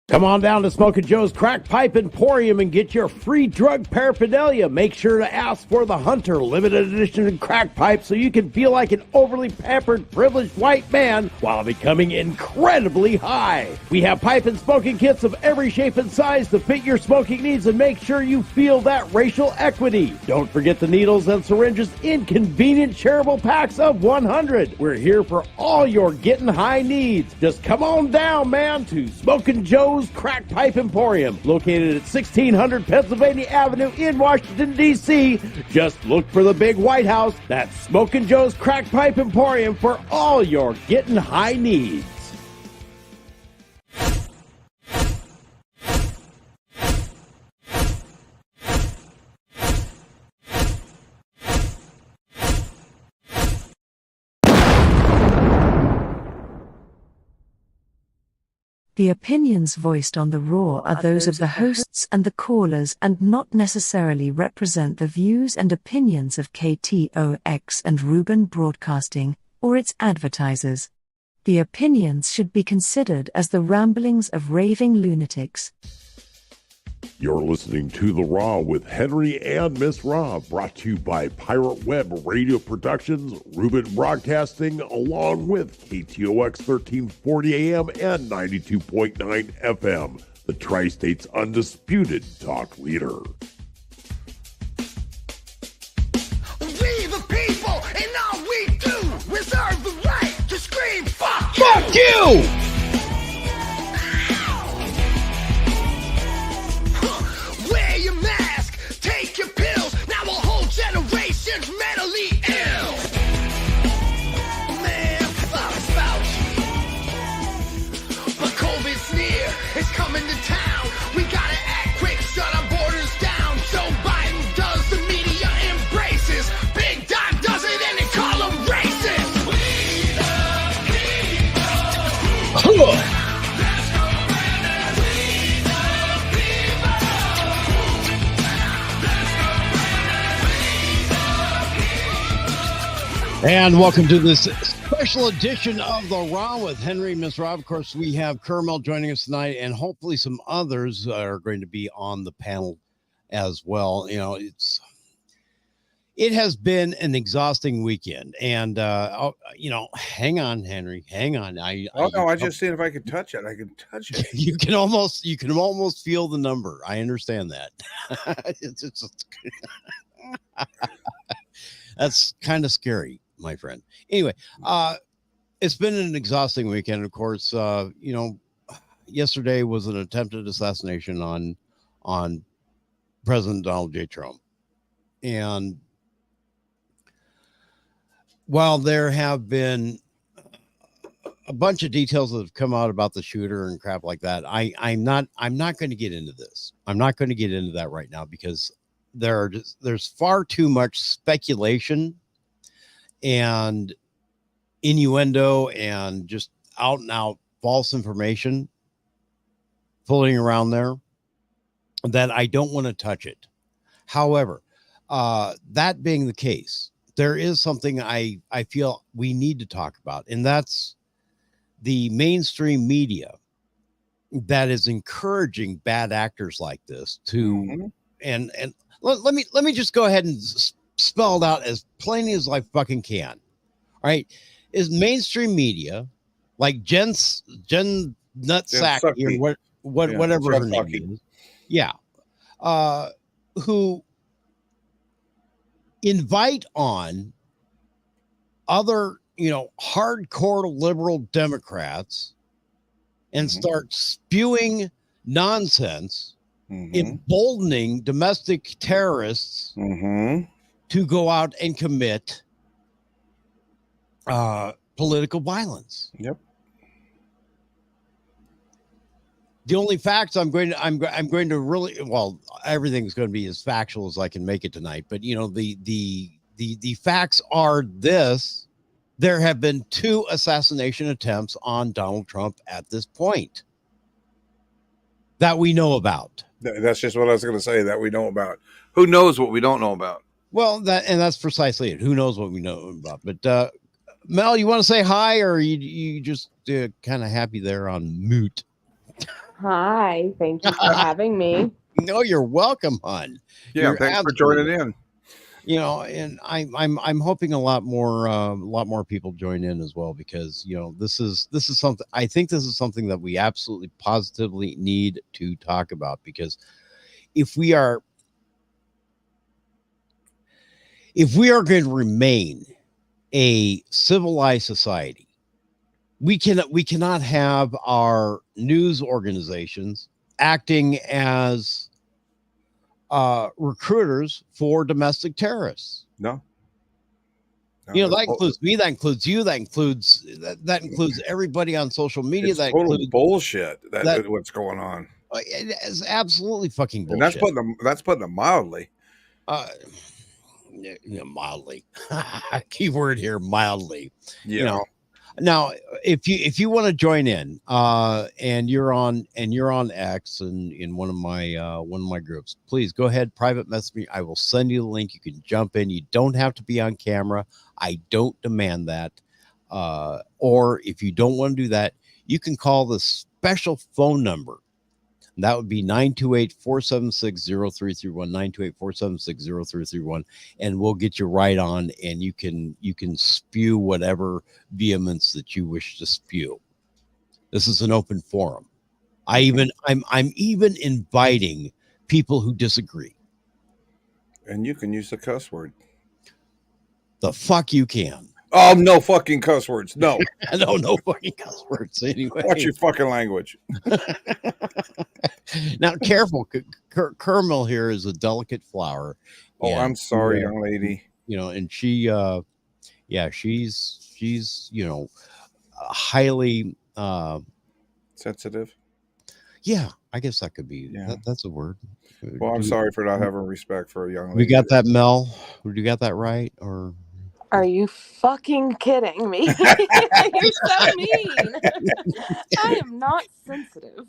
Come on down to Smokin' Joe's Crack Pipe Emporium and get your free drug paraphernalia. Make sure to ask for the Hunter limited edition crack pipe so you can feel like an overly pampered, privileged white man while becoming incredibly high. We have pipe and smoking kits of every shape and size to fit your smoking needs and make sure you feel that racial equity. Don't forget the needles and syringes in convenient shareable packs of 100. We're here for all your getting high needs. Just come on down, man, to Smokin' Joe's Crack Pipe Emporium, located at 1600 Pennsylvania Avenue in Washington, D.C. Just look for the big White House. That's Smokin' Joe's Crack Pipe Emporium for all your getting high needs. The opinions voiced on the Raw are those of the hosts and the callers and not necessarily represent the views and opinions of KTOX and Ruben Broadcasting, or its advertisers. The opinions should be considered as the ramblings of raving lunatics. You're listening to The Raw with Henry and Miss Raw, brought to you by Pirate Web Radio Productions, Ruben Broadcasting, along with KTOX 1340 AM and 92.9 FM, the Tri-State's undisputed talk leader. We the people, and all we do, reserve the right to scream, fuck you! Fuck you! Wear your mask, take your pills. Now a whole generation's mentally ill. Man, fuck Fauci. But COVID's near, it's coming to town. We gotta act quick, shut our borders down. Joe Biden does, the media embraces. Big Doc does it, and they call him racist. We the people. And welcome to this special edition of The Raw with Henry and Miss Rob. Of course, we have Kermel joining us tonight, and hopefully some others are going to be on the panel as well. You know, it has been an exhausting weekend, and you know, hang on, Henry, hang on. I just seen if I could touch it. I can touch it. You can almost feel the number. I understand that. That's kind of scary, my friend. Anyway, it's been an exhausting weekend. Of course, you know, yesterday was an attempted assassination on President Donald J. Trump. And while there have been a bunch of details that have come out about the shooter and crap like that, I'm not going to get into this. I'm not going to get into that right now because there's far too much speculation and innuendo and just out and out false information floating around there that I don't want to touch it. However, that being the case, there is something I feel we need to talk about, and that's the mainstream media that is encouraging bad actors like this to and let me just go ahead and spell it out as plainly as I fucking can. All right, is mainstream media like Jen Nutsack here, whatever her name is, who invite on other, you know, hardcore liberal Democrats and start spewing nonsense, emboldening domestic terrorists to go out and commit political violence. Yep. The only facts I'm going to really, well, everything's going to be as factual as I can make it tonight, but you know, the facts are this: there have been 2 assassination attempts on Donald Trump at this point that we know about. That's just what I was going to say, that we know about. Who knows what we don't know about? Well, that's precisely it. Who knows what we know about? But Mel, you want to say hi, or you just kind of happy there on mute? Hi, thank you for having me. No, you're welcome, hon. Yeah, You're thanks for absolutely joining in. And I'm hoping a lot more people join in as well, because this is something, I think this is something that we absolutely positively need to talk about, because if we are going to remain a civilized society, we cannot have our news organizations acting as recruiters for domestic terrorists. No. That includes me, that includes you, that includes everybody on social media. It's That total includes bullshit. That what's going on. It is absolutely fucking And bullshit. that's putting them mildly. Mildly. Keyword here, mildly. Yeah. Now, if you want to join in, and you're on X and in one of my groups, please go ahead, private message me. I will send you the link. You can jump in. You don't have to be on camera. I don't demand that. Or if you don't want to do that, you can call the special phone number. And that would be 928-476-0331, 928-476-0331, and we'll get you right on, and you can spew whatever vehemence that you wish to spew. This is an open forum. I'm even inviting people who disagree. And you can use the cuss word. The fuck you can. Oh, no fucking cuss words. No. No fucking cuss words anyway. Watch your fucking language. Now, careful. Caramel here is a delicate flower. Oh, I'm sorry, young lady. And she, she's highly sensitive. Yeah, I guess that could be. Yeah. That's a word. Well, I'm sorry for not having respect for a young lady. We got that, Mel? You got that right? Or are you fucking kidding me? You're so mean. I am not sensitive.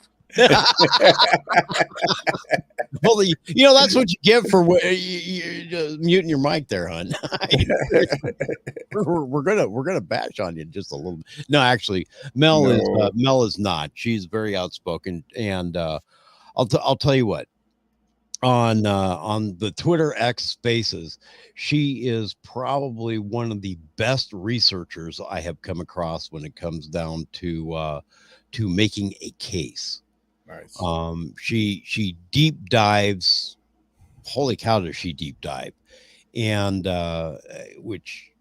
Well, that's what you get for you muting your mic there, hon. we're gonna bash on you just a little bit. No, actually, Mel is not. She's very outspoken, and I'll tell you what. On the Twitter X Spaces, she is probably one of the best researchers I have come across when it comes down to making a case. Nice. She deep dives. Holy cow, does she deep dive? And which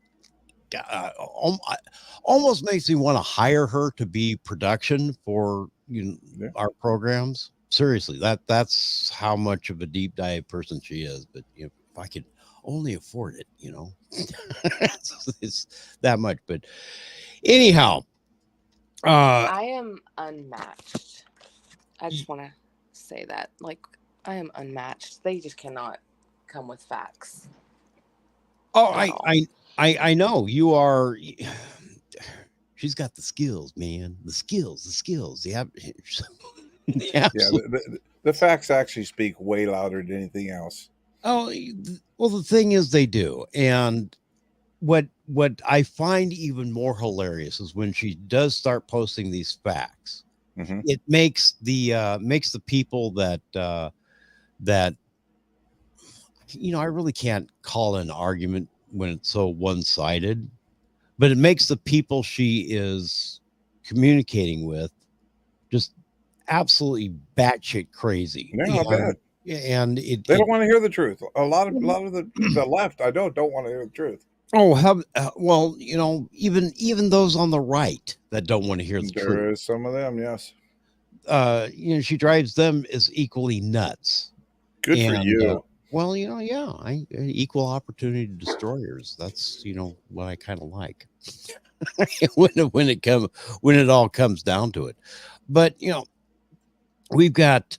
almost makes me want to hire her to be production for our programs. Seriously, that's how much of a deep dive person she is. But if I could only afford it, it's that much. But anyhow, I am unmatched. I just want to say that, I am unmatched. They just cannot come with facts. Oh, I know you are. She's got the skills, man. The skills. Yeah. Yeah, the facts actually speak way louder than anything else. Oh, well, the thing is, they do. And what I find even more hilarious is when she does start posting these facts. Mm-hmm. It makes the people that I really can't call an argument when it's so one-sided, but it makes the people she is communicating with just absolutely batshit crazy. Yeah, I bet. And they don't want to hear the truth. A lot of the left, I don't want to hear the truth. Oh, well, even those on the right that don't want to hear the truth. There is some of them, yes. She drives them as equally nuts. Good for you. Well, equal opportunity destroyers. That's what I kind of like. when it all comes down to it. But we've got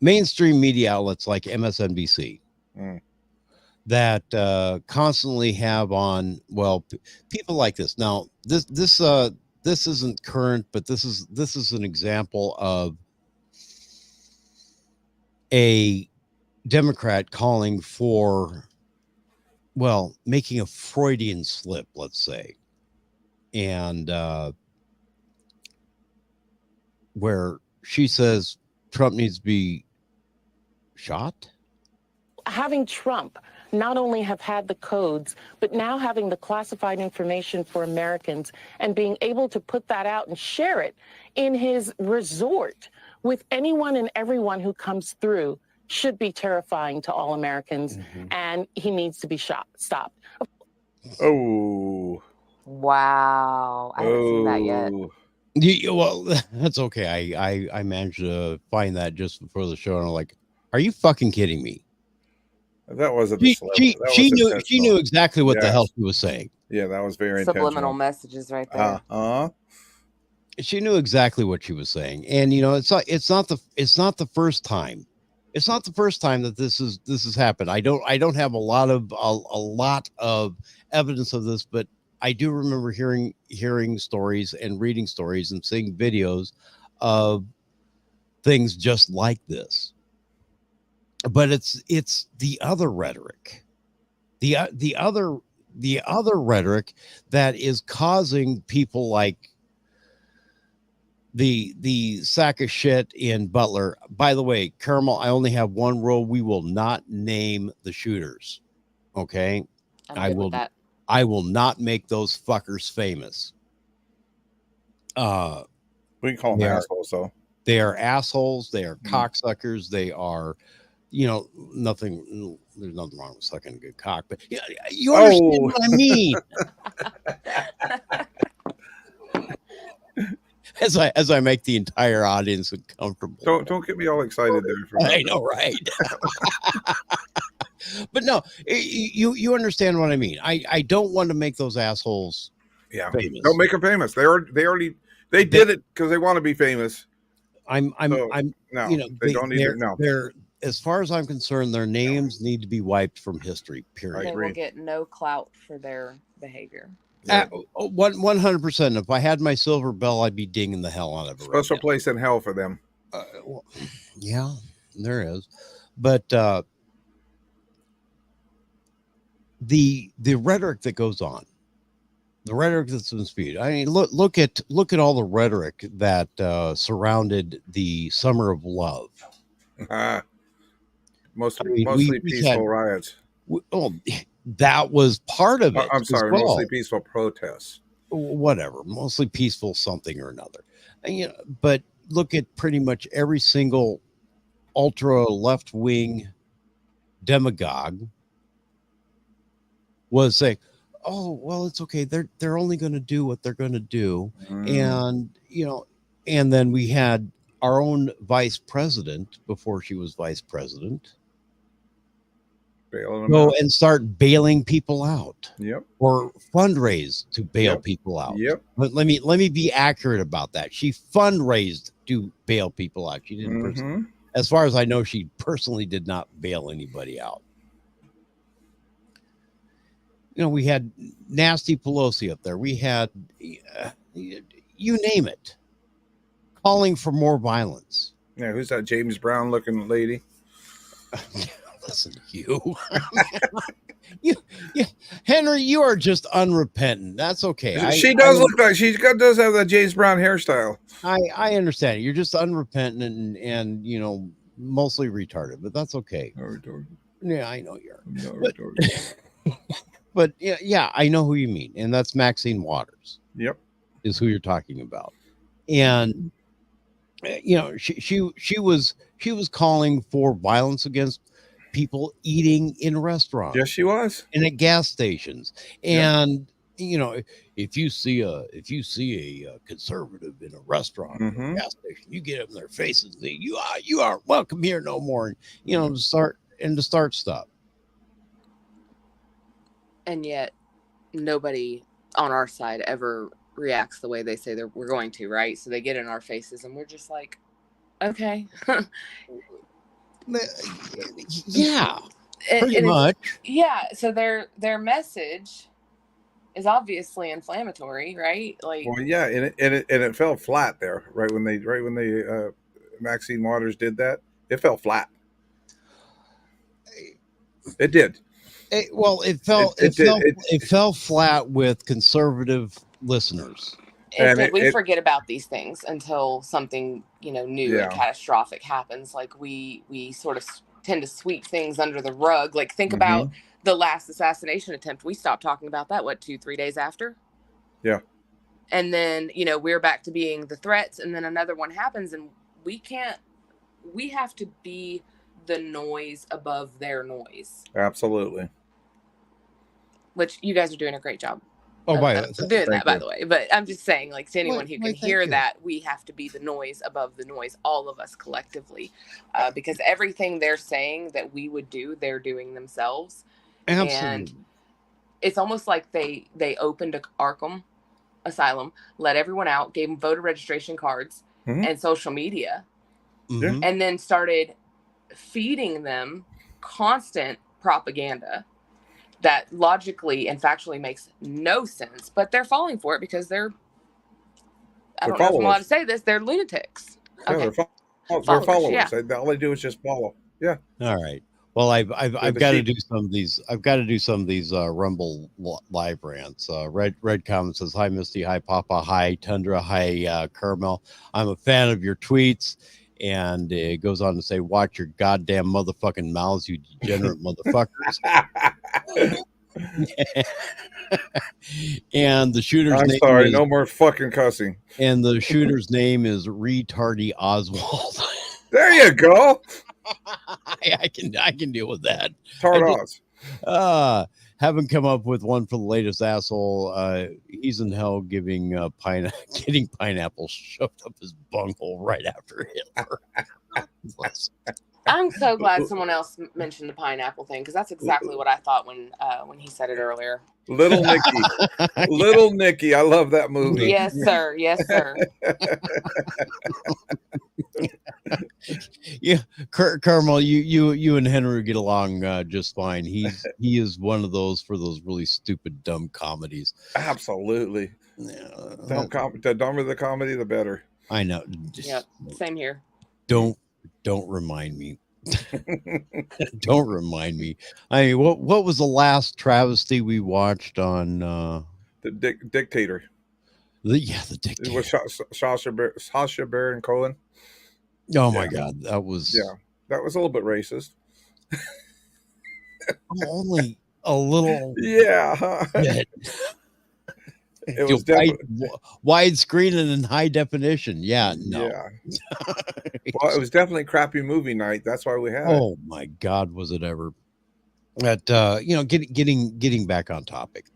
mainstream media outlets like MSNBC that constantly have on people like this. Now, this isn't current, but this is an example of a Democrat calling for making a Freudian slip, let's say, and where she says Trump needs to be shot. Having Trump not only have had the codes, but now having the classified information for Americans and being able to put that out and share it in his resort with anyone and everyone who comes through should be terrifying to all Americans. And he needs to be stopped. Oh. Wow. I haven't seen that yet. Well, that's okay. I managed to find that just before the show, and I'm like, "Are you fucking kidding me?" That wasn't. She knew exactly what the hell she was saying. Yeah, that was very subliminal messages right there. She knew exactly what she was saying, and it's not the first time. It's not the first time that this has happened. I don't have a lot of evidence of this, but I do remember hearing stories and reading stories and seeing videos of things just like this. But it's the other rhetoric, the other rhetoric that is causing people like the sack of shit in Butler. By the way, Caramel, I only have one rule: we will not name the shooters. Okay, I will not make those fuckers famous. We can call them assholes, though. They are assholes. They are cocksuckers. They are. Nothing. There's nothing wrong with sucking a good cock, but you understand what I mean. As I make the entire audience uncomfortable. Don't get me all excited there. I know, right? But no, you understand what I mean. I don't want to make those assholes famous. Don't make them famous. They did it because they want to be famous. They don't need it. No. They're, as far as I'm concerned, their names need to be wiped from history. Period. They will get no clout for their behavior. 100%. If I had my silver bell, I'd be dinging the hell out of it. Special place in hell for them. Yeah, there is. But the rhetoric that goes on, the rhetoric that's been spewed. I mean, look at all the rhetoric that surrounded the Summer of Love. Mostly peaceful riots. That was part of it. I'm sorry, mostly peaceful protests. Whatever, mostly peaceful something or another. And, but look at pretty much every single ultra left wing demagogue was saying, "Oh, well, it's okay. They're only going to do what they're going to do," and and then we had our own vice president before she was vice president. Go and start bailing people out. Yep. Or fundraise to bail people out. Yep. But let me be accurate about that. She fundraised to bail people out. She didn't as far as I know, she personally did not bail anybody out. We had nasty Pelosi up there. We had you name it, calling for more violence. Yeah, who's that James Brown looking lady? Listen to you. Henry, you are just unrepentant. That's okay. She does look like she does have that James Brown hairstyle. I understand. You're just unrepentant and mostly retarded, but that's okay. Yeah, I know you are. But yeah, I know who you mean, and that's Maxine Waters. Yep, is who you're talking about, and she was calling for violence against people eating in restaurants. Yes, she was, and at gas stations. And if you see a conservative in a restaurant or a gas station, you get up in their faces and say, you are welcome here no more, and to start stuff. And yet nobody on our side ever reacts the way they say we're going to, right? So they get in our faces and we're just like, okay. Yeah, pretty much. Yeah, so their message is obviously inflammatory, right? Like, well, yeah, and it fell flat there right when they Maxine Waters did that. It fell flat. It did. It fell flat with conservative listeners. We forget about these things until something, new and catastrophic happens. Like we sort of tend to sweep things under the rug. Like think about the last assassination attempt. We stopped talking about that, 2-3 days after? Yeah. And then, we're back to being the threats, and then another one happens, and we have to be the noise above their noise. Absolutely. Which you guys are doing a great job. Oh, by the way. But I'm just saying, like, to anyone who can hear that, we have to be the noise above the noise, all of us collectively, because everything they're saying that we would do, they're doing themselves. Absolutely. And it's almost like they opened Arkham Asylum, let everyone out, gave them voter registration cards and social media, and then started feeding them constant propaganda that logically and factually makes no sense, but they're falling for it because I don't know if I'm allowed to say this, they're lunatics. Yeah, okay. They're followers. Yeah. All they do is just follow. Yeah. All right. Well, I've got to do some of these. I've got to do some of these Rumble live rants. Red comment says, "Hi Misty, hi Papa, hi Tundra, hi Caramel. I'm a fan of your tweets." And it goes on to say, "Watch your goddamn motherfucking mouths, you degenerate motherfuckers." And the shooter's name sorry, no more fucking cussing. And the shooter's name is Retardy Oswald. There you go. I can deal with that. Tardos. Haven't come up with one for the latest asshole. He's in hell getting pineapples shoved up his bunghole right after Hitler. I'm so glad someone else mentioned the pineapple thing, because that's exactly what I thought when he said it earlier. Little Nicky. Little Nicky. I love that movie. Yes, sir. Yes, sir. Yeah, Carmel, you and Henry get along just fine. He is one of those for those really stupid, dumb comedies. Absolutely. The dumber the comedy, the better. I know. Yep. Same here. Don't remind me. Don't remind me. I mean, what was the last travesty we watched on the Dictator? The Dictator. It was Sacha Baron Cohen. Oh my God, that was that was a little bit racist. Only a little. Yeah. It was widescreen and in high definition. Yeah, no. Yeah. Well, it was definitely a crappy movie night. That's why we had it. Oh my God, was it ever? But getting back on topic,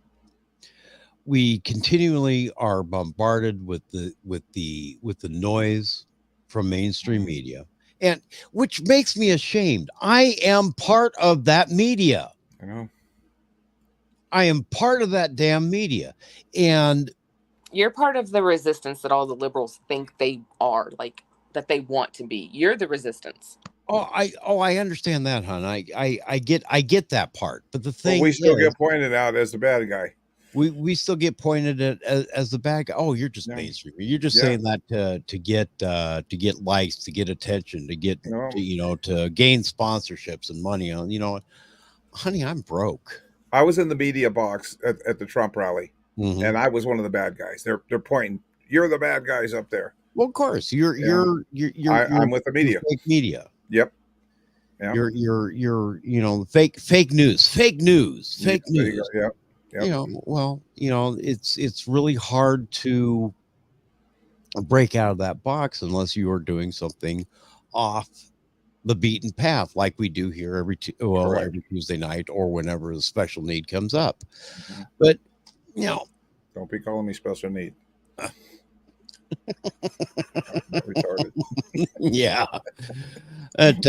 we continually are bombarded with the noise from mainstream media, and which makes me ashamed. I am part of that media. I know. I am part of that damn media, and you're part of the resistance that all the liberals think they are, like that they want to be. You're the resistance. I understand that, hon. I get that part, but the thing we still get pointed out as the bad guy. We still get pointed at as the bad guy. Oh, you're just mainstream. You're just saying that to get likes, to get attention, to get to gain sponsorships and money. Honey, I'm broke. I was in the media box at the Trump rally, and I was one of the bad guys. They're pointing. You're the bad guys up there. Well, of course, you're I'm with the media. Fake media. Yep. Yeah. You're fake news. Yeah. It's really hard to break out of that box unless you are doing something off the beaten path, like we do here every Tuesday night or whenever a special need comes up. But don't be calling me special need. Retarded. Yeah. But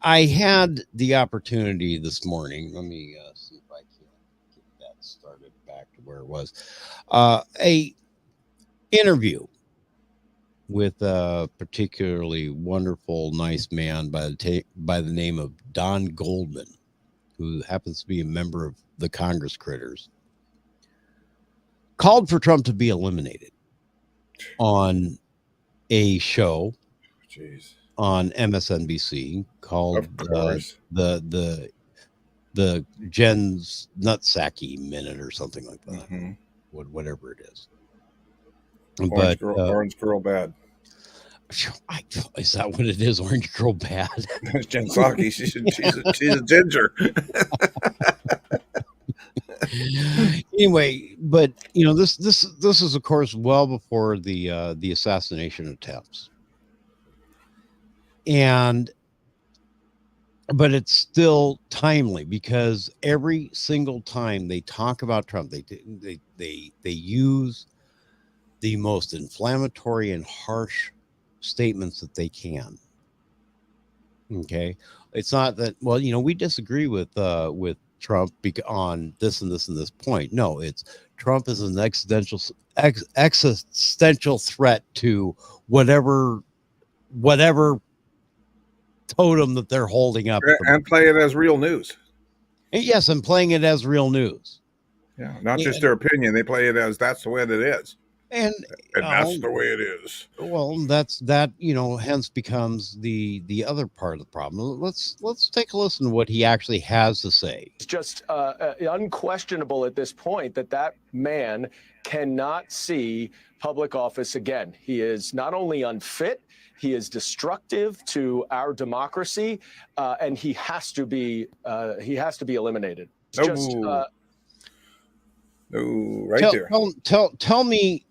I had the opportunity this morning. Let me see if I can get that started back to where it was. A interview with a particularly wonderful, nice man by the name of Don Goldman, who happens to be a member of the Congress Critters, called for Trump to be eliminated on a show on MSNBC called the Jen's Nutsacky Minute or something like that. whatever it is. Orange girl bad. Is that what it is? Orange girl bad. Jen Psaki, she's a ginger. Anyway, but this is of course well before the assassination attempts, but it's still timely because every single time they talk about Trump, they use the most inflammatory and harsh statements that they can. Okay, it's not that, well, we disagree with Trump on this and this and this point. No, it's Trump is an existential threat to whatever totem that they're holding up, and play it as real news. Yes, I'm playing it as real news. Yeah, not just their opinion. They play it as that's the way that it is. And that's the way it is. Well, hence becomes the other part of the problem. Let's take a listen to what he actually has to say. It's just unquestionable at this point that man cannot see public office again. He is not only unfit, he is destructive to our democracy, and he has to be eliminated. It's there. Tell me,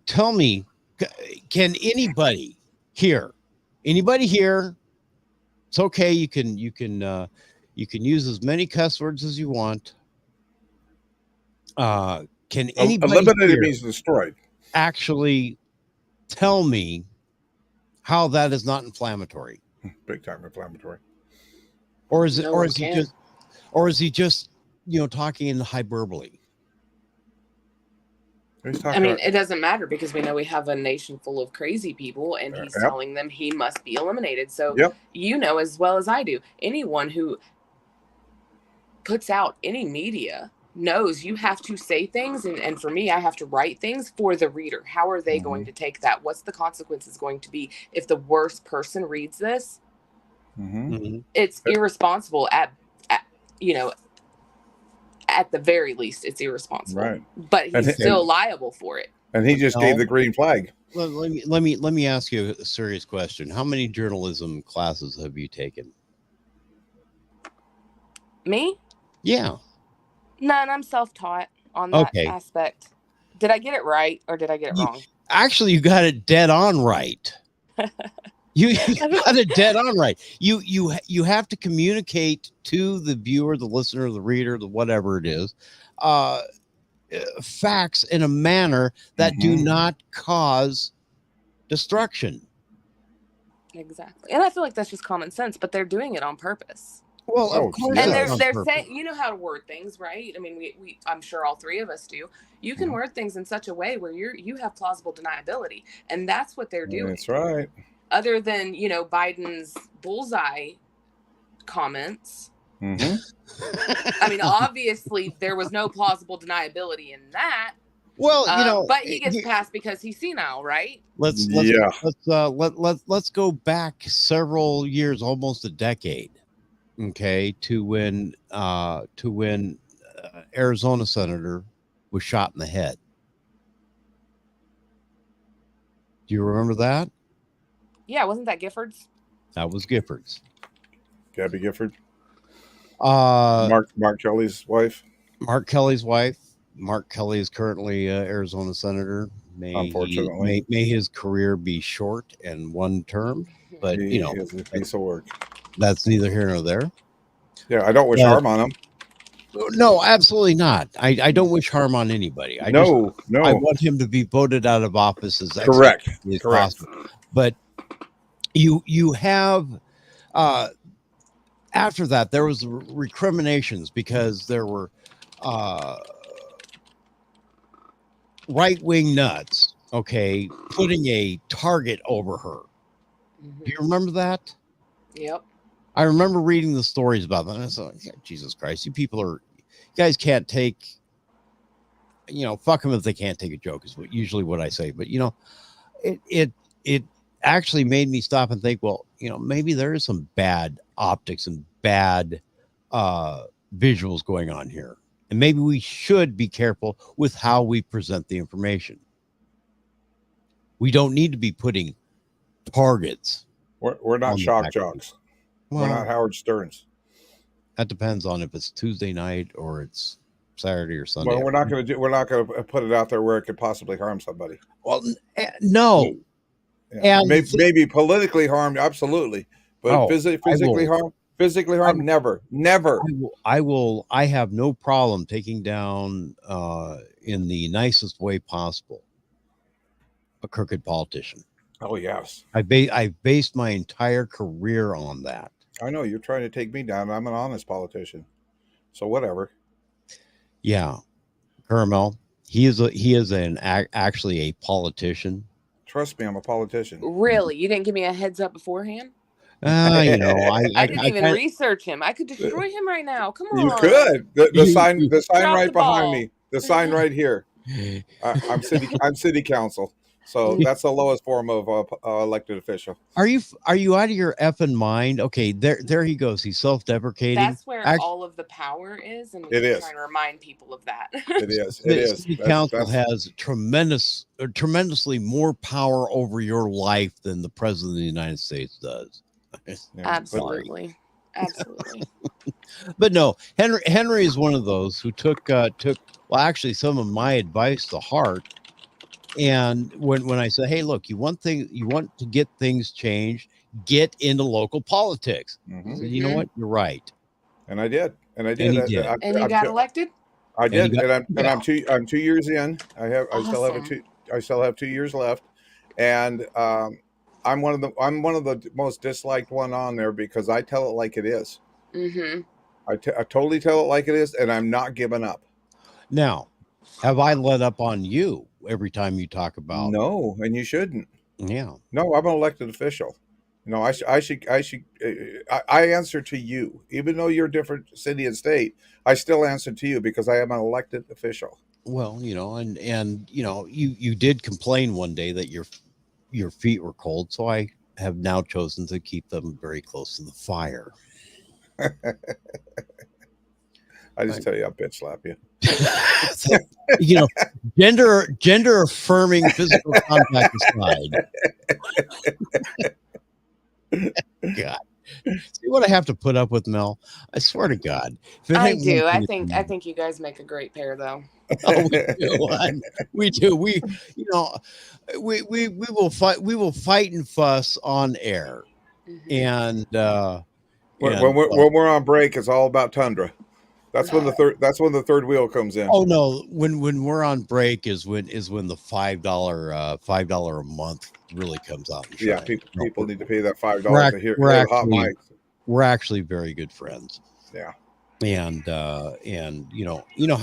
can anybody here? It's okay. You can use as many cuss words as you want. Can anybody eliminated means destroyed? Actually, tell me how that is not inflammatory. Big time inflammatory. Or is he just talking in hyperbole? I mean, it doesn't matter because we know we have a nation full of crazy people, and he's telling them he must be eliminated. So as well as I do, anyone who puts out any media knows you have to say things, and for me, I have to write things for the reader. How are they going to take that? What's the consequences going to be if the worst person reads this? It's irresponsible at the very least, it's irresponsible. Right. But he's still liable for it. And he just gave the green flag. Let me ask you a serious question. How many journalism classes have you taken? Me? Yeah. None. I'm self-taught on that aspect. Did I get it right or did I get it wrong? Actually, you got it dead on right. You got it dead on right. You have to communicate to the viewer, the listener, the reader, the whatever it is, facts in a manner that do not cause destruction. Exactly. And I feel like that's just common sense, but they're doing it on purpose. Well, of course. And they're saying, you know how to word things, right? I mean, we I'm sure all three of us do. You can word things in such a way where you have plausible deniability, and that's what they're doing. That's right. Other than, Biden's bullseye comments. I mean, obviously there was no plausible deniability in that. Well, but he gets passed because he's senile, right? Let's go back several years, almost a decade, to when Arizona senator was shot in the head. Do you remember that? Yeah, wasn't that Giffords? That was Giffords. Gabby Gifford. Mark Kelly's wife. Mark Kelly's wife. Mark Kelly is currently Arizona senator. Unfortunately, may his career be short and one term, but he is a piece of work. That's neither here nor there. Yeah, I don't wish harm on him. No, absolutely not. I don't wish harm on anybody. I want him to be voted out of office as correct. Possible. But you have after that there was recriminations because there were right-wing nuts putting a target over her. Do you remember that? Yep. I remember reading the stories about that. And I thought, Jesus Christ, you guys can't take, fuck them if they can't take a joke is usually what I say. But, it actually made me stop and think, well, maybe there is some bad optics and bad visuals going on here. And maybe we should be careful with how we present the information. We don't need to be putting targets. We're not shock jocks. Well, we're not Howard Sterns. That depends on if it's Tuesday night or it's Saturday or Sunday. Well, we're not going to put it out there where it could possibly harm somebody. Well, no. Yeah. And maybe politically harmed, absolutely, but physically harm, never. I have no problem taking down in the nicest way possible a crooked politician. Oh yes, I based my entire career on that. I know you're trying to take me down. I'm an honest politician, so whatever. Yeah, Carmel. He is actually a politician. Trust me, I'm a politician. Really? You didn't give me a heads up beforehand? I didn't even research him. I could destroy him right now. Come on. You could. The sign right behind me. The sign right here. I'm city council. So that's the lowest form of elected official. Are you out of your effing mind? Okay, there he goes. He's self-deprecating. That's where all of the power is, and we're trying to remind people of that. It is. City council has tremendously more power over your life than the president of the United States does. Absolutely. But no, Henry is one of those who took actually some of my advice to heart. And when I said, hey, look, you want to get things changed, get into local politics. Mm-hmm. So, you know what? You're right. And I did. And you got elected? I did. And I'm 2 years in. I still have 2 years left. And I'm one of the most disliked one on there because I tell it like it is. Mm-hmm. I totally tell it like it is, and I'm not giving up. Now, have I let up on you every time you talk about? No, and you shouldn't. Yeah. No, I'm an elected official. No, I answer to you, even though you're a different city and state. I still answer to you because I am an elected official. Well, and you did complain one day that your feet were cold, so I have now chosen to keep them very close to the fire. I just tell you, I'll bitch slap you. Gender affirming physical contact aside. God, see what I have to put up with, Mel? I swear to God. I do. I think you guys make a great pair, though. Oh, we do. We will fight. We will fight and fuss on air, and when we're on break, it's all about Tundra. That's when the third wheel comes in. Oh no! When we're on break is when the $5 a month really comes out. Yeah, people need to pay that $5 to hear the hot mics. We're actually very good friends. Yeah, and you know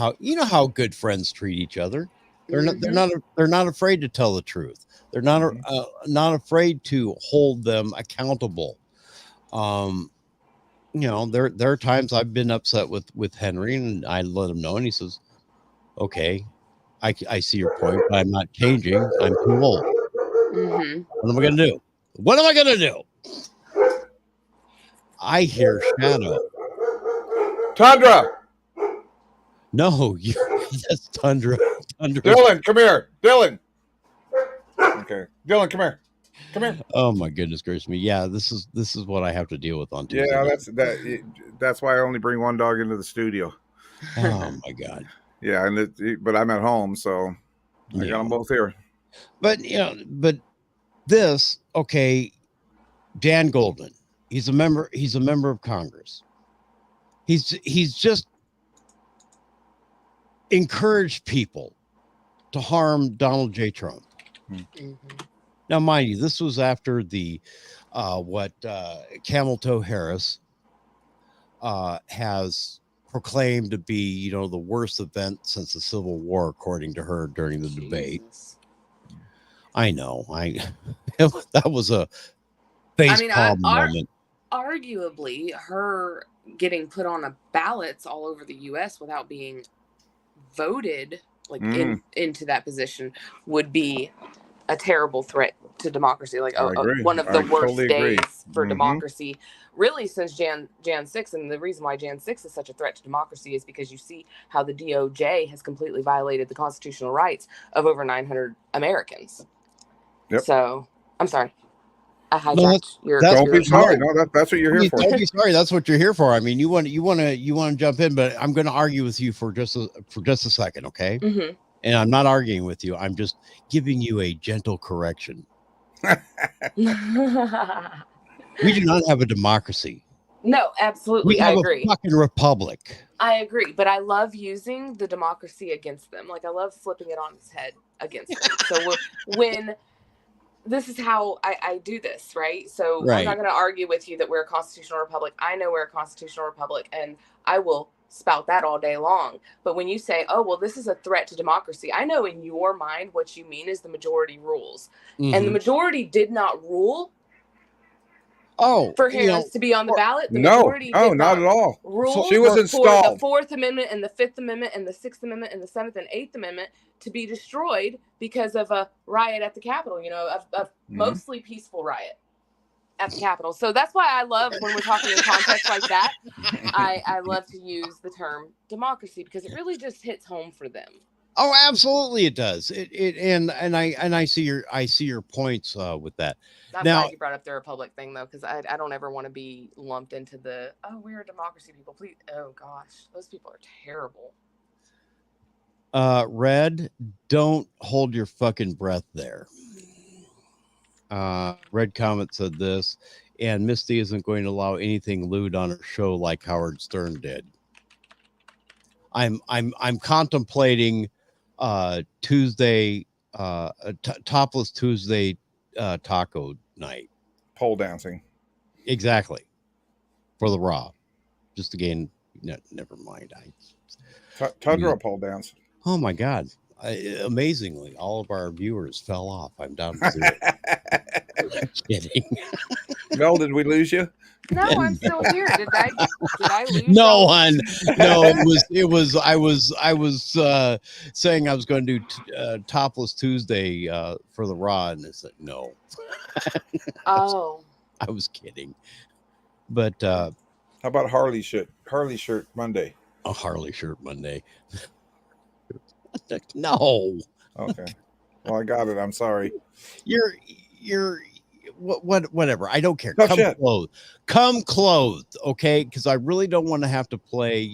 how good friends treat each other. They're not afraid to tell the truth. They're not afraid to hold them accountable. There are times I've been upset with Henry, and I let him know, and he says, "Okay, I see your point, but I'm not changing. I'm too old. Mm-hmm. What am I going to do? I hear Shadow. Tundra. No, that's Tundra. Dylan, come here. Dylan. Okay, Dylan, come here. Come here. Oh my goodness gracious me! Yeah, this is what I have to deal with on Tuesday. Yeah, that's why I only bring one dog into the studio. Oh my God. Yeah, but I'm at home, so I got them both here. But this Dan Goldman, he's a member of Congress. He's just encouraged people to harm Donald J. Trump. Mm-hmm. Now, mind you, this was after the Camel Toe Harris has proclaimed to be, the worst event since the Civil War, according to her during the debate. I know, that was a facepalm moment. Arguably, her getting put on the ballots all over the U.S. without being voted into that position would be a terrible threat to democracy, like one of the worst days for democracy, really, since Jan 6. And the reason why Jan 6 is such a threat to democracy is because you see how the DOJ has completely violated the constitutional rights of over 900 Americans. Yep. So I'm sorry, I hijacked your. Don't be sorry. No, that's what you're here for. Don't be sorry. That's what you're here for. I mean, you want to jump in, but I'm going to argue with you for just a second, okay? Mm-hmm. And I'm not arguing with you. I'm just giving you a gentle correction. We do not have a democracy. No, absolutely. We have I agree. A fucking republic. I agree, but I love using the democracy against them. Like, I love flipping it on its head against them. So when this is how I do this, right? So I'm not going to argue with you that we're a constitutional republic. I know we're a constitutional republic, and I will spout that all day long. But when you say, oh, well, this is a threat to democracy, I know in your mind what you mean is the majority rules. Mm-hmm. And the majority did not rule for Harris to be on the ballot. The majority did not at all. Rule she was installed for the Fourth Amendment and the Fifth Amendment and the Sixth Amendment and the Seventh and Eighth Amendment to be destroyed because of a riot at the Capitol, a mostly peaceful riot at the Capitol. So that's why I love when we're talking in context like that. I love to use the term democracy because it really just hits home for them. Oh, absolutely, it does. And I see your points with that. I'm glad you brought up the Republic thing though, because I don't ever want to be lumped into the we're a democracy people. Please, oh gosh, those people are terrible. Red, don't hold your fucking breath there. Red Comet said this, and Misty isn't going to allow anything lewd on her show like Howard Stern did. I'm contemplating Tuesday, topless Tuesday taco night. Pole dancing. Exactly. For the Raw. Just again, never mind. Tundra pole dance. Oh my God. Amazingly, all of our viewers fell off. I'm down to 0. I'm kidding. Mel, did we lose you? No, I'm still here. Did I lose? No one. No, it was. I was saying I was going to do topless Tuesday for the Raw, and I said no. Oh. I was kidding. But how about Harley shirt Monday? A Harley shirt Monday. No. Okay. Well, I got it. I'm sorry. You're whatever. I don't care. Come clothed. Okay. Because I really don't want to have to play,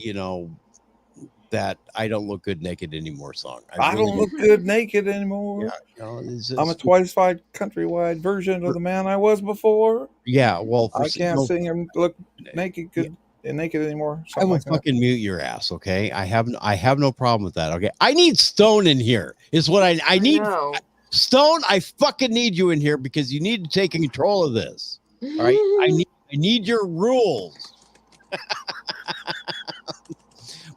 that I don't look good naked anymore song. I really don't look good naked anymore. Yeah, I'm a twice-fied countrywide version of the man I was before. Yeah. Well, I can't sing and look naked naked anymore. I will fucking mute your ass. Okay. I have no problem with that. Okay. I need Stone in here is what I need. Stone, I fucking need you in here because you need to take control of this. All right. I need your rules.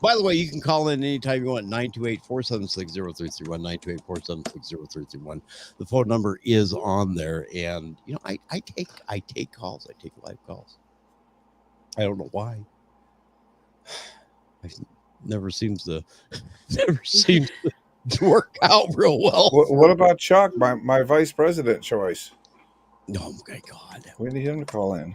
By the way, you can call in anytime you want. 928-476-0331, 928-476-0331. The phone number is on there. And I take calls. I take live calls. I don't know why. It never seems to work out real well. What about Chuck, my vice president choice? Oh my God. We need him to call in.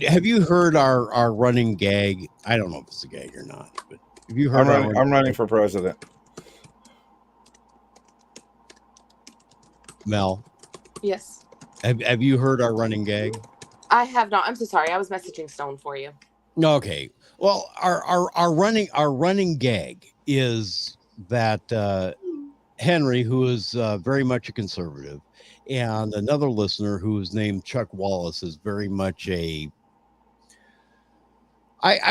Have you heard our running gag? I don't know if it's a gag or not, but have you heard I'm running for president. Mel? Yes. Have you heard our running gag? I have not. I'm so sorry. I was messaging Stone for you. Okay. Well, our running gag is that Henry, who is very much a conservative, and another listener who is named Chuck Wallace is very much I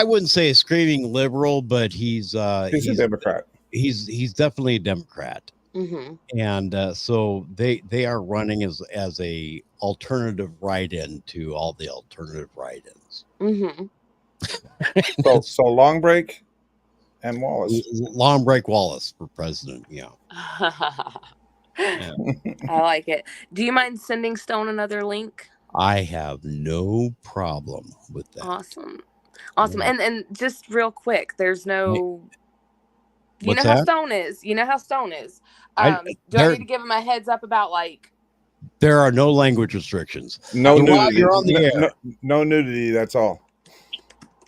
wouldn't say a screaming liberal, but he's a Democrat. He's definitely a Democrat. Mm-hmm. And so they are running as a alternative write-in to all the alternative write-ins. Mm-hmm. so Long Break and Wallace. Long Break Wallace for president. Yeah. Yeah. I like it. Do you mind sending Stone another link? I have no problem with that. Awesome. Yeah. And just real quick, there's no You know how Stone is. You know how Stone is. Do I need to give him a heads up about like? There are no language restrictions. No nudity. You're on the air. No nudity. That's all.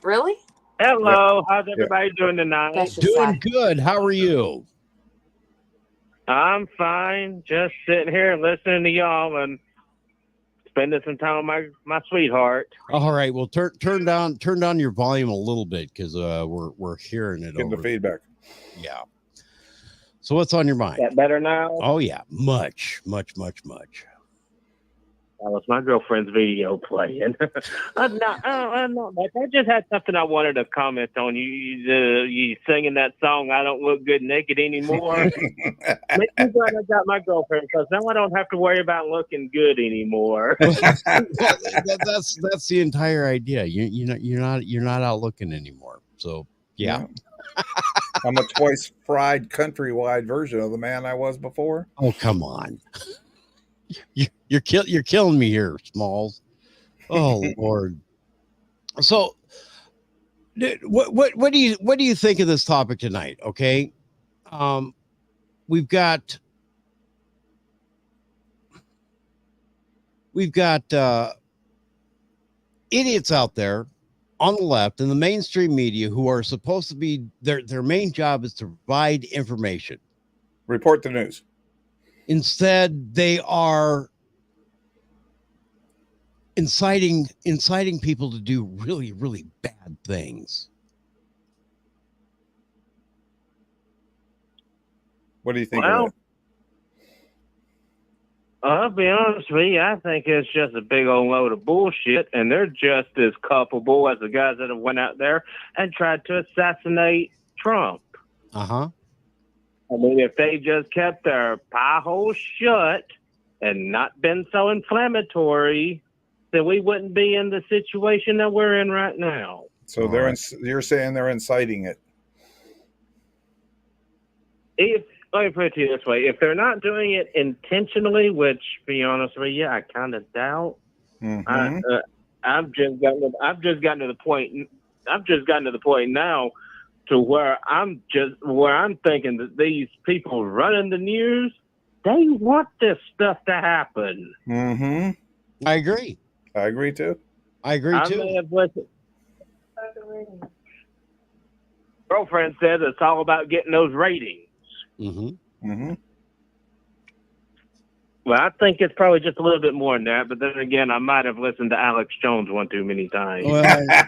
Really? Hello. How's everybody doing tonight? Doing good. How are you? I'm fine. Just sitting here listening to y'all and spending some time with my sweetheart. All right. Well, turn down your volume a little bit because we're hearing it. Getting the feedback. Yeah. So what's on your mind? That better now? Oh yeah, much. That was my girlfriend's video playing. No, I just had something I wanted to comment on. You singing that song, I Don't Look Good Naked Anymore. Makes me glad I got my girlfriend, because now I don't have to worry about looking good anymore. That's the entire idea. You're not out looking anymore. So yeah. I'm a twice fried countrywide version of the man I was before. Oh, come on. You're killing me here, Smalls. Oh Lord. So what do you think of this topic tonight? Okay. We've got idiots out there on the left in the mainstream media who are supposed to be their main job is to provide information. Report the news. Instead, they are inciting people to do really, really bad things. What do you think of that? I'll be honest with you, I think it's just a big old load of bullshit, and they're just as culpable as the guys that have went out there and tried to assassinate Trump. Uh-huh. I mean, if they just kept their pie hole shut and not been so inflammatory, then we wouldn't be in the situation that we're in right now. So you're saying they're inciting it? Let me put it to you this way: if they're not doing it intentionally, which, to be honest with you, I kind of doubt. Mm-hmm. I've just gotten to the point. I've just gotten to the point now to where I'm thinking that these people running the news, they want this stuff to happen. Mm-hmm. I agree. I agree too. I may have listened. Girlfriend said it's all about getting those ratings. Mm-hmm. Mm-hmm. Well, I think it's probably just a little bit more than that, but then again, I might have listened to Alex Jones one too many times. Well,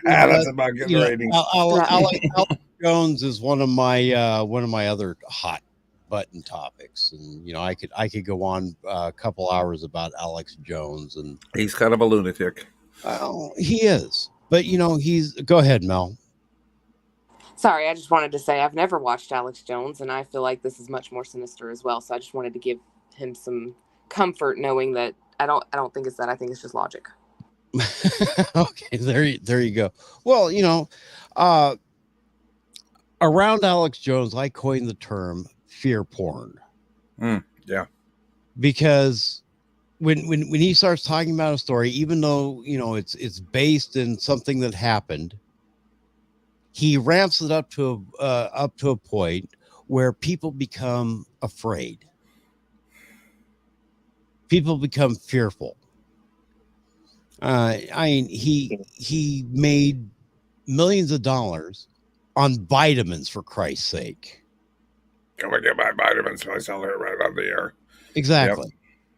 that's about getting ratings. Alex Jones is one of my other hot button topics, and I could go on a couple hours about Alex Jones, and he's kind of a lunatic. He is, but go ahead, Mel. Sorry, I just wanted to say I've never watched Alex Jones, and I feel like this is much more sinister as well. So I just wanted to give him some comfort, knowing that I don't think it's that. I think it's just logic. Okay, there you go. Well, around Alex Jones, I coined the term fear porn. Yeah, because when he starts talking about a story, even though it's based in something that happened, he ramps it up to a point where people become afraid. People become fearful. He made millions of dollars on vitamins, for Christ's sake. Can we get my vitamins? I sell it right on the air. Exactly. Yep.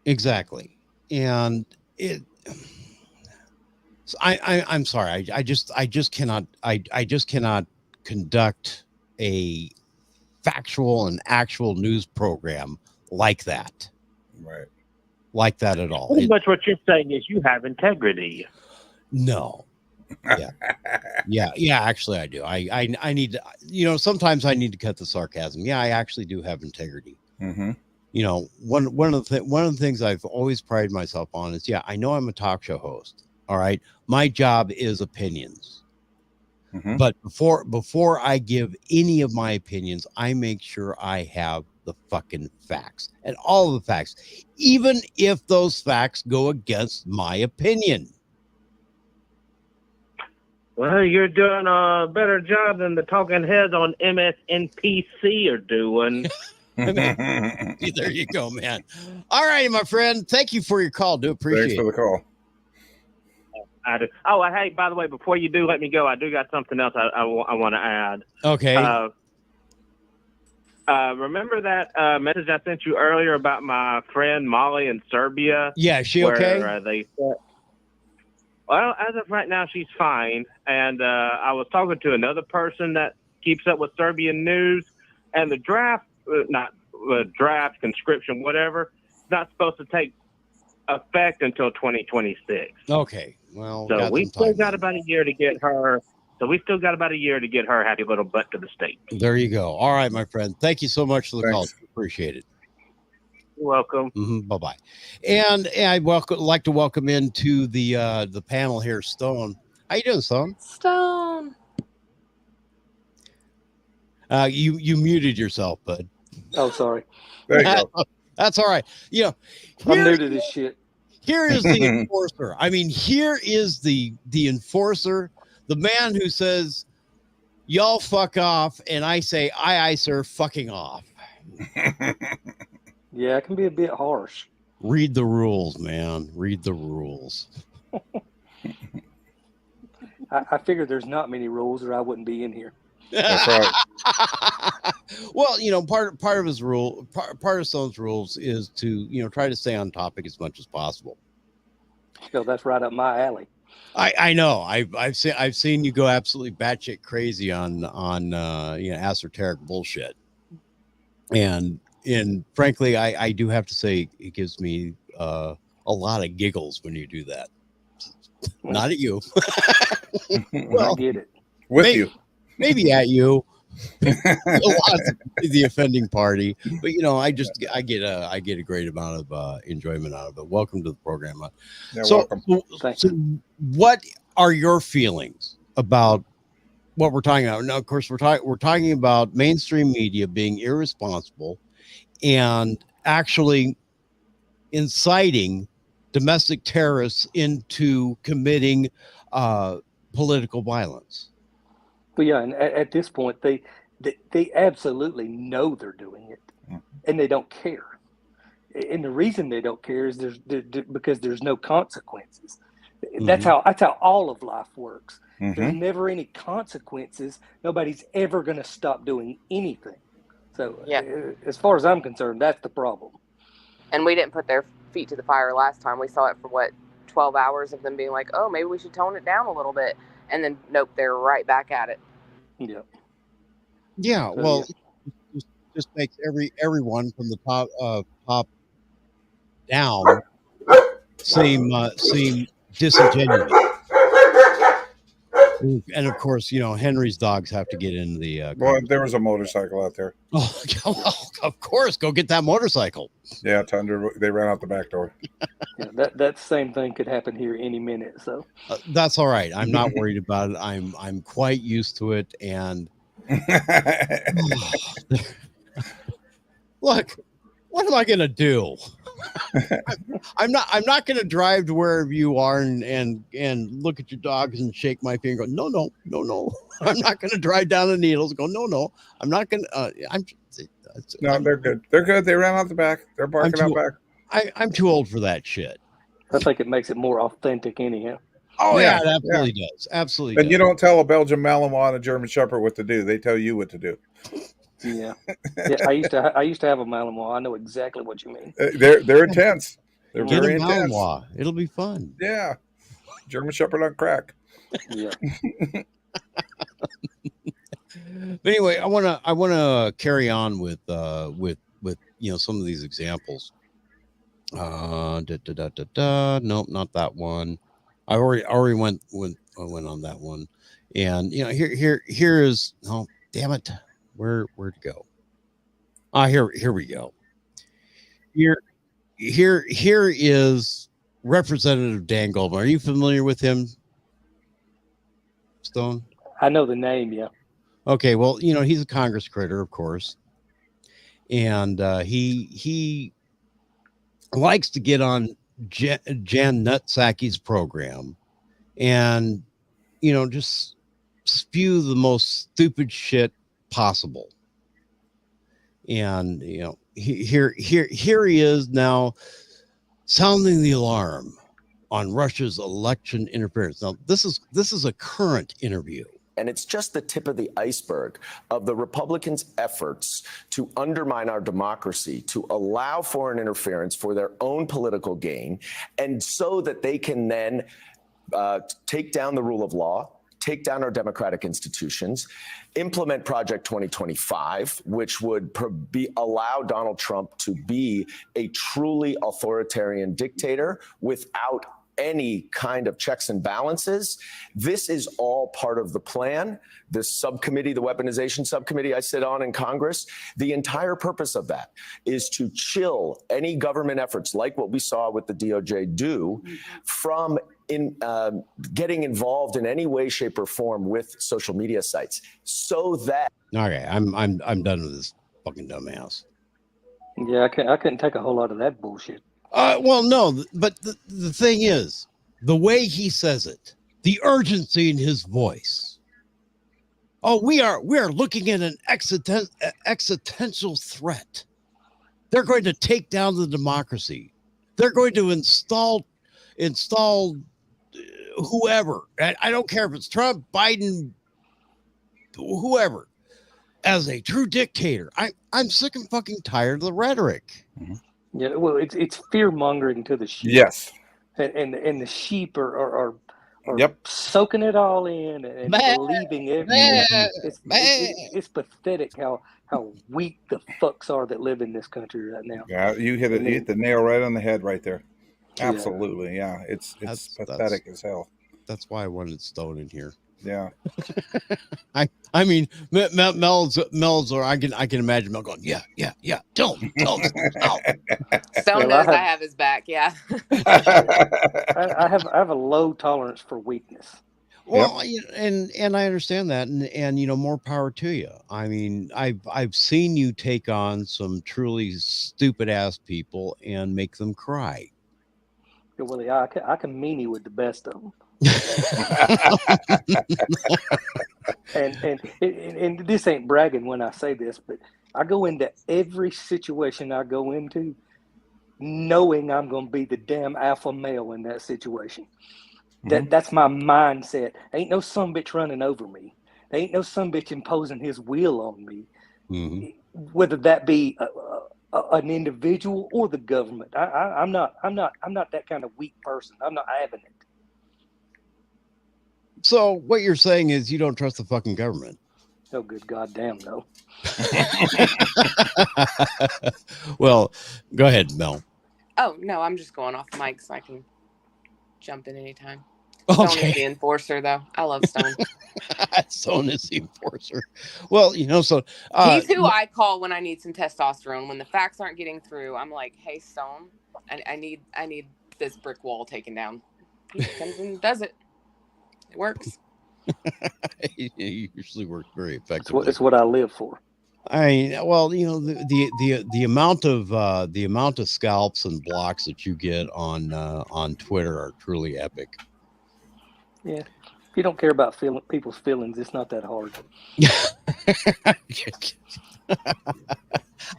Exactly. And I'm sorry. I just cannot conduct a factual and actual news program like that. Right. Like that at all. Pretty much what you're saying is you have integrity. No. Yeah. Actually, I do. I need to, sometimes I need to cut the sarcasm. Yeah, I actually do have integrity. Mm-hmm. One of the things I've always prided myself on is, I know I'm a talk show host. All right. My job is opinions. Mm-hmm. But before I give any of my opinions, I make sure I have the fucking facts and all of the facts, even if those facts go against my opinion. Well, you're doing a better job than the talking heads on MSNPC are doing. There you go, man. All right, my friend. Thank you for your call. Do appreciate it. Thanks for the call. I do. Oh, hey, by the way, before you do let me go, I do got something else I want to add. Okay. Remember that message I sent you earlier about my friend Molly in Serbia? Yeah, is she okay? Well, as of right now, she's fine. And I was talking to another person that keeps up with Serbian news, and the draft, conscription, whatever, is not supposed to take effect until 2026. Okay. Well, so we still got about a year to get her. So we still got about a year to get her happy little butt to the state. There you go. All right, my friend. Thank you so much for the call. Appreciate it. You're welcome. Bye bye. And I'd like to welcome into the panel here, Stone. How you doing, Stone? Stone. You muted yourself, bud. Oh, sorry. There you go. That's all right. You know, I'm new to this shit. Here is the enforcer. I mean, here is the enforcer, the man who says, "Y'all fuck off," and I say, "Aye, sir," fucking off. Yeah, it can be a bit harsh. Read the rules, man. Read the rules. I figure there's not many rules, or I wouldn't be in here. That's right. Well, you know, part of his rule, part of Stone's rules is to, try to stay on topic as much as possible. So that's right up my alley. I know. I've seen you go absolutely batshit crazy on esoteric bullshit, and frankly, I do have to say it gives me a lot of giggles when you do that. Not at you. Well, I get it. Maybe at you. The offending party, but I get a great amount of enjoyment out of it. Welcome to the program. Welcome. So what are your feelings about what we're talking about now? Of course, we're talking about mainstream media being irresponsible and actually inciting domestic terrorists into committing political violence. But yeah, and at this point, they absolutely know they're doing it, and they don't care. And the reason they don't care is because there's no consequences. That's how all of life works. There's never any consequences. Nobody's ever going to stop doing anything. So as far as I'm concerned, that's the problem. And we didn't put their feet to the fire last time. We saw it for 12 hours of them being like, oh, maybe we should tone it down a little bit. And then, nope, they're right back at it. Yeah. Yeah. So, well, it just makes everyone from the top down seem disingenuous. And of course, Henry's dogs have to get into the. Well, there was a motorcycle out there. Oh, of course, go get that motorcycle. Yeah, they ran out the back door. Yeah, that same thing could happen here any minute. So that's all right. I'm not worried about it. I'm quite used to it. And look, what am I gonna do? I'm not gonna drive to wherever you are and look at your dogs and shake my finger and go, no. I'm not gonna drive down the Needles and go, no. I'm not gonna No, they're good. They're good. They ran out the back. They're barking out back. I'm too old for that shit. I think it makes it more authentic anyhow. Oh yeah, it absolutely does. Absolutely. And you don't tell a Belgian Malinois and a German Shepherd what to do. They tell you what to do. Yeah. I used to have a Malinois. I know exactly what you mean. They're intense. They're Get very a intense. Malinois. It'll be fun. Yeah. German Shepherd on crack. Yeah. But anyway, I wanna carry on with some of these examples. Nope, not that one. I already went on that one. And here is, oh damn it, where'd it go? Here we go. Here is Representative Dan Goldman. Are you familiar with him, Stone? I know the name, yeah. Okay, well, he's a Congress critter, of course, and he likes to get on Jan Nutsaki's program and just spew the most stupid shit possible. And here he is now sounding the alarm on Russia's election interference. Now, this is a current interview. And it's just the tip of the iceberg of the Republicans' efforts to undermine our democracy, to allow foreign interference for their own political gain, and so that they can then take down the rule of law, take down our democratic institutions, implement Project 2025, which would allow Donald Trump to be a truly authoritarian dictator without any kind of checks and balances. This is all part of the plan. This subcommittee, the weaponization subcommittee I sit on in Congress, the entire purpose of that is to chill any government efforts like what we saw with the DOJ do from getting involved in any way, shape, or form with social media sites, so that. Okay, I'm done with this fucking dumbass. Yeah, I couldn't take a whole lot of that bullshit. Well, no, but the thing is, the way he says it, the urgency in his voice. Oh, we are looking at an existential threat. They're going to take down the democracy. They're going to install whoever. I don't care if it's Trump, Biden, whoever, as a true dictator. I'm sick and fucking tired of the rhetoric. Mm-hmm. Yeah, well, it's fear mongering to the sheep. Yes, and the sheep are soaking it all in and believing everything. It's pathetic how weak the fucks are that live in this country right now. Yeah, you hit the nail right on the head right there. Absolutely, yeah. It's pathetic as hell. That's why I wanted Stone in here. Yeah. I mean, Mel's, or I can imagine Mel going, yeah. Don't. Stone knows I have his back. Yeah. I have a low tolerance for weakness. Well, and I understand that, and more power to you. I mean, I've seen you take on some truly stupid ass people and make them cry. Well, yeah, I can meanie with the best of them. and this ain't bragging when I say this, but I go into every situation I go into knowing I'm going to be the damn alpha male in that situation. Mm-hmm. That's my mindset. Ain't no sumbitch running over me. There ain't no sumbitch imposing his will on me. Mm-hmm. Whether that be an individual or the government. I'm not that kind of weak person. I'm not having it. So what you're saying is you don't trust the fucking government? Oh, good goddamn no. Well, go ahead, Mel. Oh, no, I'm just going off the mic so I can jump in anytime. Okay. Stone is the enforcer, though. I love Stone. Stone is the enforcer. Well, so... he's who I call when I need some testosterone. When the facts aren't getting through, I'm like, hey, Stone, I need this brick wall taken down. He comes and does it. It works. It usually works very effectively. It's what I live for. Well, the amount of scalps and blocks that you get on Twitter are truly epic. Yeah, if you don't care about people's feelings, it's not that hard.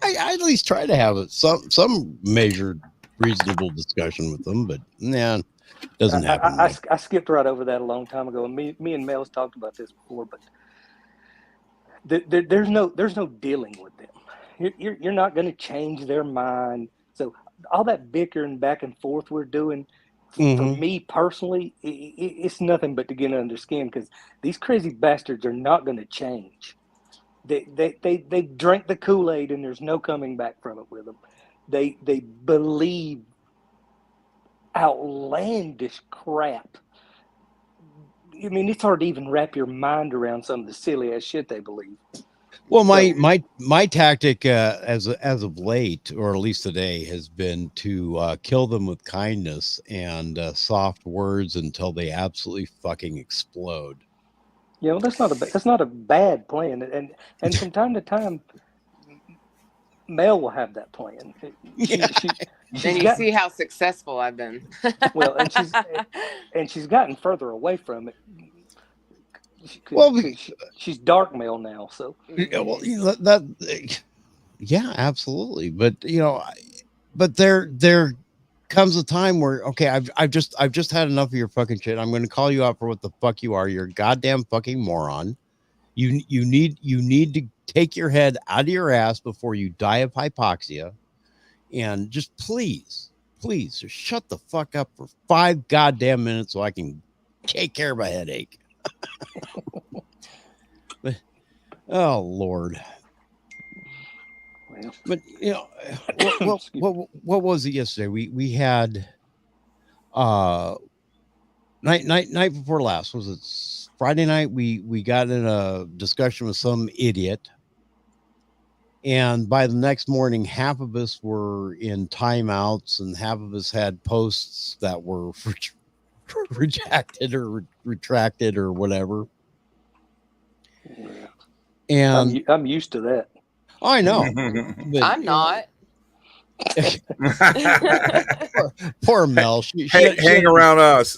I at least try to have some measured, reasonable discussion with them, but doesn't happen. I skipped right over that a long time ago, and me and Mel's talked about this before, but there's no dealing with them. You're not going to change their mind. So all that bickering back and forth we're doing, for me personally, it's nothing but to get under skin, because these crazy bastards are not going to change. They drank the Kool-Aid and there's no coming back from it with them. They believe outlandish crap. I mean, it's hard to even wrap your mind around some of the silly ass shit they believe. Well, my tactic as of late, or at least today, has been to kill them with kindness and soft words until they absolutely fucking explode. Yeah, well, that's not a bad plan, and from time to time, Mel will have that plan. See how successful I've been. Well, and she's gotten further away from it. Well, she's dark mail now, so yeah, well, you know, yeah, absolutely. But you know, but there comes a time where okay, I've just had enough of your fucking shit. I'm going to call you out for what the fuck you are. You're a goddamn fucking moron. You need to take your head out of your ass before you die of hypoxia, and just please just shut the fuck up for 5 goddamn minutes so I can take care of my headache. Oh Lord. But you know, what was it yesterday? We had night before last, was it Friday night? We got in a discussion with some idiot, and by the next morning, half of us were in timeouts, and half of us had posts that were rejected or retracted or whatever. And I'm used to that. I know. But, I'm not. poor Mel. She hang around us.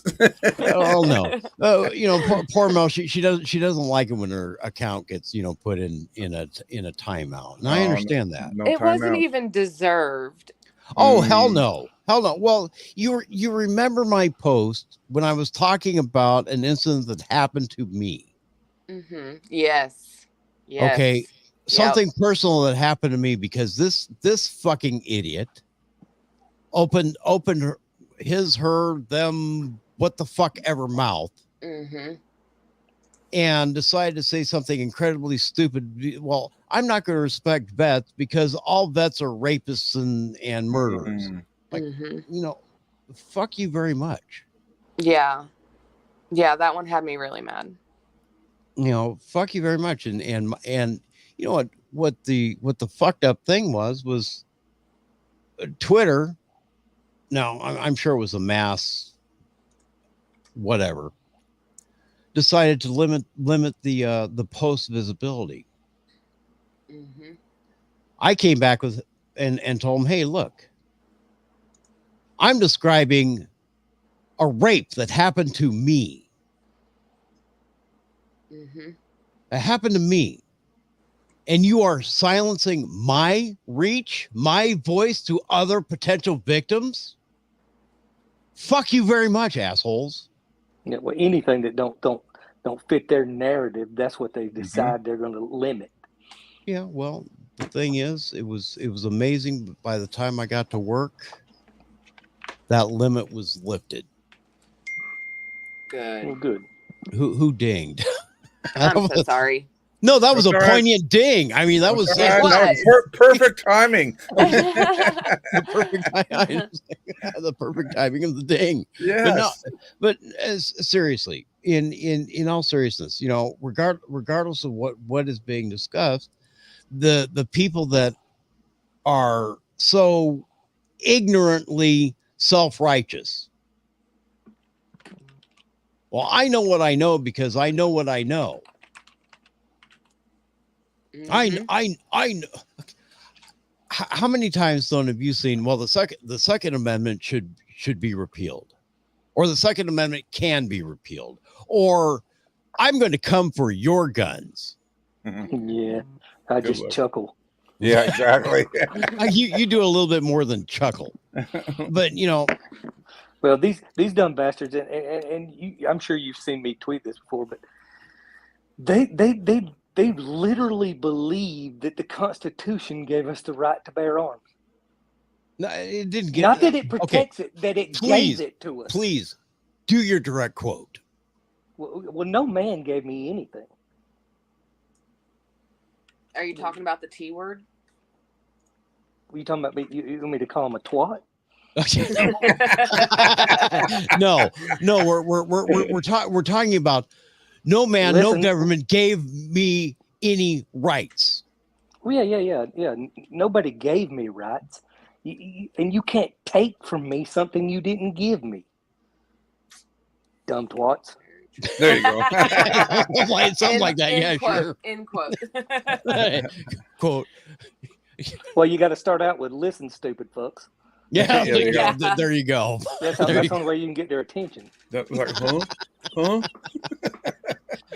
Oh no. You know, poor Mel. She doesn't like it when her account gets, you know, put in a timeout. And I understand that. It wasn't even deserved. Oh hell no. Well, you remember my post when I was talking about an incident that happened to me. Mm-hmm. Yes. Okay. Something personal that happened to me because this fucking idiot opened her, them, what the fuck ever mouth, and decided to say something incredibly stupid. Well, I'm not going to respect vets because all vets are rapists and murderers. Like, you know, fuck you very much. Yeah, that one had me really mad. You know, fuck you very much. And you know what the fucked up thing was Twitter. Now I'm sure it was a mass whatever. Decided to limit the post visibility. I came back with and told him, hey, look, I'm describing a rape that happened to me. It happened to me. And you are silencing my reach, my voice to other potential victims? Fuck you very much, assholes. Yeah, well, anything that don't fit their narrative, that's what they decide they're going to limit. Yeah, well, the thing is, it was amazing. But by the time I got to work, that limit was lifted. Good. Well, good. Who dinged? I'm so sorry. No, that was a poignant ding. I mean, that was perfect timing. The perfect timing of the ding. Yes. But seriously, in all seriousness, you know, regardless of what is being discussed, the people that are so ignorantly self-righteous. Well, I know what I know because I know what I know. I know. How many times, though, have you seen? Well, the Second Amendment should be repealed, or the Second Amendment can be repealed, or I'm going to come for your guns. Yeah, I just chuckle. Yeah, exactly. You do a little bit more than chuckle, but you know. Well, these dumb bastards, and you, I'm sure you've seen me tweet this before, but they literally believe that the Constitution gave us the right to bear arms. No, it didn't get. Not that it protects it, that it gave it to us. Please, do your direct quote. Well, no man gave me anything. Are you talking about the T word? Were you talking about me? You want me to call him a twat? No, we're talking about no man, no government gave me any rights. Well, yeah. Nobody gave me rights, and you can't take from me something you didn't give me. Dumb twats. There you go. Something like that. Yeah, quote, sure. End quote. Quote. Well, you got to start out with "Listen, stupid fucks." Yeah, there you go. That's the only way you can get their attention. Like, huh?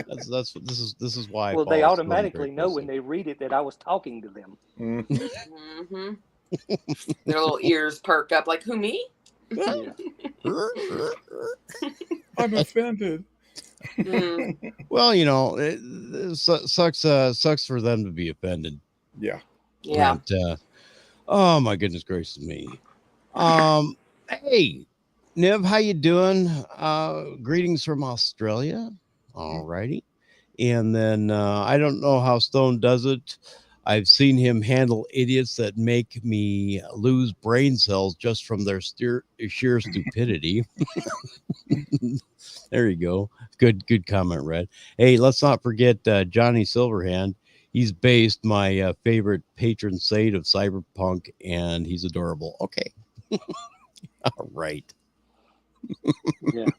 This is why. Well, they automatically know when they read it that I was talking to them. Mm-hmm. Their little ears perk up, like, who, me? Yeah. I'm offended. Well, it sucks for them to be offended. Yeah. Yeah. And, oh my goodness gracious me. Hey, Niv, how you doing? Greetings from Australia. All righty. And then I don't know how Stone does it. I've seen him handle idiots that make me lose brain cells just from their sheer stupidity. There you go. Good comment, Red. Hey, let's not forget Johnny Silverhand. He's based my favorite patron saint of cyberpunk, and he's adorable. Okay. All right. Yeah.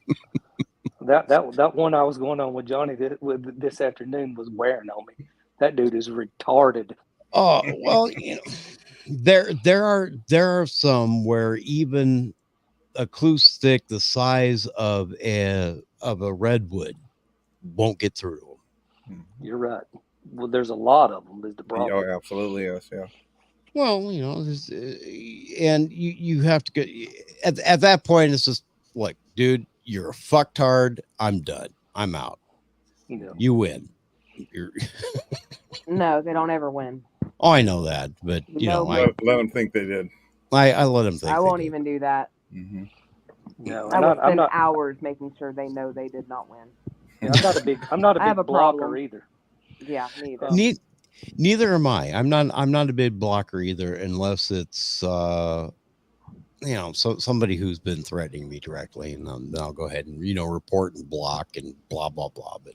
That one I was going on with Johnny this afternoon was wearing on me. That dude is retarded. Oh, well, there are some where even a clue stick the size of a redwood won't get through. You're right. Well, there's a lot of them. Is the problem? Oh, absolutely, yes, yeah. Well, and you have to get at that point. It's just like, dude, you're a fucktard. I'm done. I'm out. You win. No, they don't ever win. Oh, I know that, but let them think they did. I let them think. I won't even do that. Mm-hmm. No, I will spend hours making sure they know they did not win. Yeah, I'm not a big blocker either. Yeah, me either. Neither am I. I'm not a big blocker either, unless it's so somebody who's been threatening me directly, and then I'll go ahead and report and block and blah blah blah. But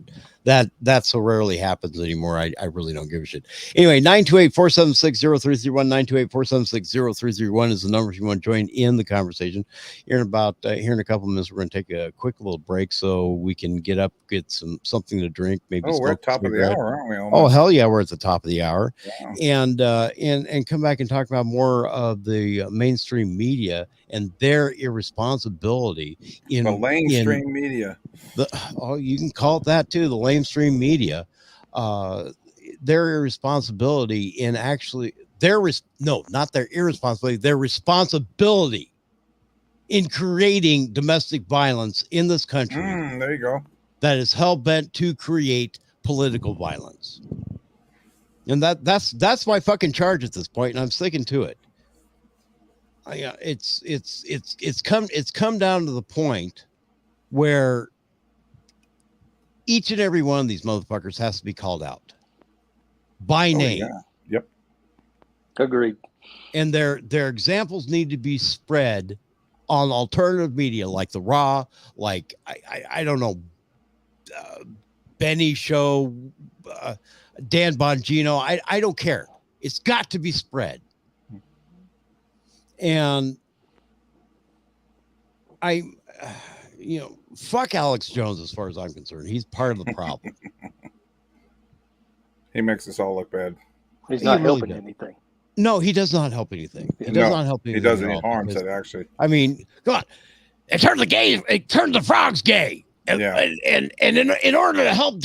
that so rarely happens anymore. I really don't give a shit. Anyway, 928-476-0331, 928-476-0331 is the number if you want to join in the conversation. Here in a couple of minutes, we're going to take a quick little break so we can get something to drink. Maybe we're at the top of the hour, aren't we? Almost? Oh hell yeah, we're at the top of the hour, yeah. And come back and talk about more of the mainstream media and their irresponsibility in the lamestream media. You can call it that too, the lamestream media. Their irresponsibility in actually not their irresponsibility, their responsibility in creating domestic violence in this country. There you go. That is hell bent to create political violence. And that's my fucking charge at this point, and I'm sticking to it. Yeah, it's come down to the point where each and every one of these motherfuckers has to be called out by name. Yeah. Yep. Agreed. And their examples need to be spread on alternative media like the Raw, like I don't know, Benny Show, Dan Bongino. I don't care. It's got to be spread. And fuck Alex Jones as far as I'm concerned. He's part of the problem. He makes us all look bad. He's not helping anything. No, he does not help anything. He does not help anything. He does any harm to it, actually. I mean, come on. It turned the frogs gay. And, and in order to help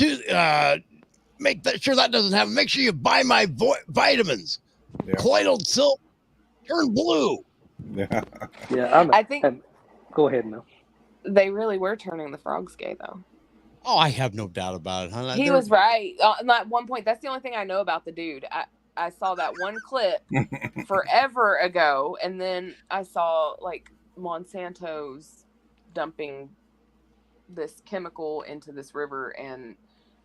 make sure that doesn't happen, make sure you buy my vitamins. Yeah. Colloidal silk turn blue. Yeah. Yeah. I think. Go ahead, Mel. They really were turning the frogs gay, though. Oh, I have no doubt about it, huh? He was right. At one point, that's the only thing I know about the dude. I saw that one clip forever ago, and then I saw like Monsanto's dumping this chemical into this river, and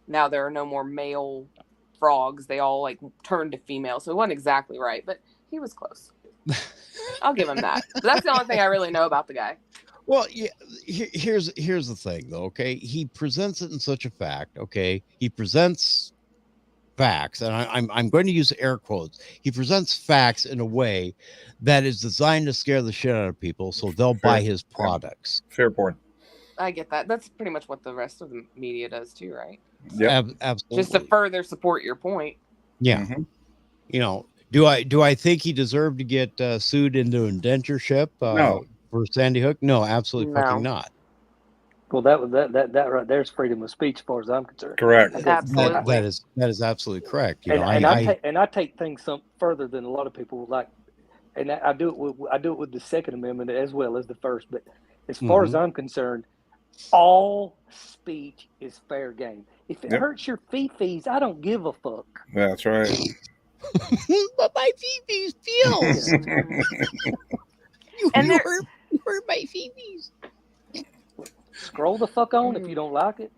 now there are no more male frogs. They all like turned to female, so it wasn't exactly right, but he was close. I'll give him that. But that's the only thing I really know about the guy. Well, yeah, here's the thing, though. Okay, he presents it in such a fact. Okay, he presents facts, and I'm going to use air quotes. He presents facts in a way that is designed to scare the shit out of people, so they'll buy his products. Fair point. I get that. That's pretty much what the rest of the media does too, right? Yeah, absolutely. Just to further support your point. Yeah. Mm-hmm. Do I think he deserved to get sued into indentureship? No. For Sandy Hook? No, absolutely fucking not. Well, that right there's freedom of speech, as far as I'm concerned. Correct. Absolutely. That is absolutely correct. You know, I take things some further than a lot of people like, and I do it with the Second Amendment as well as the First. But as far as I'm concerned, all speech is fair game. If it hurts your fee-fees, I don't give a fuck. That's right. But my fee-fees feels. And you hurt my fee-fees. Scroll the fuck on if you don't like it.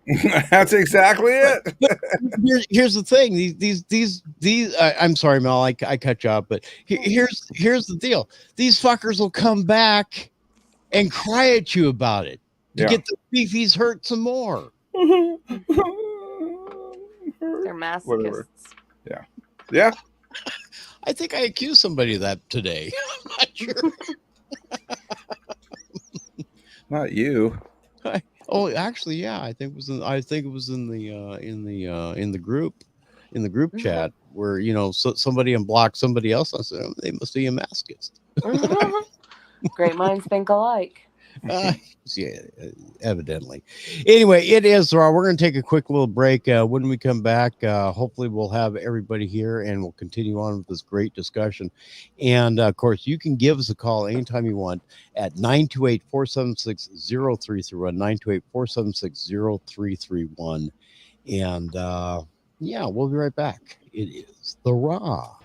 That's exactly it. Here's the thing. These I'm sorry, Mel, I cut you off, but here's the deal. These fuckers will come back and cry at you about it to get the beefies hurt some more. They're masochists. Whatever. Yeah. I think I accused somebody of that today. I'm not sure. Not you. Actually, yeah. I think it was in the group chat where somebody unblocked somebody else. I said, oh, they must be a masochist. Great minds think alike. Yeah, evidently. Anyway, it is Raw. We're going to take a quick little break. When we come back, hopefully we'll have everybody here and we'll continue on with this great discussion. And of course, you can give us a call anytime you want at 928-476-0331, 928-476-0331. And yeah, we'll be right back. It is the Raw.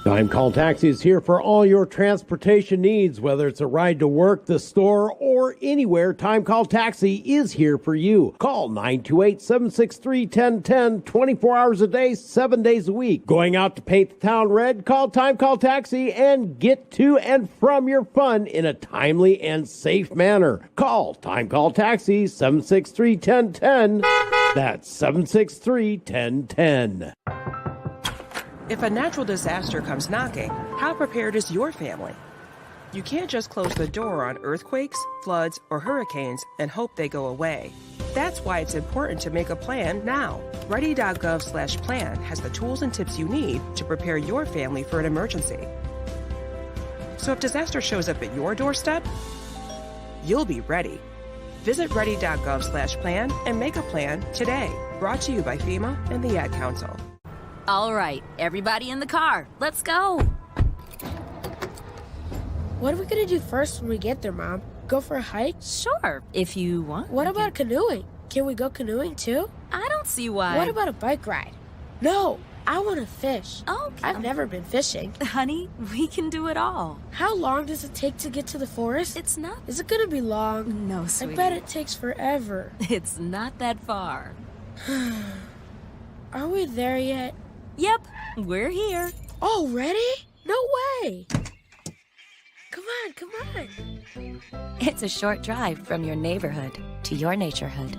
Time Call Taxi is here for all your transportation needs, whether it's a ride to work, the store, or anywhere. Time Call Taxi is here for you. Call 928-763-1010, 24 hours a day, 7 days a week. Going out to paint the town red? Call Time Call Taxi and get to and from your fun in a timely and safe manner. Call Time Call Taxi, 763-1010. That's 763-1010. If a natural disaster comes knocking, how prepared is your family? You can't just close the door on earthquakes, floods, or hurricanes and hope they go away. That's why it's important to make a plan now. Ready.gov/plan has the tools and tips you need to prepare your family for an emergency. So if disaster shows up at your doorstep, you'll be ready. Visit ready.gov/plan and make a plan today. Brought to you by FEMA and the Ad Council. All right, everybody in the car, let's go. What are we gonna do first when we get there, Mom? Go for a hike? Sure, if you want. What about canoeing? Can we go canoeing too? I don't see why. What about a bike ride? No, I want to fish. Oh, I've never been fishing. Honey, we can do it all. How long does it take to get to the forest? It's not. Is it gonna be long? No, sweetie. I bet it takes forever. It's not that far. Are we there yet? Yep, we're here. Already? No way! Come on. It's a short drive from your neighborhood to your naturehood.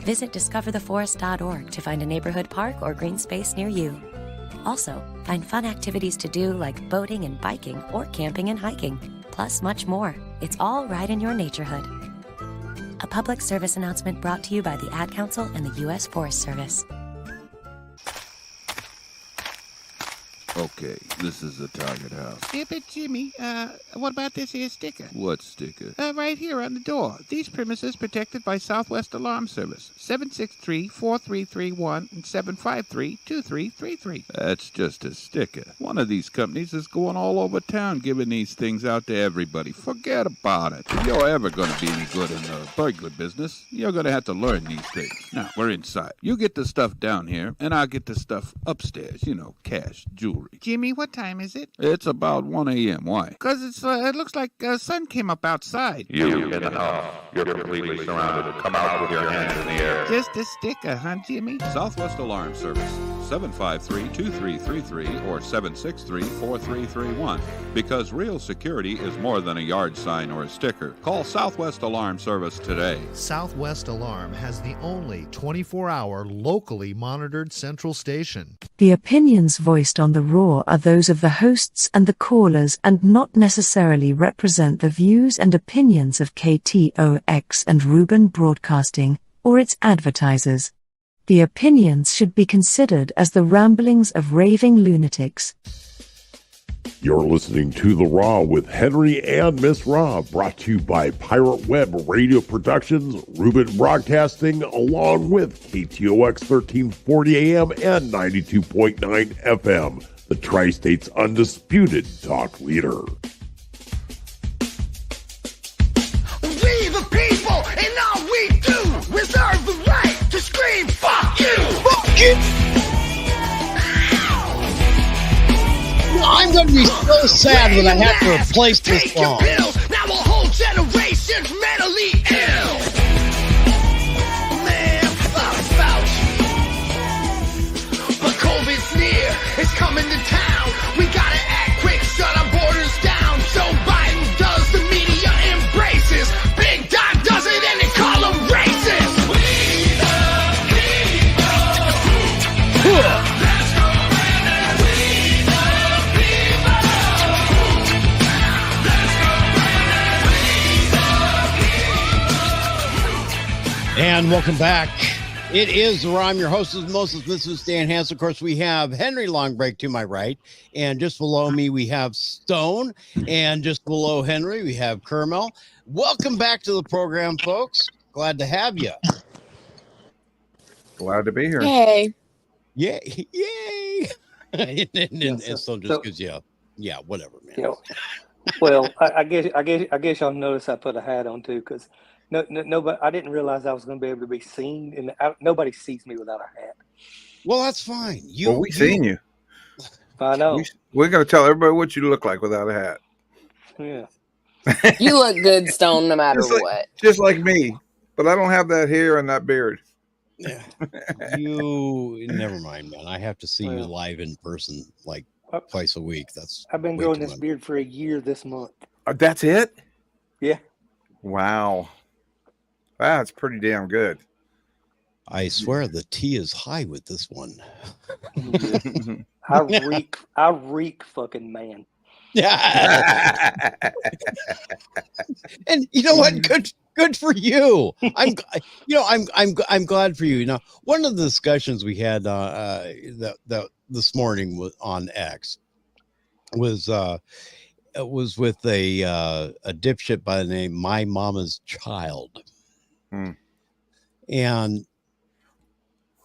Visit discovertheforest.org to find a neighborhood park or green space near you. Also, find fun activities to do like boating and biking or camping and hiking, plus much more. It's all right in your naturehood. A public service announcement brought to you by the Ad Council and the U.S. Forest Service. Okay, this is the target house. Hey, but Jimmy, what about this here sticker? What sticker? Right here on the door. These premises protected by Southwest Alarm Service. 763-4331 and 753-2333. That's just a sticker. One of these companies is going all over town giving these things out to everybody. Forget about it. If you're ever going to be any good in the burglar business, you're going to have to learn these things. Now, we're inside. You get the stuff down here, and I'll get the stuff upstairs. You know, cash, jewelry, jewelry. Jimmy, what time is it? It's about 1 a.m. Why? Because it looks like the sun came up outside. You in the house. You're completely surrounded. Come out with your hands in the air. Just a sticker, huh, Jimmy? Southwest Alarm Service, 753-2333 or 763-4331. Because real security is more than a yard sign or a sticker. Call Southwest Alarm Service today. Southwest Alarm has the only 24-hour locally monitored central station. The opinions voiced on The Raw are those of the hosts and the callers and not necessarily represent the views and opinions of KTOX and Ruben Broadcasting or its advertisers. The opinions should be considered as the ramblings of raving lunatics. You're listening to The Raw with Henry and Miss Raw, brought to you by Pirate Web Radio Productions, Ruben Broadcasting, along with KTOX 1340 AM and 92.9 FM, the Tri-State's undisputed talk leader. We the people, and all we do, reserve the right to scream, fuck you! Fuck you! I'm going to be so sad when I have to replace this song. Now a whole generation's mentally ill. Man, fuck about you. But COVID's near, it's coming to town. We gotta act quick, shut our borders down. Joe Biden does, the media embraces. Big Dog does it and they call them racist. We the people. Let's go and we And welcome back. It is The Raw. I'm your host, Moses. This is Stan Hansen. Of course, we have Henry Longbreak to my right. And just below me, we have Stone. And just below Henry, we have Kermel. Welcome back to the program, folks. Glad to have you. Glad to be here. Hey. Yay. Yay. and Stone just gives you yeah, whatever, man. You know, well, I guess y'all notice I put a hat on too, because nobody. I didn't realize I was going to be able to be seen, and nobody sees me without a hat. Well, that's fine. We seen you. I know. We're going to tell everybody what you look like without a hat. Yeah. You look good, Stone, no matter what. Just like me, but I don't have that hair and that beard. You never mind, man. I have to see you live in person like twice a week. I've been growing this beard for a year this month. That's it? Yeah. Wow. That's pretty damn good. I swear the tea is high with this one. I reek fucking man. Yeah. And you know what? Good for you. I'm glad for you. You know, one of the discussions we had this morning on X was with a dipshit by the name My Mama's Child. And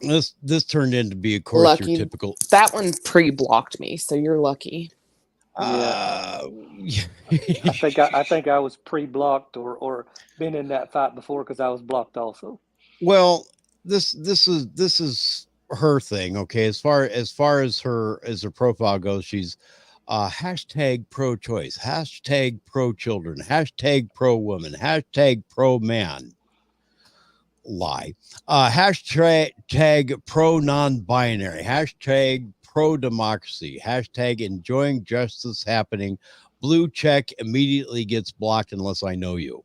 this turned into be, of course, lucky. your typical. That one pre-blocked me, so you're lucky. I think I was pre-blocked or been in that fight before because I was blocked also. Well, this is her thing. Okay, as far as her profile goes, she's hashtag pro-choice, hashtag pro-children, hashtag pro-woman, hashtag pro-man. Lie. Hashtag pro-non-binary, hashtag pro-democracy, hashtag enjoying justice happening. Blue check immediately gets blocked unless I know you.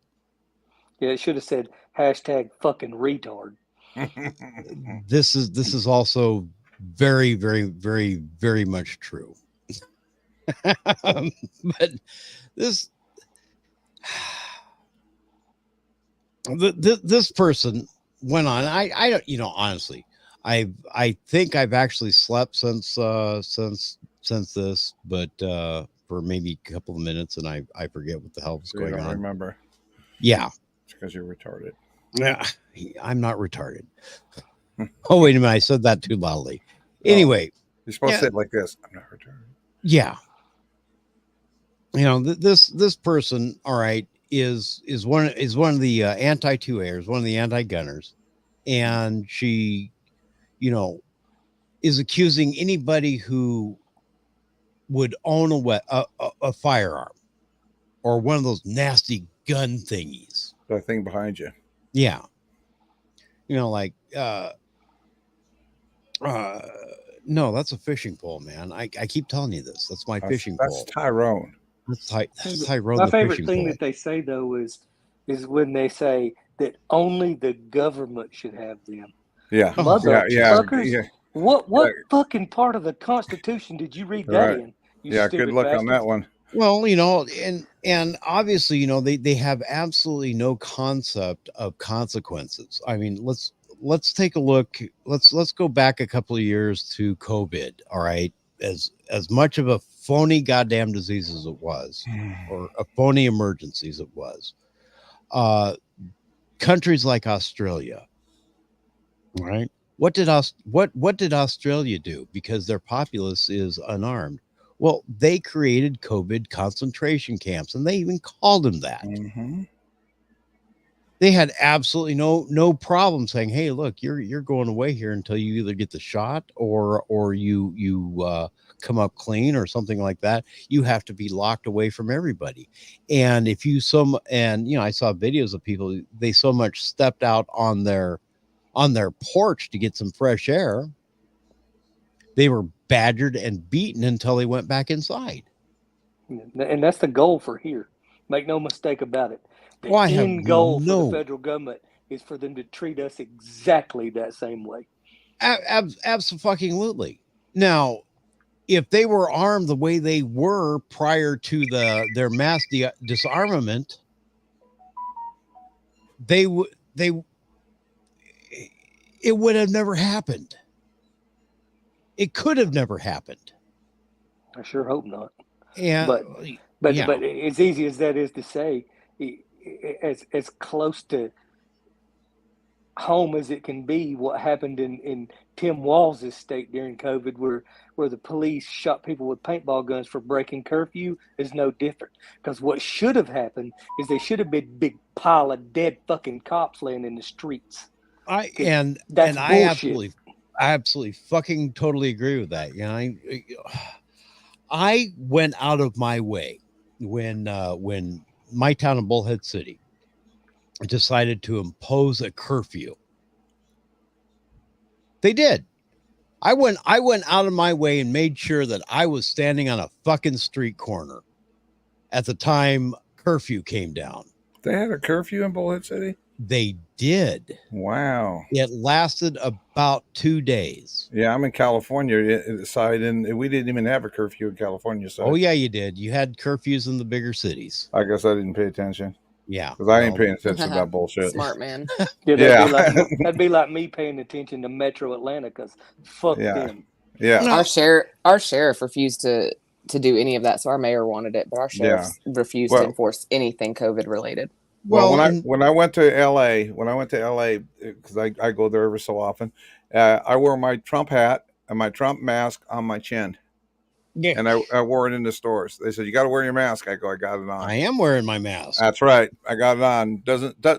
Yeah, it should have said hashtag fucking retard. This is also very, very, very, very much true. But this person went on. I don't, honestly, I think I've actually slept since this, but for maybe a couple of minutes, and I forget what the hell was going on. I remember. Yeah, it's because you're retarded. Yeah, I'm not retarded. Oh, wait a minute, I said that too loudly. Anyway, you're supposed to say it like this. I'm not retarded. Yeah. This person, all right, is one of the anti-2Ers, one of the anti-gunners, and she, is accusing anybody who would own a firearm or one of those nasty gun thingies. That thing behind you. Yeah. You know, like, no, that's a fishing pole, man. I keep telling you this. That's my fishing pole. That's Tyrone. That's Tyrone. My the favorite fishing thing pole. that they say though is when they say that only the government should have them. Yeah. Motherfuckers. Yeah. What fucking part of the Constitution did you read that in? You Yeah, stupid good luck on bastards? that one. Well, you know, and obviously, you know, they have absolutely no concept of consequences. I mean, let's take a look. Let's go back a couple of years to COVID. All right, as much of a phony goddamn disease as it was, or a phony emergency as it was, countries like Australia, right? What did Australia do? Because their populace is unarmed. Well, they created COVID concentration camps, and they even called them that. Mm-hmm. They had absolutely no problem saying, "Hey, look, you're going away here until you either get the shot or you come up clean or something like that. You have to be locked away from everybody." And if you I saw videos of people, they so much stepped out on their porch to get some fresh air, they were badgered and beaten until they went back inside. And that's the goal for here. Make no mistake about it. The Well, I have end goal for no- the federal government is for them to treat us exactly that same way. Absolutely. Now, if they were armed the way they were prior to their mass disarmament, it would have never happened. It could have never happened. I sure hope not. Yeah, but yeah. but as easy as that is to say, as close to home as it can be, what happened in Tim Walz' state during COVID, where the police shot people with paintball guns for breaking curfew, is no different. Because what should have happened is there should have been a big pile of dead fucking cops laying in the streets. I absolutely fucking totally agree with that. You know, I went out of my way when my town of Bullhead City decided to impose a curfew. They did. I went out of my way and made sure that I was standing on a fucking street corner at the time curfew came down. They had a curfew in Bullhead City? They did. Wow. It lasted about 2 days. Yeah, I'm in California, so we didn't even have a curfew in California. So. Oh, yeah, you did. You had curfews in the bigger cities. I guess I didn't pay attention. Yeah. Because I ain't paying attention to that bullshit. Smart man. That'd be like me paying attention to Metro Atlanta, because fuck them. Yeah. Our sheriff refused to do any of that, so our mayor wanted it, but our sheriff refused to enforce anything COVID related. Well, when I went to LA, because I go there every so often, I wore my Trump hat and my Trump mask on my chin. Yeah. And I wore it in the stores. They said, "You got to wear your mask." I go, "I got it on." I am wearing my mask. That's right. I got it on.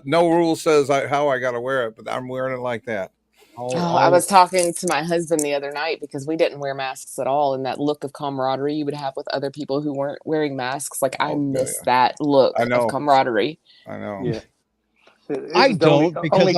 No rule says how I got to wear it, but I'm wearing it like that. I was talking to my husband the other night because we didn't wear masks at all, and that look of camaraderie you would have with other people who weren't wearing masks. Like, I miss that look of camaraderie. I know. Yeah. I don't, because this is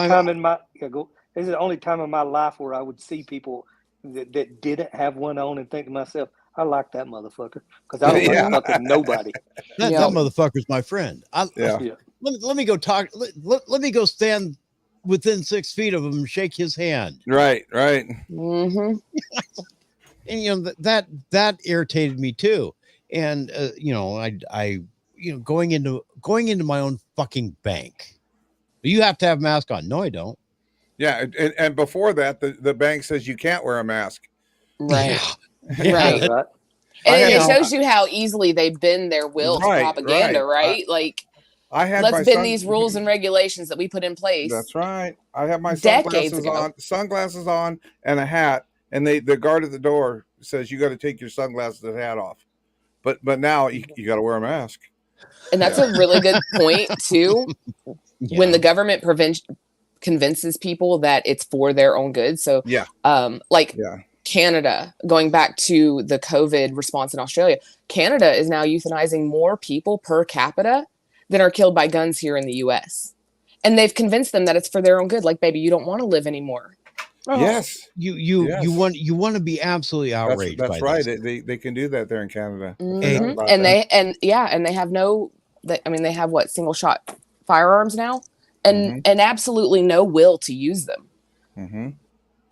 the only time in my life where I would see people that didn't have one on and think to myself, I like that motherfucker, because I don't like fucking nobody. That motherfucker's my friend. Let me go talk. Let me go stand within 6 feet of him and shake his hand. Right. Mm-hmm. And you know that irritated me too. And I going into my own fucking bank, you have to have a mask on. No, I don't. Yeah, and before that, the bank says you can't wear a mask. Right. Right. And it shows you how easily they bend their will to propaganda, right? Like, let's bend these rules and regulations that we put in place. That's right. I have my sunglasses on and a hat, and the guard at the door says you got to take your sunglasses and hat off. But now you got to wear a mask. And that's a really good point too. Yeah. When the government convinces people that it's for their own good. So Canada, going back to the COVID response in Australia, Canada is now euthanizing more people per capita than are killed by guns here in the US. And they've convinced them that it's for their own good. Like, baby, you don't want to live anymore. Yes. You want to be absolutely outraged. That's by right. This. They can do that there in Canada. Mm-hmm. And they have no. They have what, single shot firearms now, and absolutely no will to use them. Mm-hmm.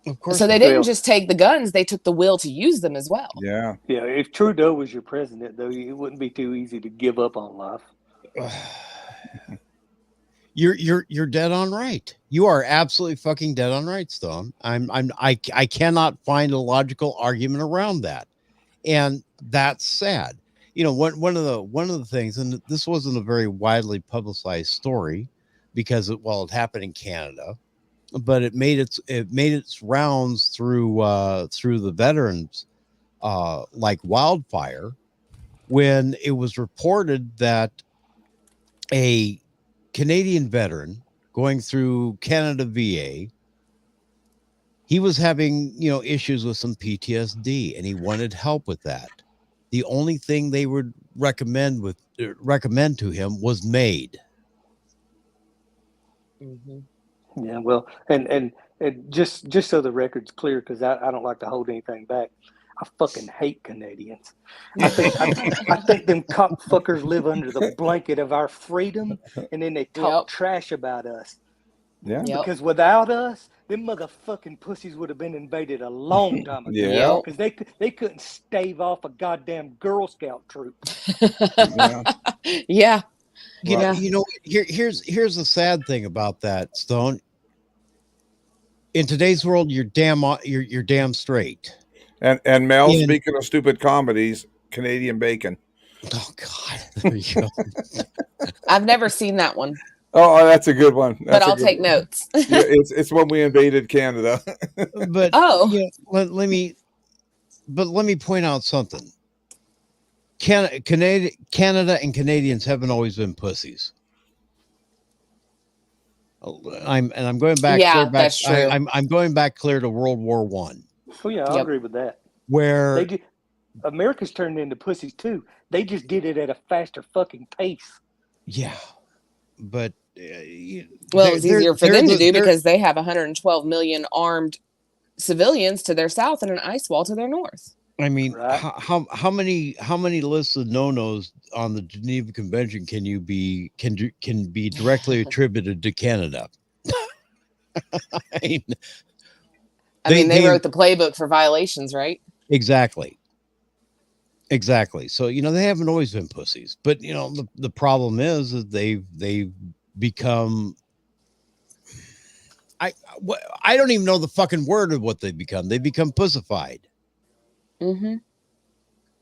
Of course. So they didn't just take the guns; they took the will to use them as well. Yeah. Yeah. If Trudeau was your president, though, it wouldn't be too easy to give up on life. You're dead on right. You are absolutely fucking dead on right, Stone. I cannot find a logical argument around that, and that's sad. You know, one of the things, and this wasn't a very widely publicized story because it happened in Canada, but it made its rounds through the veterans like wildfire when it was reported that a Canadian veteran going through Canada VA, he was having issues with some PTSD and he wanted help with that. The only thing they would recommend to him was MAID. Mm-hmm. Yeah, well, and just so the record's clear, because I don't like to hold anything back. I fucking hate Canadians. I think them cockfuckers live under the blanket of our freedom, and then they talk trash about us. Yeah. Because without us, them motherfucking pussies would have been invaded a long time ago. Yeah. Because they couldn't stave off a goddamn Girl Scout troop. Yeah. Here's the sad thing about that, Stone. In today's world, you're damn straight. And Mel, speaking of stupid comedies, Canadian Bacon. Oh God, there you go. I've never seen that one. Oh, that's a good one. But I'll take notes. Yeah, it's when we invaded Canada. But let me point out something. Canada and Canadians haven't always been pussies. I'm going back. Yeah, that's true. I'm going back clear to World War I. Oh yeah, I agree with that. Where America's turned into pussies too. They just did it at a faster fucking pace. Yeah, but it's easier for them to do because they have 112 million armed civilians to their south and an ice wall to their north. I mean, how many lists of no-nos on the Geneva Convention can be directly attributed to Canada? They wrote the playbook for violations, right? Exactly. So they haven't always been pussies, but the problem is that they've become. I don't even know the fucking word of what they've become. They become pussified. Mm-hmm.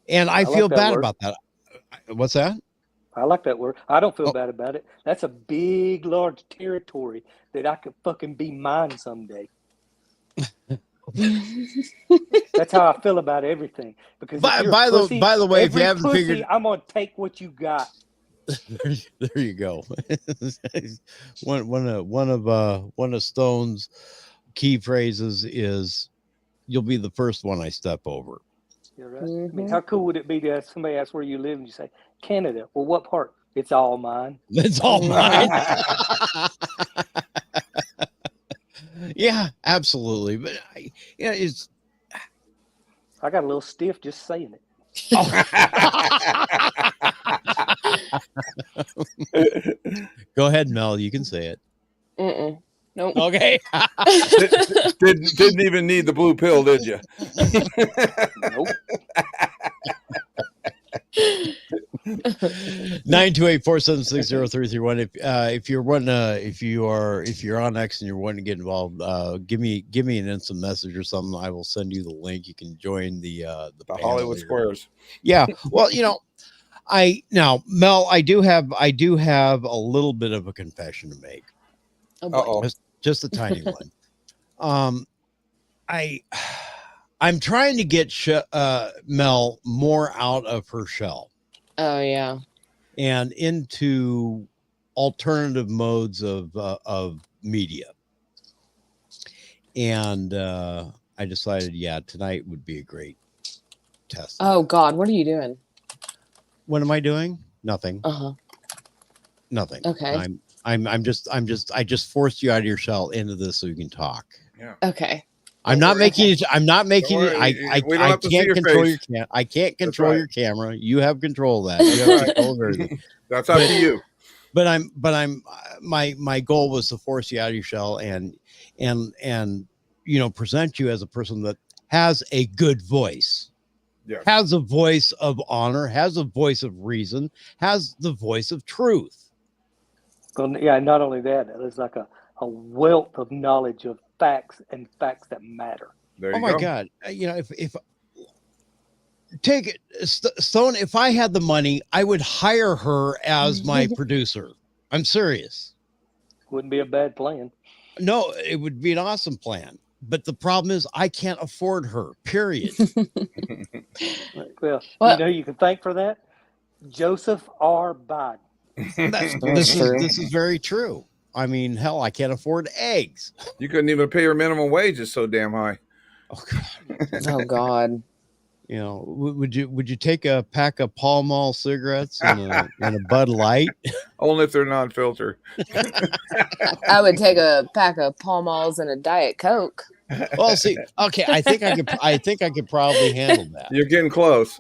And I feel bad about that. What's that? I like that word. I don't feel bad about it. That's a big, large territory that I could fucking be mine someday. That's how I feel about everything. Because by the way, if you haven't figured, I'm gonna take what you got. There you go. one of Stone's key phrases is, "You'll be the first one I step over." You're right. I mean, how cool would it be to have somebody ask where you live and you say, "Canada." Well, what part? It's all mine. It's all mine. Yeah, absolutely. But I got a little stiff just saying it. Go ahead, Mel. You can say it. Nope. Okay. Didn't even need the blue pill, did you? Nope. 928-476-0331. If you're on X and you're wanting to get involved, give me an instant message or something. I will send you the link. You can join the Hollywood Squares. Yeah. Well, Mel, I do have a little bit of a confession to make. Just a tiny one. I'm trying to get Mel more out of her shell. Oh yeah. And into alternative modes of media. And I decided, yeah, tonight would be a great test. Oh God, what are you doing? What am I doing? Nothing. Nothing. Okay. I just forced you out of your shell into this so you can talk. Yeah. Okay. I'm not making it. I'm not making it. We don't I have to see can't your control face. your I can't That's control right. your camera. You have control of that. You have control of everything. That's up to you. But my goal was to force you out of your shell and present you as a person that has a good voice. Yes. Has a voice of honor, has a voice of reason, has the voice of truth. Well, yeah, not only that, there's like a wealth of knowledge of facts and facts that matter. There oh my go. God. If take it, Stone, if I had the money, I would hire her as my producer. I'm serious. Wouldn't be a bad plan. No, it would be an awesome plan. But the problem is I can't afford her, period. Well, you know, you can thank for that. Joseph R. Biden. This is very true. I mean, hell, I can't afford eggs. You couldn't even pay her minimum wage. It's so damn high. Oh God. Oh God. You know, would you take a pack of Pall Mall cigarettes and a Bud Light? Only if they're non-filter. I would take a pack of Pall Malls and a Diet Coke. Well, see, okay, I think I could probably handle that. You're getting close.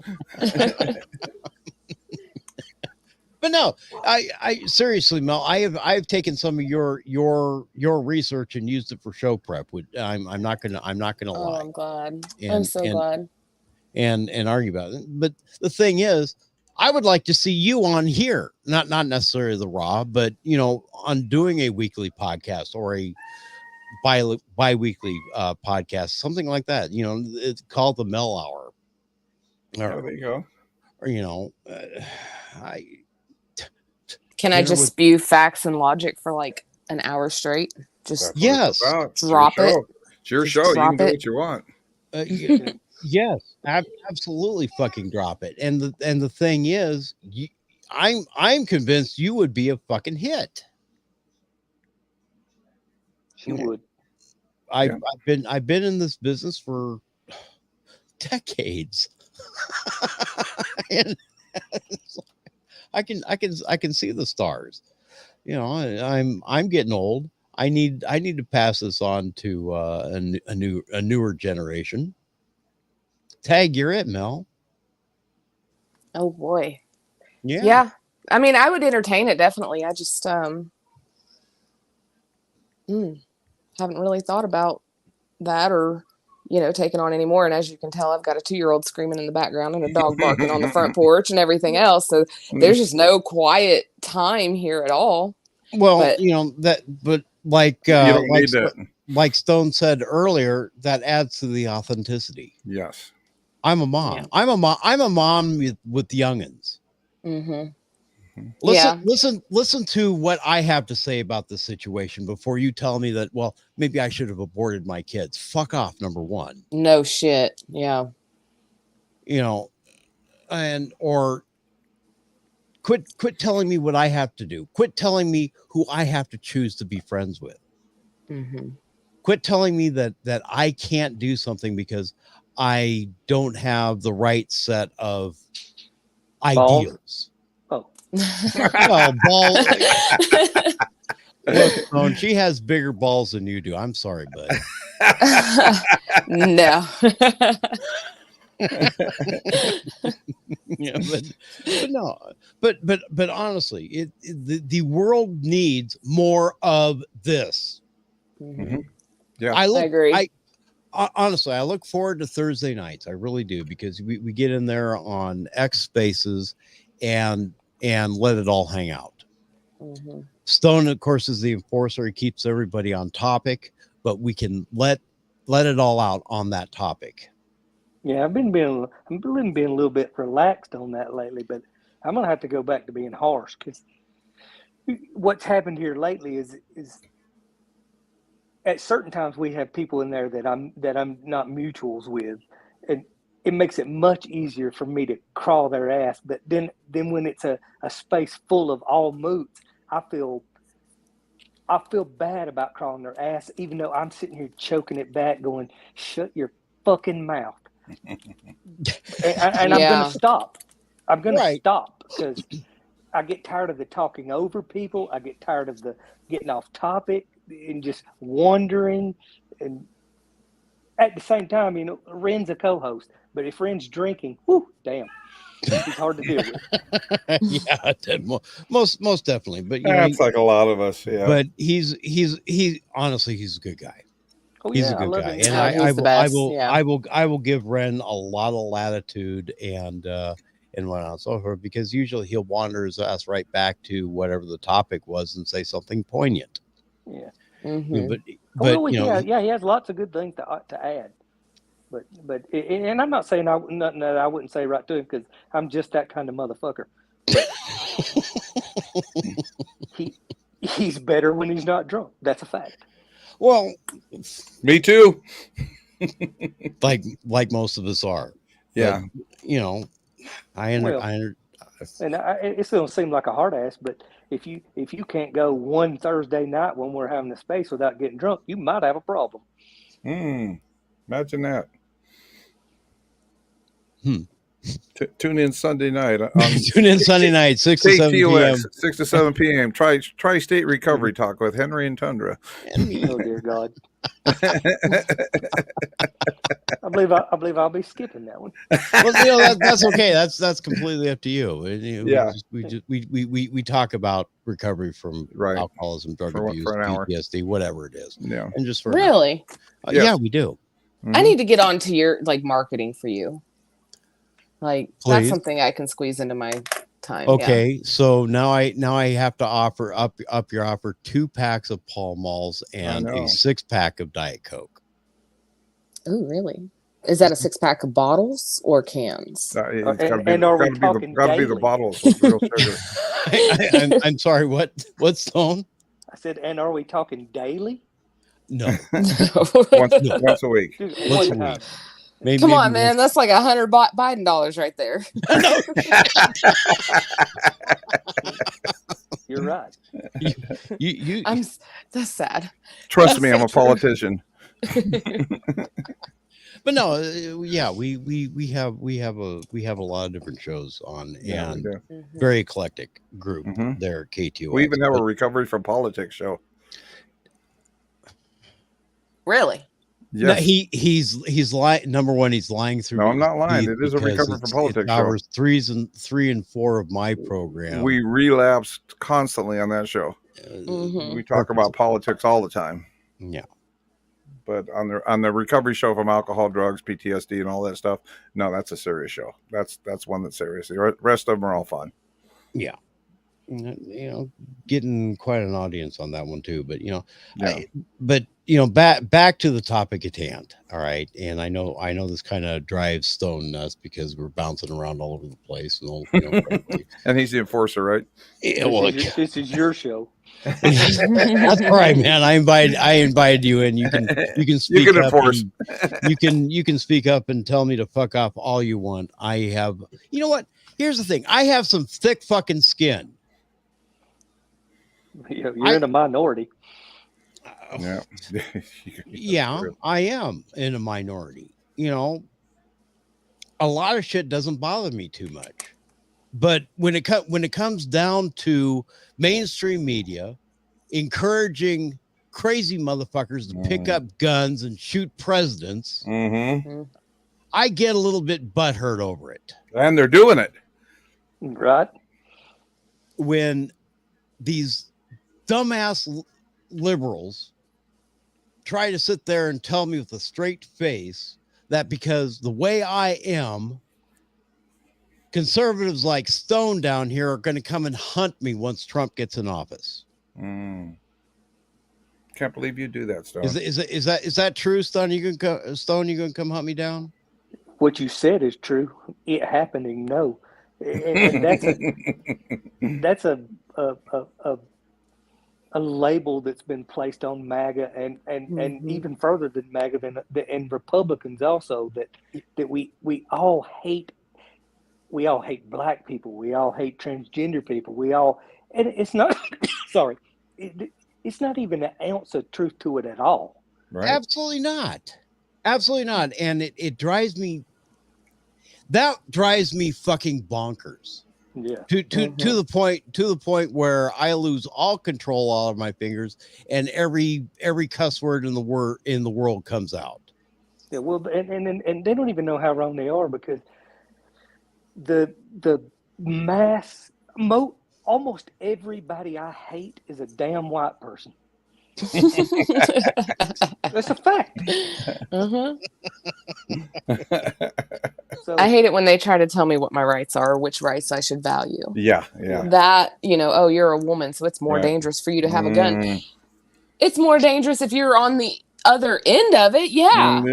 But no, I seriously, Mel, I've taken some of your research and used it for show prep. I'm not gonna lie. I'm glad. I'm so glad. And argue about it. But the thing is, I would like to see you on here, not necessarily the Raw, but on doing a weekly podcast or a bi-weekly podcast, something like that. It's called the Mel Hour. There you go. Or Can I just spew facts and logic for like an hour straight? Just yes, drop it. It's your show. You can do what you want. Yes, absolutely, fucking drop it. And the thing is, I'm convinced you would be a fucking hit. She would. I've been in this business for decades, and I can see the stars. I'm getting old. I need to pass this on to a newer generation. Tag, you're it, Mel. Oh boy. Yeah. I mean, I would entertain it definitely. I just haven't really thought about that or taking on anymore. And as you can tell, I've got a 2-year-old screaming in the background and a dog barking on the front porch and everything else. So there's just no quiet time here at all. Well, but like Stone said earlier, that adds to the authenticity. Yes. I'm a mom. Yeah. I'm a mom with youngins. Mm-hmm. Listen to what I have to say about this situation before you tell me that, well, maybe I should have aborted my kids. Fuck off, number one. No shit. Yeah. Or quit telling me what I have to do. Quit telling me who I have to choose to be friends with. Mm-hmm. Quit telling me that I can't do something because I don't have the right set of ideals. Oh. Well, balls. Look, she has bigger balls than you do. I'm sorry, bud. No. Yeah, but no. But honestly, the world needs more of this. Mm-hmm. Yeah, I agree. Honestly, I look forward to Thursday nights. I really do, because we get in there on X Spaces and let it all hang out. Mm-hmm. Stone, of course, is the enforcer. He keeps everybody on topic, but we can let it all out on that topic. Yeah, I've been being a little bit relaxed on that lately, but I'm gonna have to go back to being harsh, because what's happened here lately is at certain times we have people in there that I'm not mutuals with, and it makes it much easier for me to crawl their ass. But then when it's a space full of all moots, I feel I feel bad about calling their ass, even though I'm sitting here choking it back, going, "Shut your fucking mouth." and I'm going to stop. I'm going to stop because I get tired of the talking over people. I get tired of the getting off topic and just wandering. And at the same time, you know, Ren's a co-host, but if Ren's drinking, whoo, damn, he's hard to deal with. Yeah, most definitely. But you know, that's like a lot of us. Yeah. But he's honestly, he's a good guy. Oh, he's yeah, a good love guy, him. and I will give Ren a lot of latitude and whatnot so forth, because usually he'll wander his ass right back to whatever the topic was and say something poignant. Yeah. You know, but well, you know, he has lots of good things to add. But and I'm not saying nothing that I wouldn't say right to him, because I'm just that kind of motherfucker. But he's better when he's not drunk. That's a fact. Well, me too. like most of us are. Yeah. But, you know, and it still seems like a hard ass, but if you can't go one Thursday night when we're having a space without getting drunk, you might have a problem. Imagine that. Tune in Sunday night. Tune in Sunday night, 6 to 7 p.m. 6 to 7 p.m. Tri-State Recovery Talk with Henry and Tundra. Oh dear God! I believe I'll be skipping that one. Well, you know, that's okay. That's completely up to you. Yeah. We talk about recovery from alcoholism, drug abuse, for an hour. PTSD, whatever it is. Yeah. And just for really, yeah, we do. I need to get onto your marketing for you. That's something I can squeeze into my time. Okay, so now I have to offer up your offer 2 packs of Pall Malls and a 6-pack of Diet Coke. Oh, really? Is that a 6-pack of bottles or cans? Are we talking gotta be the bottles with real sugar. I'm sorry, what Stone? I said, and are we talking daily? No. once a week. Once a week. Come on, man. That's like $100 Biden dollars right there. You're right. That's sad. Trust me, I'm a politician. But no, yeah, we have a lot of different shows on, and very eclectic group there at KTOX. We even have a recovery from politics show. Really? Yes. No, he's lying. Number one, he's lying through. No, I'm not lying. It is a recovery from politics. Hours 3 and 4 of my program. We relapsed constantly on that show. We talk about politics all the time. Yeah, but on the recovery show from alcohol, drugs, PTSD, and all that stuff, no, that's a serious show. That's one that's serious. The rest of them are all fun. Yeah. You know, getting quite an audience on that one too, but back to the topic at hand. All right. And I know this kind of drives Stone nuts because we're bouncing around all over the place and and he's the enforcer, right? Yeah, well, this is your show. That's right, man. I invited you in. You can speak up. You can speak up and tell me to fuck off all you want. You know what? Here's the thing. I have some thick fucking skin. You're in a minority. Yeah. Yeah, I am in a minority. You know, a lot of shit doesn't bother me too much. But when it comes down to mainstream media encouraging crazy motherfuckers to pick up guns and shoot presidents, I get a little bit butthurt over it. And they're doing it. Right. When these dumbass liberals try to sit there and tell me with a straight face that because the way I am, conservatives like Stone down here are going to come and hunt me once Trump gets in office. Can't believe you do that, Stone. Is that true, Stone? You gonna come hunt me down? What you said is true. It happening, no. And that's a label that's been placed on MAGA and even further than MAGA and Republicans also, that we all hate. We all hate black people. We all hate transgender people. And it's not sorry. it's not even an ounce of truth to it at all. Right. Absolutely not. Absolutely not. And it drives me. That drives me fucking bonkers. Yeah. To the point where I lose all control out of my fingers, and every cuss word in the world comes out. Yeah. Well, and they don't even know how wrong they are, because the mass almost everybody I hate is a damn white person. That's a fact. So, I hate it when they try to tell me what my rights are, which rights I should value. Yeah. That, oh, you're a woman, so it's more dangerous for you to have a gun. It's more dangerous if you're on the other end of it. Yeah.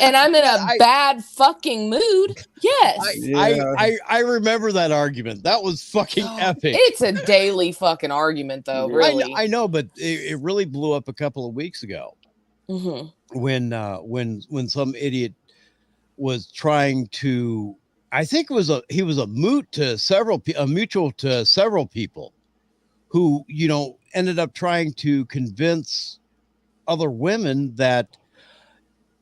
And I'm in a bad fucking mood. Yes. I remember that argument. That was fucking epic. It's a daily fucking argument, though. Really. I know, but it really blew up a couple of weeks ago. When some idiot was trying to, I think he was a mutual to several people who, ended up trying to convince other women that,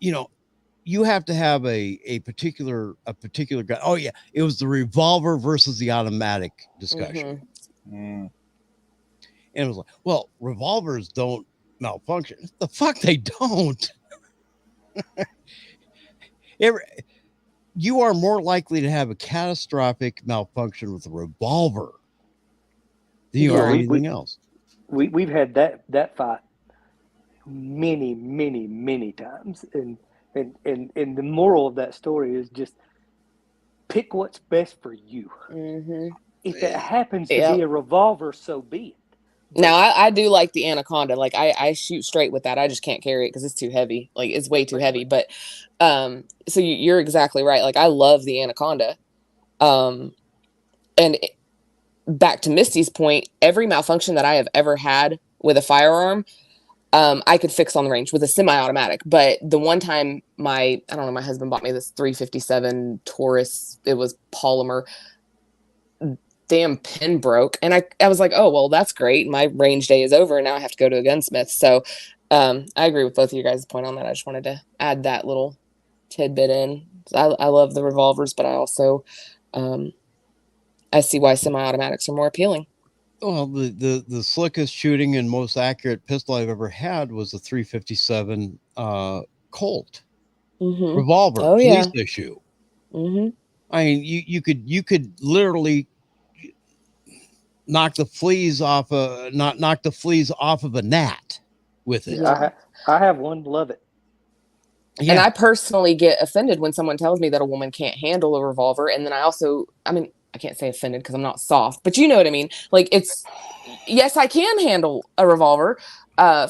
you have to have a particular gun. Oh yeah. It was the revolver versus the automatic discussion. And it was like, well, revolvers don't malfunction. The fuck they don't. You are more likely to have a catastrophic malfunction with a revolver than you are anything else. We've had that fight many times, and the moral of that story is just pick what's best for you. If it happens to be a revolver, so be it. Now, I do like the Anaconda. Like, I shoot straight with that. I just can't carry it because it's too heavy. Like, it's way too heavy. But so you're exactly right. Like, I love the Anaconda. Back to Misty's point, every malfunction that I have ever had with a firearm, I could fix on the range with a semi-automatic. But the one time my husband bought me this 357 Taurus. It was polymer. Damn pin broke, and I was like, oh well, that's great, my range day is over and now I have to go to a gunsmith. So I agree with both of you guys' point on that. I just wanted to add that little tidbit in. I love the revolvers, but I also I see why semi-automatics are more appealing. Well, the slickest shooting and most accurate pistol I've ever had was a 357 Colt revolver. Oh yeah, police issue. I mean, you could literally knock the fleas off of a gnat with it. Yeah, I have one. Love it. Yeah. And I personally get offended when someone tells me that a woman can't handle a revolver. And then I can't say offended because I'm not soft, but you know what I mean? Like, yes, I can handle a revolver,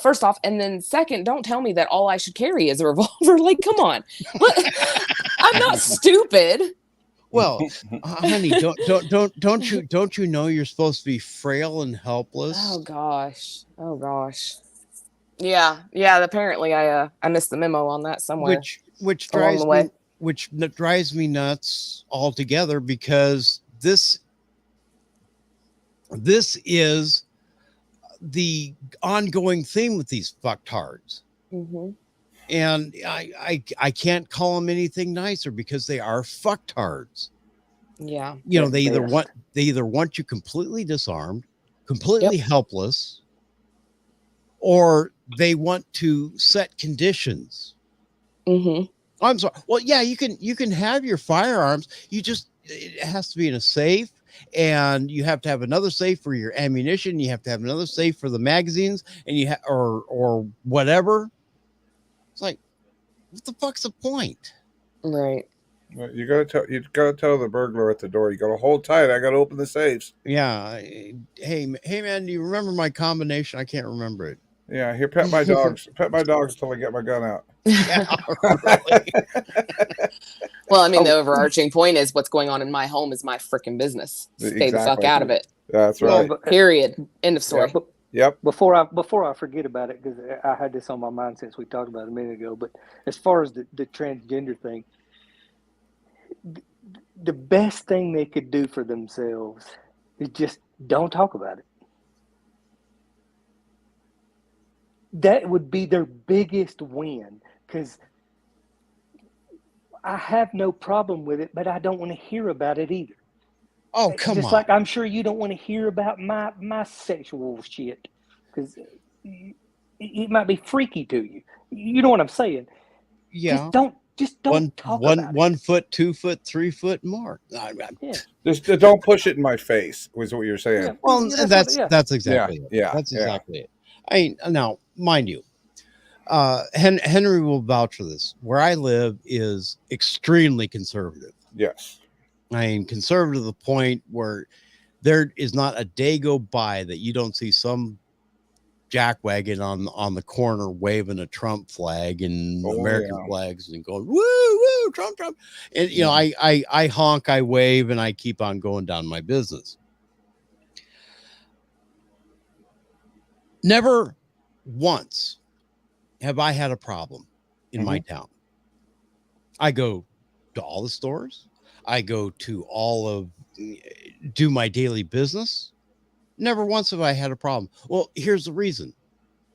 first off. And then second, don't tell me that all I should carry is a revolver. Like, come on. I'm not stupid. Well, honey, don't you know you're supposed to be frail and helpless? Oh gosh. Yeah. Apparently, I missed the memo on that somewhere. Which drives me nuts altogether, because this is the ongoing theme with these fucktards. And I can't call them anything nicer, because they are fucktards. Yeah. They either want you completely disarmed, completely helpless, or they want to set conditions. I'm sorry. Well, yeah, you can have your firearms. It has to be in a safe, and you have to have another safe for your ammunition. You have to have another safe for the magazines, and or whatever. It's like, what the fuck's the point? Right. You gotta tell the burglar at the door, you gotta hold tight. I gotta open the safes. Yeah. Hey man, do you remember my combination? I can't remember it. Yeah. Here, pet my dogs. Pet my dogs till I get my gun out. Yeah, really. Well, I mean, the overarching point is what's going on in my home is my freaking business. Stay the fuck out of it. That's right. Period. End of story. Yep. Before I forget about it, because I had this on my mind since we talked about it a minute ago. But as far as the transgender thing, the best thing they could do for themselves is just don't talk about it. that would be their biggest win, because I have no problem with it, but I don't want to hear about it either. Oh, come Just on. like I'm sure you don't want to hear about my sexual shit, because it might be freaky to you. You know what I'm saying? Yeah. Just don't talk about it. 1 foot, 2 foot, 3 foot more. Yeah. Just don't push it in my face, was what you're saying. Yeah. Well, Yeah, that's exactly it. Yeah. That's exactly it. I mean, now, mind you, Henry will vouch for this. Where I live is extremely conservative. Yes. I mean, conservative to the point where there is not a day go by that you don't see some jackwagon on the corner waving a Trump flag and American flags and going, woo, woo, Trump, Trump. And, you know, I honk, I wave, and I keep on going down my business. Never once have I had a problem in my town. I go to all the stores. I go to do my daily business. Never once have I had a problem. Well, here's the reason.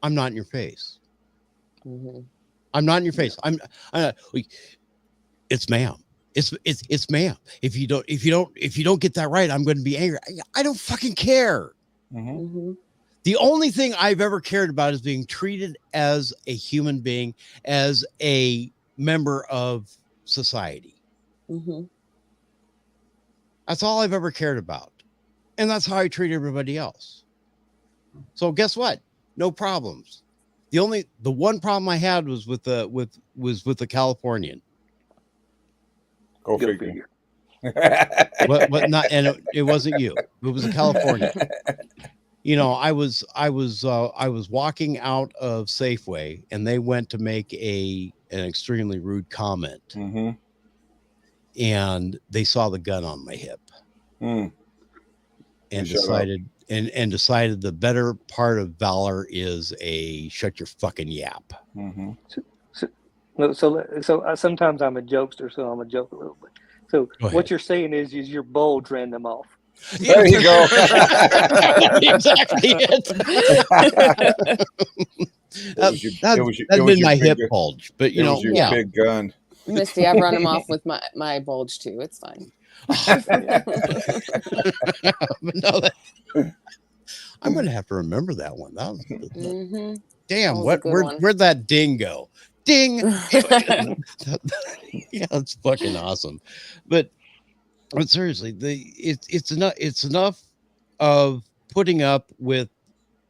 I'm not in your face. I'm not in your face. It's ma'am. It's ma'am. If you don't get that right, I'm going to be angry. I don't fucking care. The only thing I've ever cared about is being treated as a human being, as a member of society. That's all I've ever cared about. And that's how I treat everybody else. So guess what? No problems. The one problem I had was with the Californian. Go figure. What not, and it wasn't you. It was a Californian. You know, I was walking out of Safeway, and they went to make an extremely rude comment. And they saw the gun on my hip. And decided the better part of valor is a shut your fucking yap. So sometimes I'm a jokester, so I'm a joke a little bit. So what you're saying is your bulge ran them off. There you go. Exactly it. That's been my hip bulge, but you know, your big gun. Misty, I've run them off with my bulge too. It's fine. But no, I'm gonna have to remember that one. That was damn. Where'd that ding go? Ding. Yeah, it's fucking awesome. But seriously, it's enough of putting up with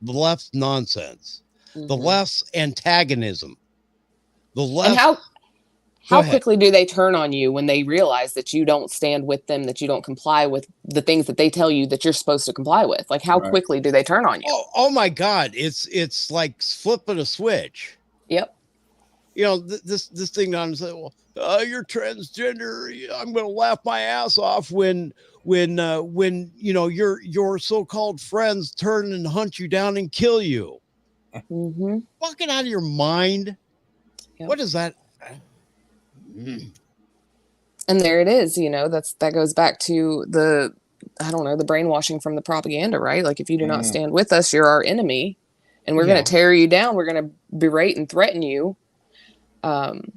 the left's nonsense, the left's antagonism, the left. And how quickly do they turn on you when they realize that you don't stand with them, that you don't comply with the things that they tell you that you're supposed to comply with? Like, how quickly do they turn on you? Oh my God. It's like flipping a switch. Yep. You know, this thing on say, well, you're transgender. I'm going to laugh my ass off when you know, your so-called friends turn and hunt you down and kill you. Fucking out of your mind. Yep. What is that? And there it is, you know, that goes back to the brainwashing from the propaganda, right? Like, if you do not stand with us, you're our enemy, and we're going to tear you down. We're going to berate and threaten you. And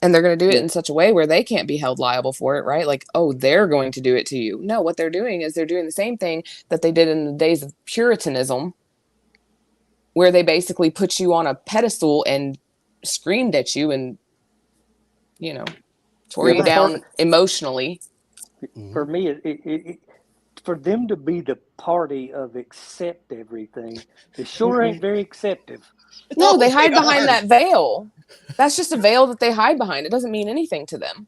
they're going to do it in such a way where they can't be held liable for it, right? Like, oh, they're going to do it to you. No, what they're doing is they're doing the same thing that they did in the days of Puritanism, where they basically put you on a pedestal and screamed at you and, you know, tore you down emotionally. For me, for them to be the party of accept everything, they sure ain't very acceptive. No, they hide behind that veil. That's just a veil that they hide behind. It doesn't mean anything to them.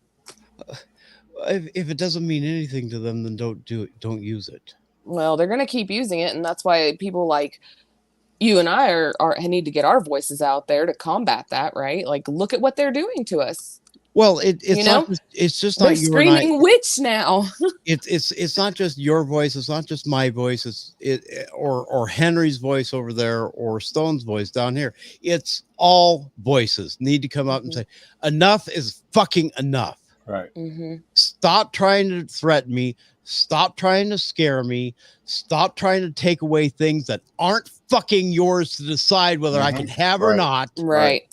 If it doesn't mean anything to them, then don't do it. Don't use it. Well, they're going to keep using it, and that's why people like you and I need to get our voices out there to combat that, right? Like, look at what they're doing to us. Well, it's just they're not you screaming and I. witch now. It's not just your voice. It's not just my voice. Or Henry's voice over there, or Stone's voice down here. It's all voices need to come up and say, enough is fucking enough. Right. Stop trying to threaten me. Stop trying to scare me. Stop trying to take away things that aren't fucking yours to decide whether I can have or not. Right.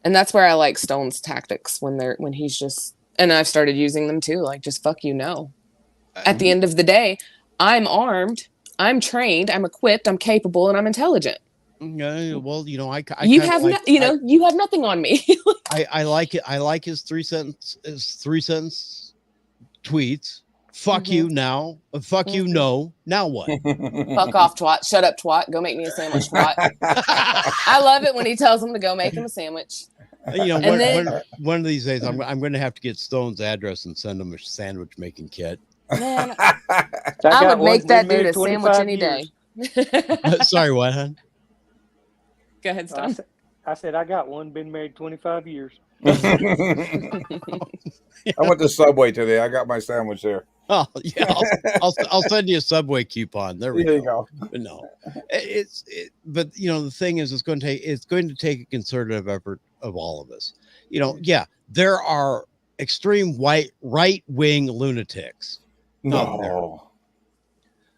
And that's where I like Stone's tactics when he's just, and I've started using them too, like just fuck you, no. At the end of the day, I'm armed, I'm trained, I'm equipped, I'm capable, and I'm intelligent. Well, you know, you have nothing on me. I like it. I like his three sentence tweets. Fuck you now. Fuck you no. Now what? Fuck off, twat. Shut up, twat. Go make me a sandwich, twat. I love it when he tells him to go make him a sandwich. You know, one of these days, I'm going to have to get Stone's address and send him a sandwich making kit. Man, I would make that dude a sandwich any day. Sorry, what, hon? Go ahead, Stone. I said I got one. Been married 25 years. I went to Subway today. I got my sandwich there. Oh yeah, I'll send you a Subway coupon. There you go. But no, but you know, the thing is, it's going to take a concerted effort of all of us. You know, yeah, there are extreme right wing lunatics. No,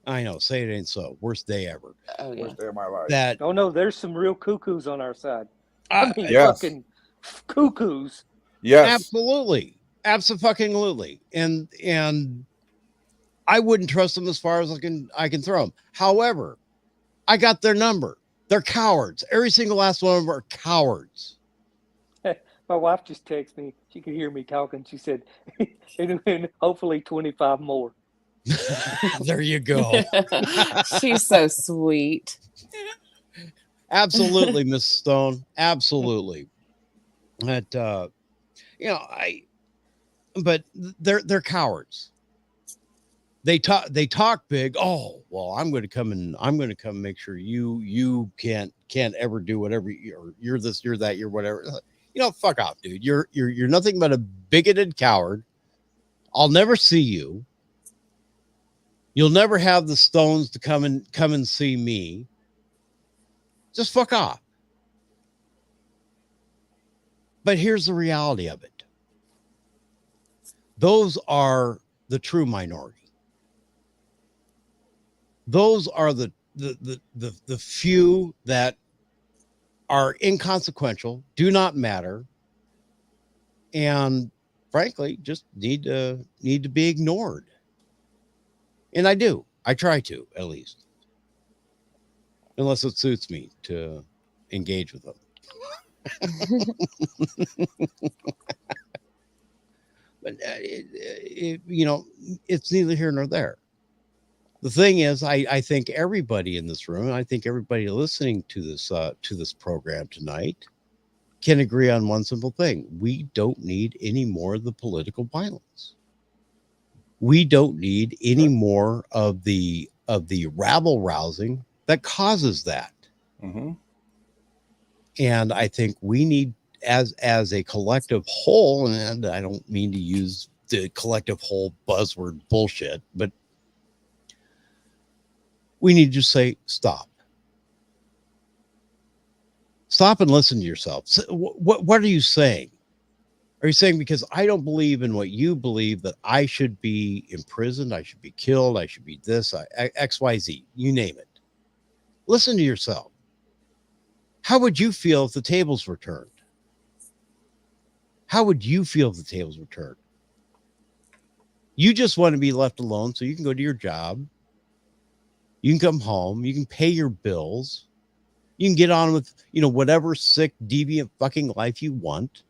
I know. Say it ain't so. Worst day ever. Oh yeah. Worst day of my life. Oh no, there's some real cuckoos on our side. Yes. Fucking cuckoos. Yes, absolutely, absolutely, and I wouldn't trust them as far as I can throw them. However, I got their number. They're cowards. Every single last one of them are cowards. My wife just texted me. She could hear me talking. She said, and hopefully 25 more. There you go. She's so sweet. Absolutely, Miss Stone. Absolutely. But you know, but they're cowards. They talk big. Oh, well, I'm going to come make sure you can't ever do whatever you're this, you're that, you're whatever. You know, fuck off, dude. You're nothing but a bigoted coward. I'll never see you. You'll never have the stones to come and see me. Just fuck off. But here's the reality of it. Those are the true minority. Those are the few that are inconsequential, do not matter, and frankly, just need to be ignored. And I do. I try to, at least. Unless it suits me to engage with them. But you know, it's neither here nor there. The thing is, I think everybody in this room, I think everybody listening to this program tonight can agree on one simple thing. We don't need any more of the political violence. We don't need any more of the rabble rousing that causes that. Mm-hmm. And I think we need, as a collective whole, and I don't mean to use the collective whole buzzword bullshit, but we need to say, stop and listen to yourself. What are you saying? Are you saying, because I don't believe in what you believe, that I should be imprisoned, I should be killed, I should be this, XYZ, you name it? Listen to yourself. How would you feel if the tables were turned? How would you feel if the tables were turned? You just want to be left alone so you can go to your job. You can come home. You can pay your bills. You can get on with, whatever sick, deviant fucking life you want.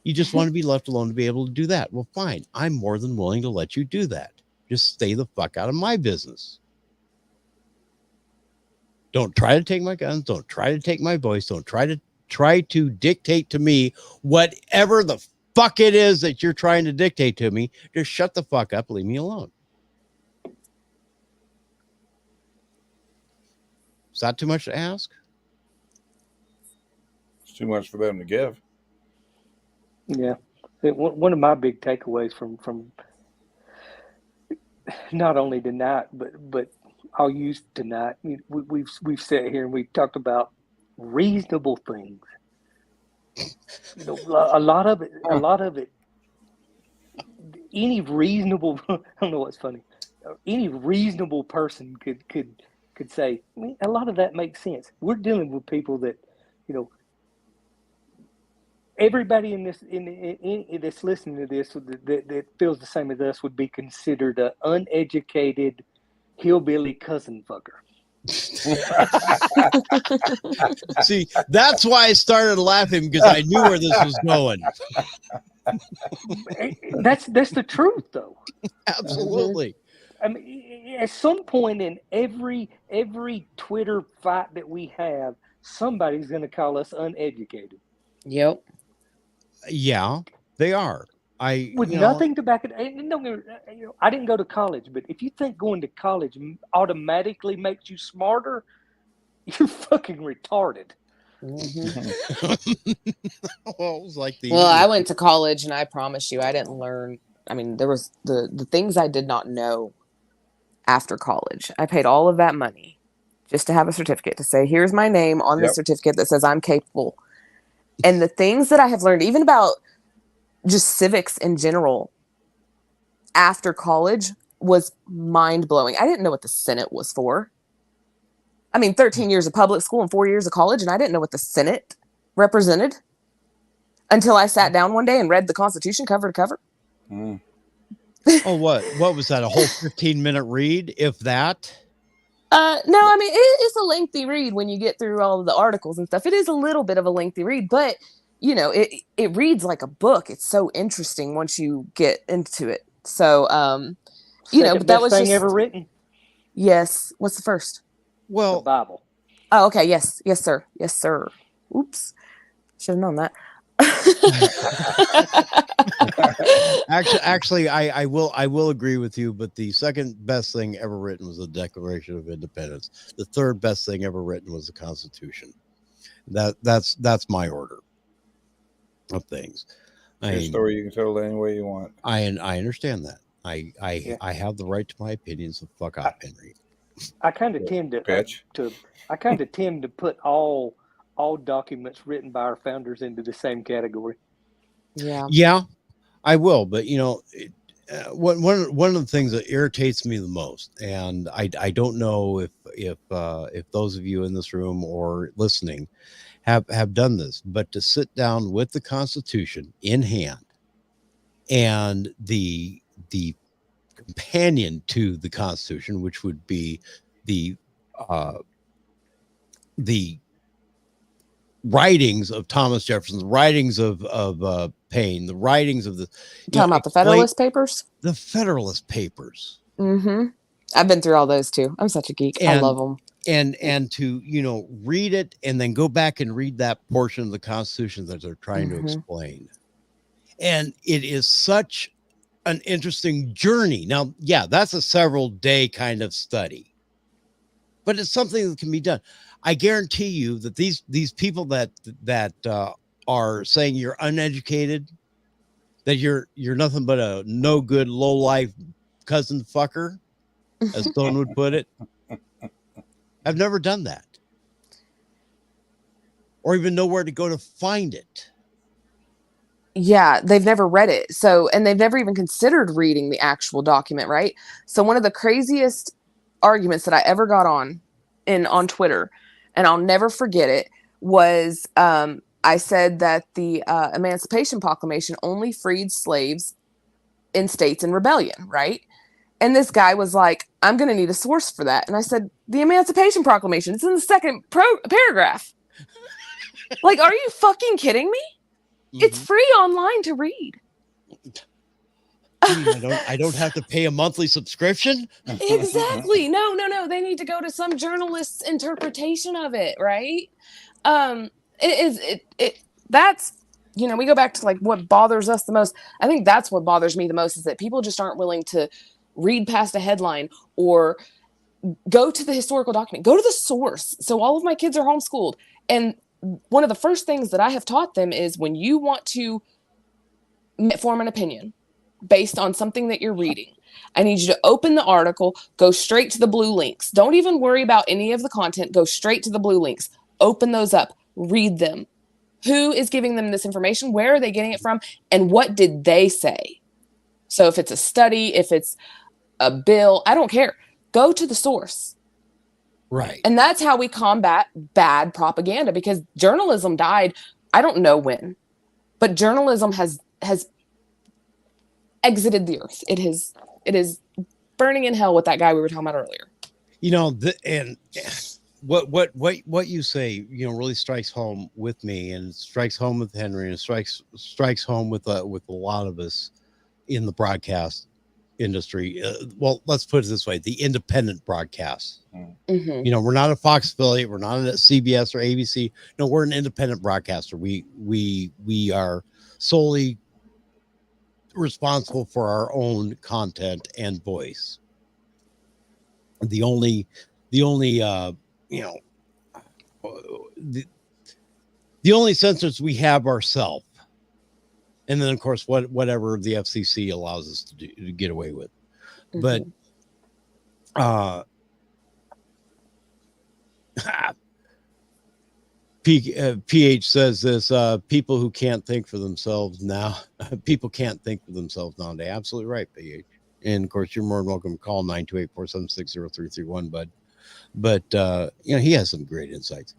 You just want to be left alone to be able to do that. Well, fine. I'm more than willing to let you do that. Just stay the fuck out of my business. Don't try to take my guns. Don't try to take my voice. Don't try to dictate to me whatever the fuck it is that you're trying to dictate to me. Just shut the fuck up. Leave me alone. Is that too much to ask? It's too much for them to give. Yeah. One of my big takeaways from not only tonight, but I'll use tonight. We've sat here and we've talked about reasonable things. A lot of it any reasonable, I don't know what's funny, any reasonable person could say, I mean, a lot of that makes sense. We're dealing with people that, you know, everybody in this that's listening to this that feels the same as us would be considered an uneducated hillbilly cousin fucker. See, that's why I started laughing, because I knew where this was going. That's the truth, though. Absolutely. I mean, at some point in every Twitter fight that we have, somebody's going to call us uneducated. Yep. Yeah, they are. With nothing to back it. I didn't go to college, but if you think going to college automatically makes you smarter, you're fucking retarded. Mm-hmm. Well, it was like I went to college, and I promise you, I didn't learn. I mean, there was the things I did not know after college. I paid all of that money just to have a certificate to say, here's my name on the certificate that says I'm capable. And the things that I have learned, even about just civics in general, after college, was mind-blowing. I didn't know what the Senate was for. I mean, 13 years of public school and 4 years of college, and I didn't know what the Senate represented until I sat down one day and read the Constitution cover to cover. Oh, what was that? A whole 15-minute read, if that? No, I mean, it's a lengthy read when you get through all of the articles and stuff. It is a little bit of a lengthy read, but you know, it reads like a book. It's so interesting once you get into it. So, you know, but that was thing just ever written. Yes. What's the first? Well, the Bible. Oh, okay. Yes, sir. Yes, sir. Oops, should have known that. Actually, I will agree with you, but the second best thing ever written was the Declaration of Independence. The third best thing ever written was the Constitution. That's my order of things. Your story, you can tell it any way you want. I understand that. I have the right to my opinion, so fuck off, Henry. I kind of tend to put all documents written by our founders into the same category. Yeah, I will. But you know, one of the things that irritates me the most, and I don't know if those of you in this room or listening have done this, but to sit down with the Constitution in hand and the companion to the Constitution, which would be the writings of Thomas Jefferson, the writings of Paine, the writings of the talking about the Federalist Papers. The Federalist Papers. Mm-hmm. I've been through all those too. I'm such a geek. I love them. And to read it and then go back and read that portion of the Constitution that they're trying to explain. And it is such an interesting journey. Now, yeah, that's a several day kind of study, but it's something that can be done. I guarantee you that these people that are saying you're uneducated, that you're nothing but a no good, low life cousin fucker, as Stone would put it, I've never done that, or even know where to go to find it. Yeah, they've never read it. So, and they've never even considered reading the actual document, right? So one of the craziest arguments that I ever got on Twitter, and I'll never forget it, was I said that the Emancipation Proclamation only freed slaves in states in rebellion, right? And this guy was like, I'm going to need a source for that. And I said, the Emancipation Proclamation, it's in the second paragraph. Like, are you fucking kidding me? Mm-hmm. It's free online to read. I don't have to pay a monthly subscription. Exactly. No. They need to go to some journalist's interpretation of it, right? That's, we go back to like what bothers us the most. I think that's what bothers me the most, is that people just aren't willing to read past a headline or go to the historical document, go to the source. So all of my kids are homeschooled. And one of the first things that I have taught them is, when you want to form an opinion based on something that you're reading, I need you to open the article, go straight to the blue links. Don't even worry about any of the content. Go straight to the blue links. Open those up. Read them. Who is giving them this information? Where are they getting it from? And what did they say? So if it's a study, if it's a bill, I don't care. Go to the source. Right. And that's how we combat bad propaganda, because journalism died. I don't know when, but journalism has exited the earth. It is burning in hell with that guy we were talking about earlier. You know, and what you say, you know, really strikes home with me, and it strikes home with Henry, and it strikes home with a lot of us in the broadcast industry. Well, let's put it this way: the independent broadcast. Mm-hmm. You know, we're not a Fox affiliate, we're not a CBS or ABC. No, we're an independent broadcaster. We are solely responsible for our own content and voice. The only you know, the only censors we have ourselves, and then of course whatever the FCC allows us to do, to get away with. Mm-hmm. But PH says this, people who can't think for themselves now, people can't think for themselves nowadays. Absolutely right, PH. And of course, you're more than welcome to call 928-476-0331, bud. But you know, he has some great insights.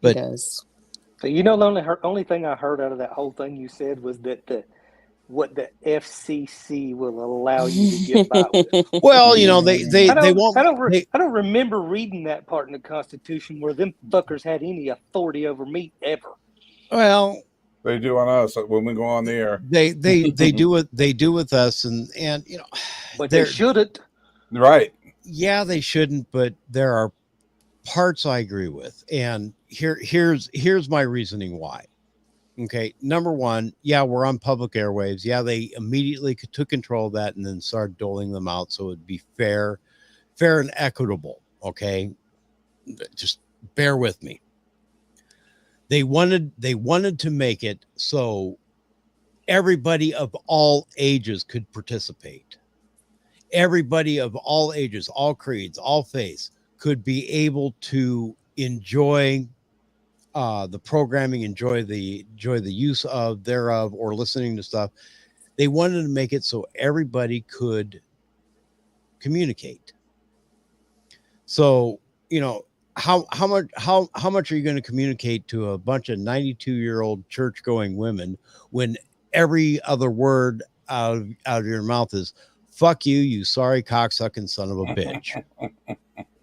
But he does. But you know, the only thing I heard out of that whole thing you said was that what the FCC will allow you to get by with. Well, you know, they won't. I don't remember reading that part in the Constitution where them fuckers had any authority over me ever. Well, they do on us when we go on the air. They do it. They do with us, and you know, but they shouldn't. Right? Yeah, they shouldn't. But there are parts I agree with, and here's my reasoning why. Okay, number one, yeah, we're on public airwaves. Yeah, they immediately took control of that and then started doling them out so it'd be fair and equitable. Okay, just bear with me. They wanted to make it so everybody of all ages could participate. Everybody of all ages, all creeds, all faiths could be able to enjoy the programming, enjoy the use of thereof, or listening to stuff. They wanted to make it so everybody could communicate. So, you know, how much are you going to communicate to a bunch of 92-year-old church-going women when every other word out of your mouth is "fuck you, you sorry cocksucking son of a bitch"?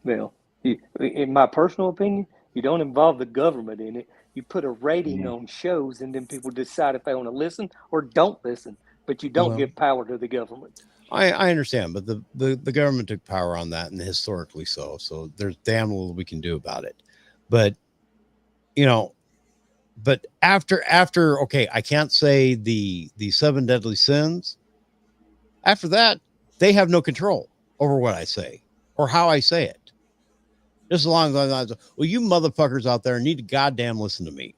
Well, in my personal opinion, you don't involve the government in it. You put a rating on shows, and then people decide if they want to listen or don't listen. But you don't give power to the government. I understand, but the government took power on that, and historically so. So there's damn little we can do about it. But you know, but after okay, I can't say the 7 deadly sins. After that, they have no control over what I say or how I say it. Just as long as I well, you motherfuckers out there need to goddamn listen to me,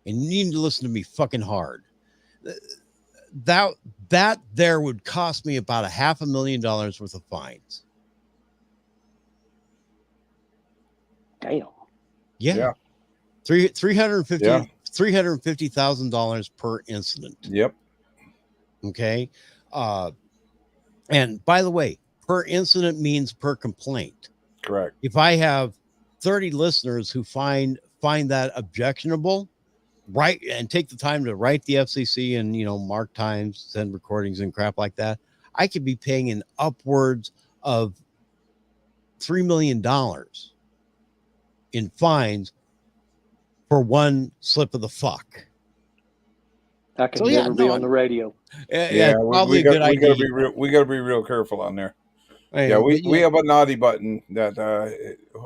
and you need to listen to me fucking hard. That there would cost me about $500,000 worth of fines. Damn. Yeah. $350,000 per incident. Yep. Okay. And by the way, per incident means per complaint. Correct. If I have 30 listeners who find that objectionable, right, and take the time to write the FCC and, you know, mark times, send recordings and crap like that, I could be paying in upwards of $3 million in fines for one slip of the fuck. I can never be on the radio. Yeah, probably a good idea. We got to be real careful on there. Right, yeah, we have a naughty button that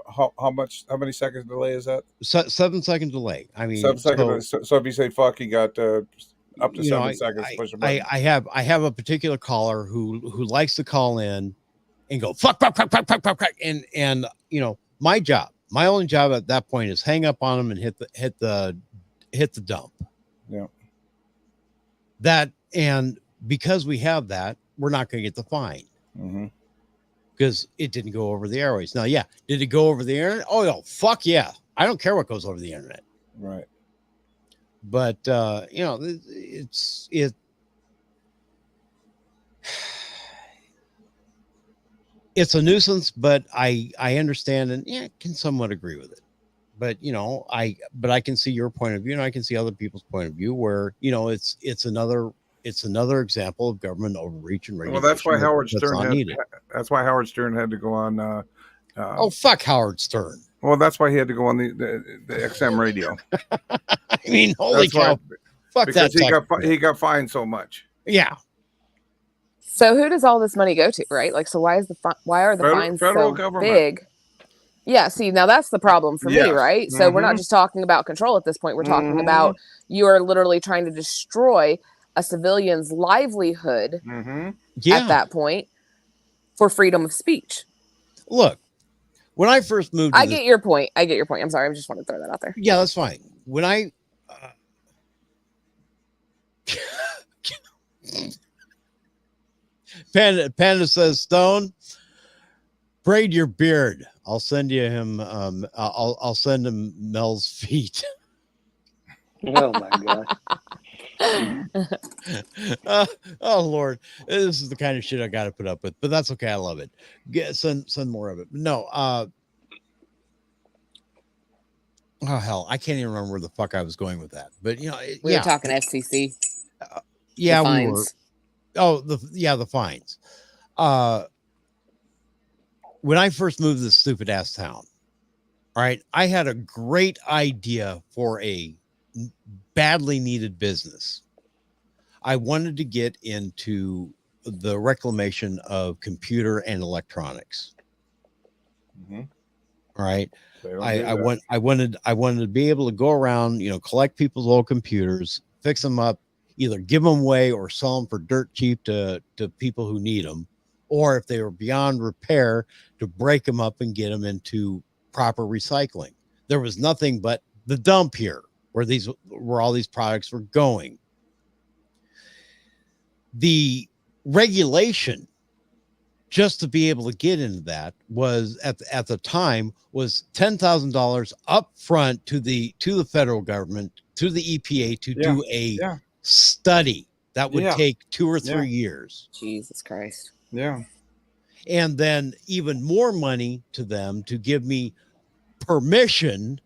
how many seconds delay is that? 7 second delay. I mean, 7 seconds. So if you say fuck, you got up to 7 seconds to push a button. I have a particular caller who likes to call in and go fuck, and you know, my only job at that point is hang up on him and hit the dump. Yeah. That, and because we have that, we're not going to get the fine. Mm-hmm. Because it didn't go over the airways. Now, yeah, did it go over the internet? Oh, no, fuck yeah. I don't care what goes over the internet. Right. But, you know, It's a nuisance, but I understand and can somewhat agree with it. But I can see your point of view, and I can see other people's point of view where it's another example of government overreach and regulation. Well, that's why Howard Stern had to go on. Oh, fuck Howard Stern. Well, that's why he had to go on the XM radio. I mean, holy cow! Fuck because that. he got fined so much. Yeah. So who does all this money go to, right? Like, so why are the fines federal so government. big? Yeah, see, now that's the problem for me, right? So we're not just talking about control at this point. We're talking about you are literally trying to destroy a civilian's livelihood at that point for freedom of speech. Look, when I first moved, I get your point. I'm sorry. I just wanted to throw that out there. Yeah, that's fine. When I Panda says, Stone, braid your beard. I'll send you him. I'll send him Mel's feet. Oh my god. Oh Lord, this is the kind of shit I got to put up with, but that's okay. I love it. Send more of it. No. Oh hell, I can't even remember where the fuck I was going with that. But we were talking FCC. Yeah, we were. Oh, the fines. When I first moved to this stupid ass town, all right, I had a great idea for a badly needed business. I wanted to get into the reclamation of computer and electronics. All right. I wanted to be able to go around, collect people's old computers, fix them up, either give them away or sell them for dirt cheap to people who need them, or if they were beyond repair, to break them up and get them into proper recycling. There was nothing but the dump here where all these products were going. The regulation just to be able to get into that was at the time was $10,000 up front to the federal government, to the EPA to do a study that would take 2 or 3 years. Jesus Christ. Yeah. And then even more money to them to give me permission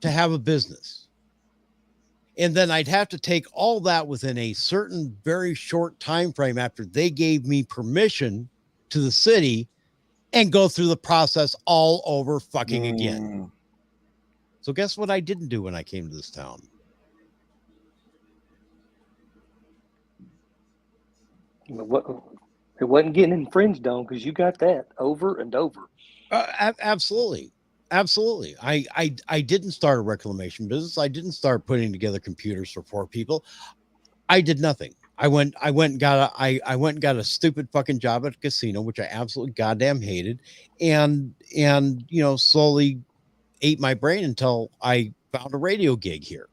to have a business. And then I'd have to take all that within a certain very short time frame after they gave me permission to the city and go through the process all over fucking again. So guess what I didn't do when I came to this town? It wasn't getting infringed on because you got that over and over. Absolutely. I didn't start a reclamation business. I didn't start putting together computers for poor people. I did nothing. I went and got a stupid fucking job at a casino, which I absolutely goddamn hated, and slowly ate my brain until I found a radio gig here.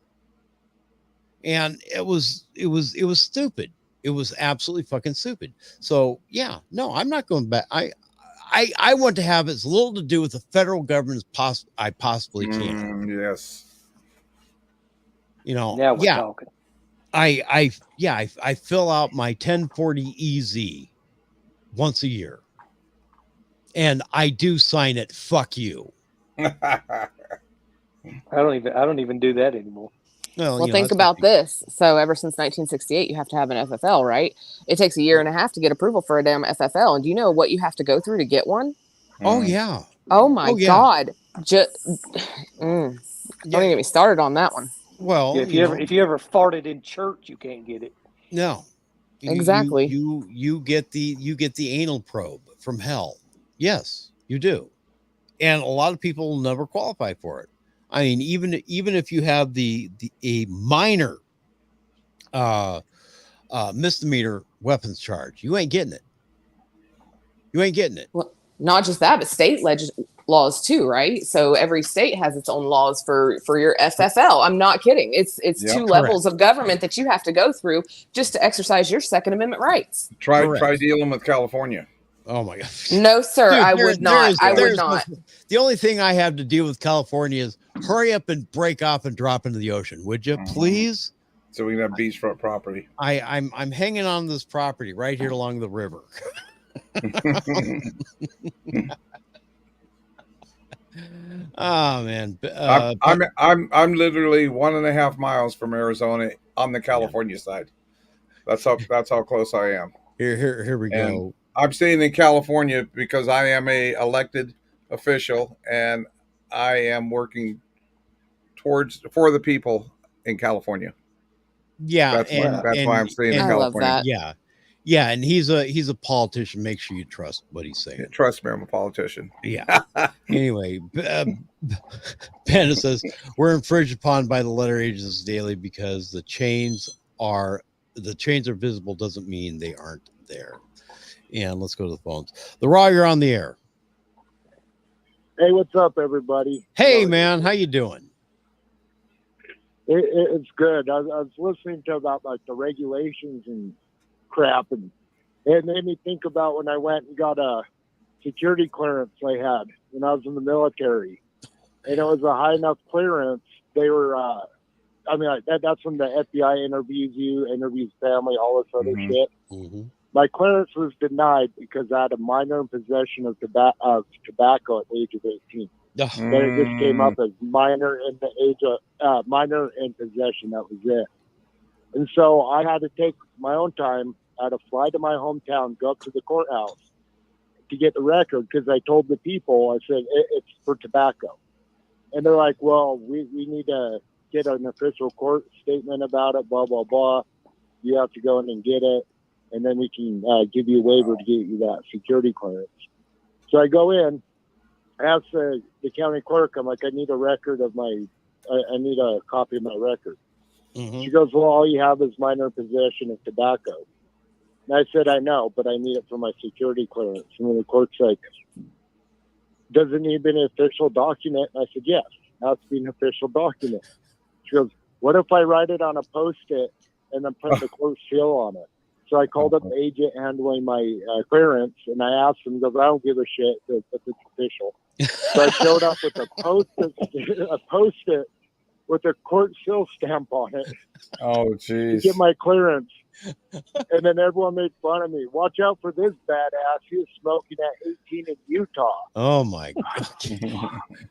And it was stupid. It was absolutely fucking stupid. So yeah, no, I'm not going back. I want to have as little to do with the federal government as I possibly can. Yes. Now we're talking. I fill out my 1040 EZ once a year, and I do sign it. Fuck you. I don't even do that anymore. Well, think about this. So ever since 1968, you have to have an FFL, right? It takes 1.5 years to get approval for a damn FFL. And do you know what you have to go through to get one? Oh, yeah. Oh, my God. Don't even get me started on that one. Well, if you ever farted in church, you can't get it. No. Exactly. You get the anal probe from hell. Yes, you do. And a lot of people will never qualify for it. I mean, even if you have a minor misdemeanor weapons charge, you ain't getting it. Well, not just that, but state laws too, right? So every state has its own laws for your FFL. I'm not kidding. It's two levels of government that you have to go through just to exercise your Second Amendment rights. Try dealing with California. Oh my God. No, sir. Dude, I would not. The only thing I have to deal with California is hurry up and break off and drop into the ocean. Would you please? so we can have beachfront property. I'm hanging on this property right here along the river. Oh man, I'm literally 1.5 miles from Arizona on the California side. That's how close I am. Here we go. I'm staying in California because I am a elected official and I am working for the people in California. Yeah, that's why I'm staying in California. Yeah, and he's a politician. Make sure you trust what he's saying. Yeah, trust me, I'm a politician. Yeah. Anyway, Panda says we're infringed upon by the letter agents daily because the chains are visible doesn't mean they aren't there. And let's go to the phones. The Raw, you're on the air. Hey, what's up, everybody? Hey, man, how you doing? It's good. I was listening to about like the regulations and crap, and it made me think about when I went and got a security clearance I had when I was in the military, and it was a high enough clearance. They were, that's when the FBI interviews family, all this other shit. Mm-hmm. My clearance was denied because I had a minor in possession of tobacco at the age of 18. Then it just came up as minor in possession. That was it. And so I had to take my own time. I had to fly to my hometown, go up to the courthouse to get the record because I told the people, I said, it's for tobacco. And they're like, well, we need to get an official court statement about it, blah, blah, blah. You have to go in and get it, and then we can give you a waiver to get you that security clearance. So I go in, ask the county clerk, I'm like, I need a record of I need a copy of my record. Mm-hmm. She goes, well, all you have is minor possession of tobacco. And I said, I know, but I need it for my security clearance. And then the clerk's like, does it need to be an official document? And I said, yes, it has to be an official document. She goes, what if I write it on a Post-it and then put the court seal on it? So I called up the agent handling my clearance, and I asked him, he goes, I don't give a shit if it's official. So I showed up with a Post-it with a court seal stamp on it. Oh, To jeez. get my clearance. And then everyone made fun of me. Watch out for this badass. He was smoking at 18 in Utah. Oh, my God.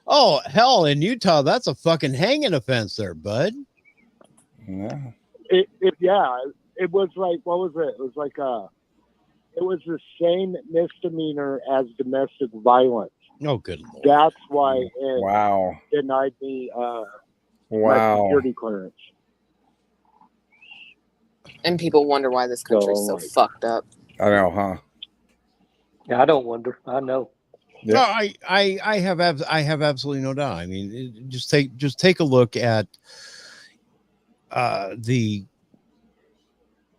Oh, hell, in Utah, that's a fucking hanging offense there, bud. Yeah. It was like, what was it? It was like it was the same misdemeanor as domestic violence. Oh, good Lord. That's why it denied me my security clearance. And people wonder why this country's so fucked up. I know, huh? Yeah, I don't wonder. I know. Yeah. No, I have absolutely no doubt. I mean, just take a look at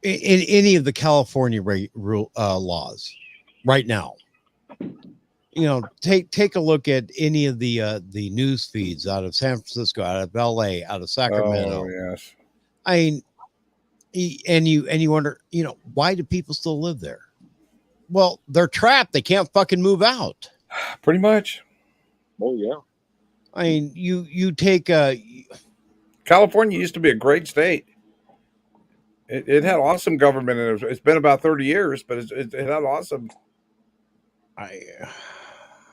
in any of the California laws right now. You know, take a look at any of the news feeds out of San Francisco, out of LA, out of Sacramento. Oh, yes. I mean, and you wonder, you know, why do people still live there? Well, they're trapped. They can't fucking move out. Pretty much. Oh, yeah. I mean, you take California used to be a great state. It had awesome government, and it's been about 30 years, but it had awesome.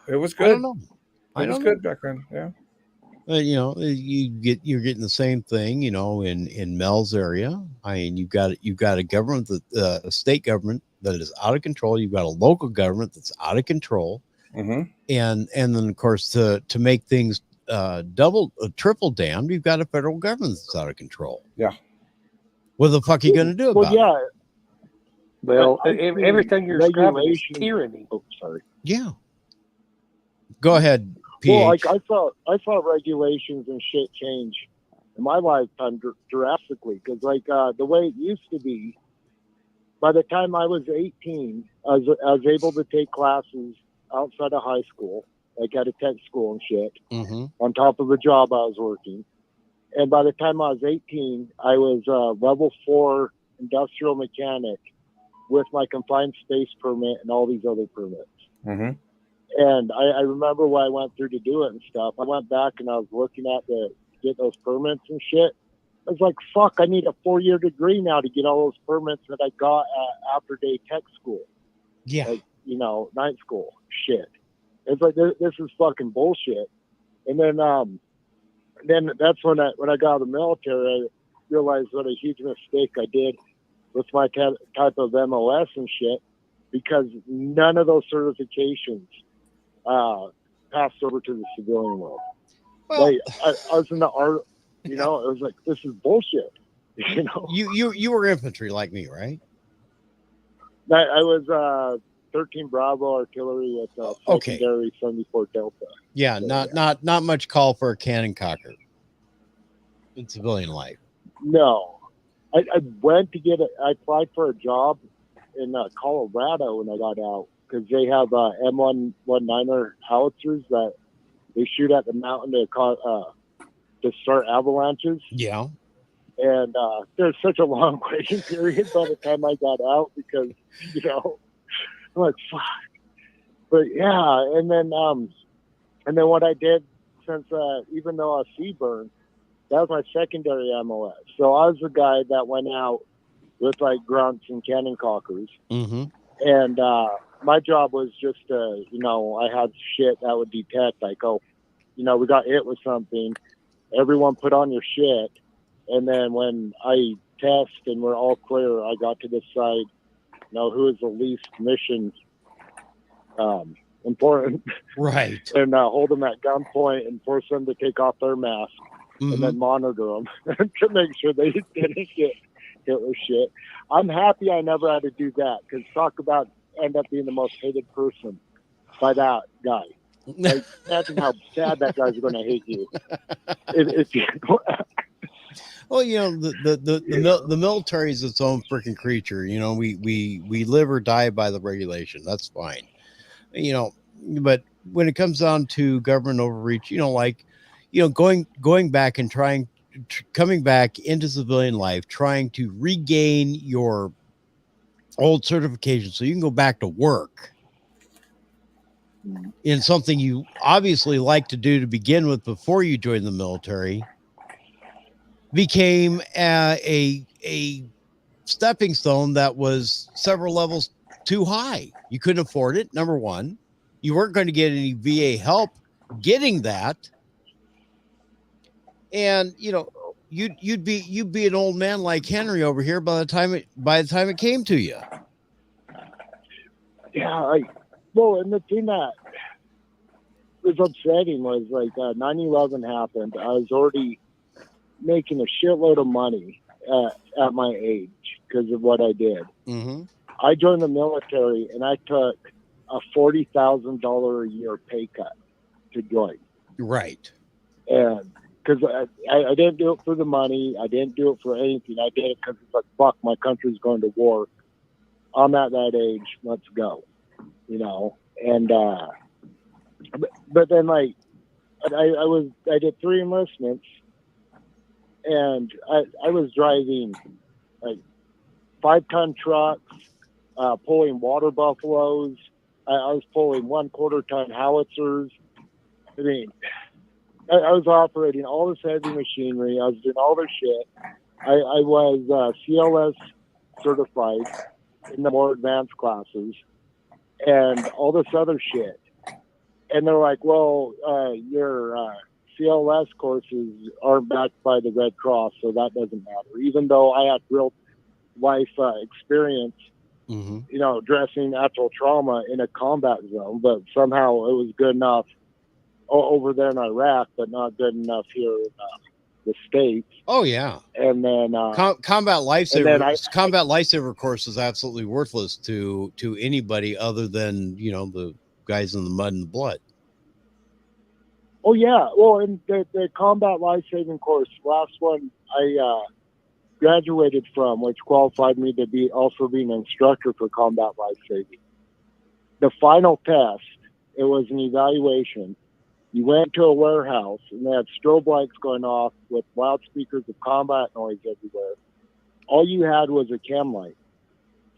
It was good. I don't know. It was good back then. Yeah. You know, you're getting the same thing, you know, in Mel's area. I mean, you've got a government a state government that is out of control. You've got a local government that's out of control. Mm-hmm. And then of course to make things triple damned, you've got a federal government that's out of control. Yeah. What the fuck are you going to do about it? Well, everything you're describing is tyranny. Oh, sorry. Yeah. Go ahead, PH. Well, like I saw regulations and shit change in my lifetime drastically, because like the way it used to be, by the time I was 18, I was able to take classes outside of high school, like at a tech school and shit, on top of the job I was working. And by the time I was 18, I was level 4 industrial mechanic with my confined space permit and all these other permits. Mm-hmm. And I remember when I went through to do it and stuff, I went back and I was looking at get those permits and shit. was like, fuck, I need a 4-year degree now to get all those permits that I got at after day tech school. Yeah. Like, you know, night school shit. It's like, this is fucking bullshit. And then that's when I got out of the military, I realized what a huge mistake I did with my type of MOS and shit, because none of those certifications passed over to the civilian world. Well, like, I was in the art, you know, it was like, this is bullshit. You know, you were infantry like me, right? I was 13 Bravo artillery with secondary 74 Delta. Yeah, So, not much call for a cannon cocker in civilian life. No, I went to I applied for a job in Colorado when I got out, because they have M119er howitzers that they shoot at the mountain to start avalanches. Yeah. And there's such a long waiting period by the time I got out, because, you know, I'm like, fuck. But yeah, and then what I did, since even though I was Seaburn, that was my secondary MOS. So I was the guy that went out with like grunts and cannon cockers. Mm-hmm. And my job was just, you know, I had shit that would detect, like, oh, you know, we got hit with something. Everyone put on your shit. And then when I test and we're all clear, I got to decide, you know, who is the least mission important. Right. And hold them at gunpoint and force them to take off their mask, and then monitor them to make sure they didn't get hit with shit. I'm happy I never had to do that, because talk about end up being the most hated person by that guy. Like, imagine how sad that guy's going to hate you. Well, you know, the military is its own freaking creature. You know, we live or die by the regulation. That's fine. You know, but when it comes down to government overreach, you know, like, you know, going back and coming back into civilian life, trying to regain your old certification so you can go back to work in something you obviously like to do to begin with before you join the military, became a stepping stone that was several levels too high. You couldn't afford it. Number one, you weren't going to get any VA help getting that. And, you know, you'd be an old man like Henry over here by the time it came to you. Yeah. Well, and the thing that was upsetting was, like, 9/11 happened. I was already making a shitload of money at my age because of what I did. Mm-hmm. I joined the military and I took a $40,000 a year pay cut to join. Right. And because I didn't do it for the money, I didn't do it for anything. I did it because it's like, fuck, my country's going to war. I'm at that age. Let's go. You know. And but then, like, I did 3 enlistments. And I was driving like 5-ton trucks, pulling water buffaloes. I was pulling 1/4-ton howitzers. I mean, I was operating all this heavy machinery. I was doing all this shit. I was CLS certified in the more advanced classes and all this other shit. And they're like, well, your CLS courses aren't backed by the Red Cross, so that doesn't matter. Even though I had real life experience, you know, addressing actual trauma in a combat zone, but somehow it was good enough over there in Iraq, but not good enough here in the States. Oh yeah. And then combat lifesaver course is absolutely worthless to anybody other than, you know, the guys in the mud and the blood. Oh yeah, well, in the combat life-saving course, last one I graduated from, which qualified me to be an instructor for combat life-saving. The final test, it was an evaluation. You went to a warehouse and they had strobe lights going off with loudspeakers of combat noise everywhere. All you had was a chem light,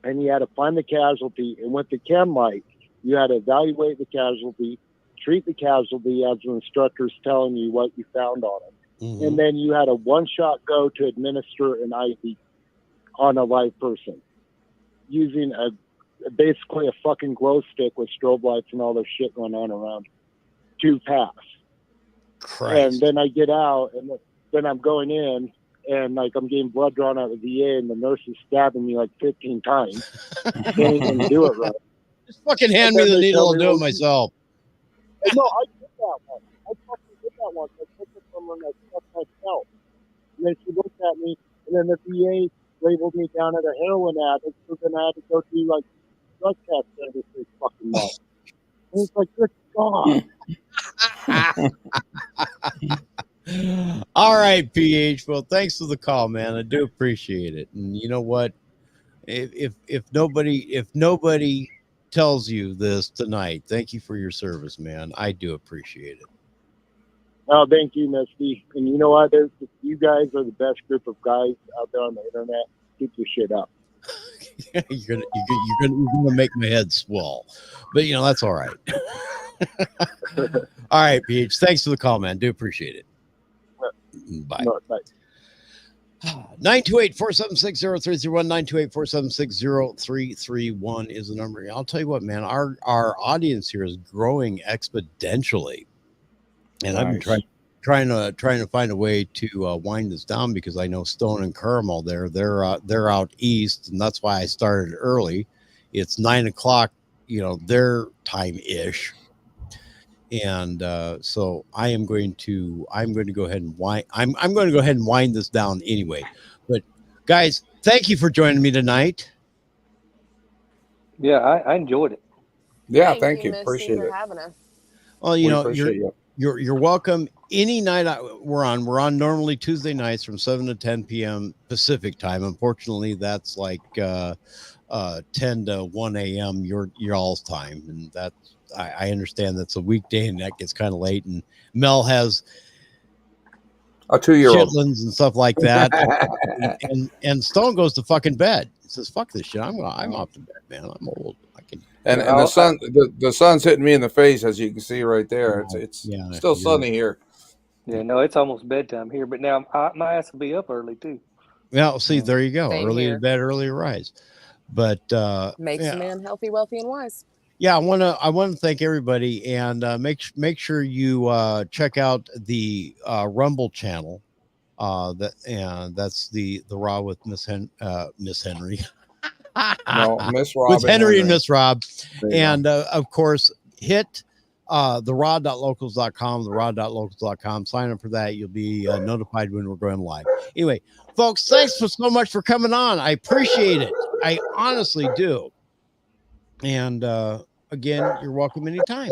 and you had to find the casualty. And with the chem light, you had to evaluate the casualty, treat the casualty as the instructor's telling you what you found on it. and then you had a one-shot go to administer an IV on a live person using basically a fucking glow stick with strobe lights and all their shit going on around to pass. Christ. And then I get out, and then I'm going in, and like I'm getting blood drawn out of the VA, and the nurse is stabbing me like 15 times. Can't even do it right. Just fucking hand me the needle and do it myself. No, I did that one. I fucking did that one. I took it from her and I fucked myself. And then she looked at me, and then the VA labeled me down as a heroin addict, so then I had to go through like drug tests every 6 fucking months. And it's like, good God. All right, PH. Well, thanks for the call, man. I do appreciate it. And you know what? If nobody tells you this tonight, thank you for your service, man. I do appreciate it. Oh, thank you, Misty. And you know what? You guys are the best group of guys out there on the internet. Keep your shit up. You're gonna make my head swell, but you know that's all right. All right, PH. Thanks for the call, man. Do appreciate it. Bye. No, bye. 928-476-0331, 928-476-0331 is the number. I'll tell you what, man, our audience here is growing exponentially. And I've been trying to find a way to wind this down because I know Stone and Carmel they're out east, and that's why I started early. It's 9 o'clock, their time ish. And so I'm going to go ahead and wind. I'm going to go ahead and wind this down anyway. But guys, thank you for joining me tonight. Yeah, I enjoyed it. Yeah, thank you. Misty, Appreciate for it. having us. Well, You're you're welcome. Any night we're on normally Tuesday nights from 7 to 10 p.m. Pacific time. Unfortunately, that's like 10 to 1 a.m. your all's time, and that's. I understand that's a weekday and that gets kind of late, and Mel has a 2-year-old chitlins and stuff like that. and Stone goes to fucking bed. He says, "Fuck this shit. I'm off to bed, man. I'm old. I can." And the sun's hitting me in the face, as you can see right there. It's still sunny here. Yeah, no, it's almost bedtime here, but now my ass will be up early too. Well, see, there you go. Same Early here. to bed, early to rise. But Makes a man healthy, wealthy, and wise. yeah, I want to thank everybody, and make sure you check out the Rumble channel. That's the Raw with Miss Henry. No, Miss Rob with Henry and Miss Rob, and of course hit the raw.locals.com. Sign up for that. You'll be notified when we're going live. Anyway, folks, thanks so much for coming on. I appreciate it. I honestly do. And again, you're welcome anytime.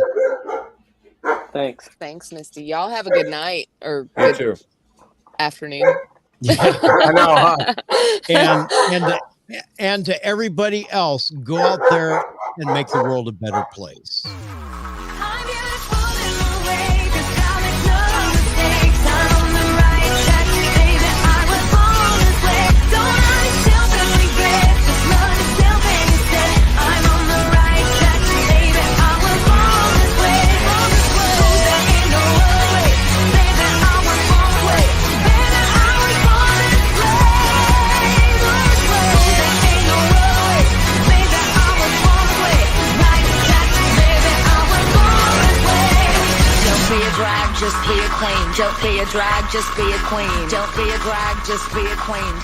Thanks, Misty. Y'all have a good night or You too. afternoon. Yeah. I know, huh? And to everybody else, go out there and make the world a better place. Just be a queen. Don't be a drag, just be a queen. Don't be a drag, just be a queen.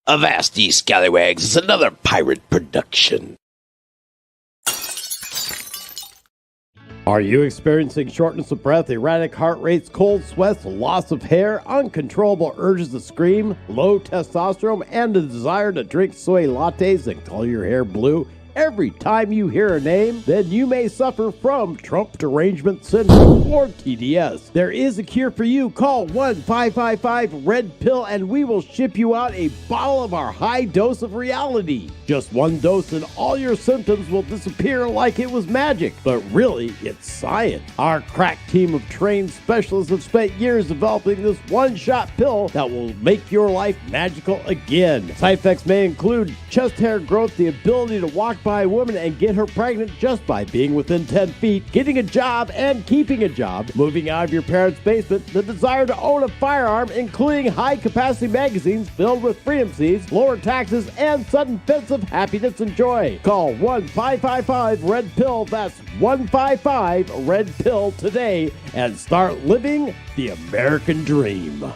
Avast ye scallywags, it's another pirate production. Are you experiencing shortness of breath, erratic heart rates, cold sweats, loss of hair, uncontrollable urges to scream, low testosterone, and the desire to drink soy lattes and color your hair blue? Every time you hear a name, then you may suffer from Trump Derangement Syndrome or TDS. There is a cure for you. Call 1-555-RED-PILL and we will ship you out a bottle of our high dose of reality. Just one dose and all your symptoms will disappear like it was magic. But really, it's science. Our crack team of trained specialists have spent years developing this one-shot pill that will make your life magical again. Side effects may include chest hair growth, the ability to walk satisfy a woman and get her pregnant just by being within 10 feet, getting a job and keeping a job, moving out of your parents' basement, the desire to own a firearm, including high-capacity magazines filled with freedom seeds, lower taxes, and sudden fits of happiness and joy. Call 1-555-RED-PILL. That's 155-RED-PILL today and start living the American dream.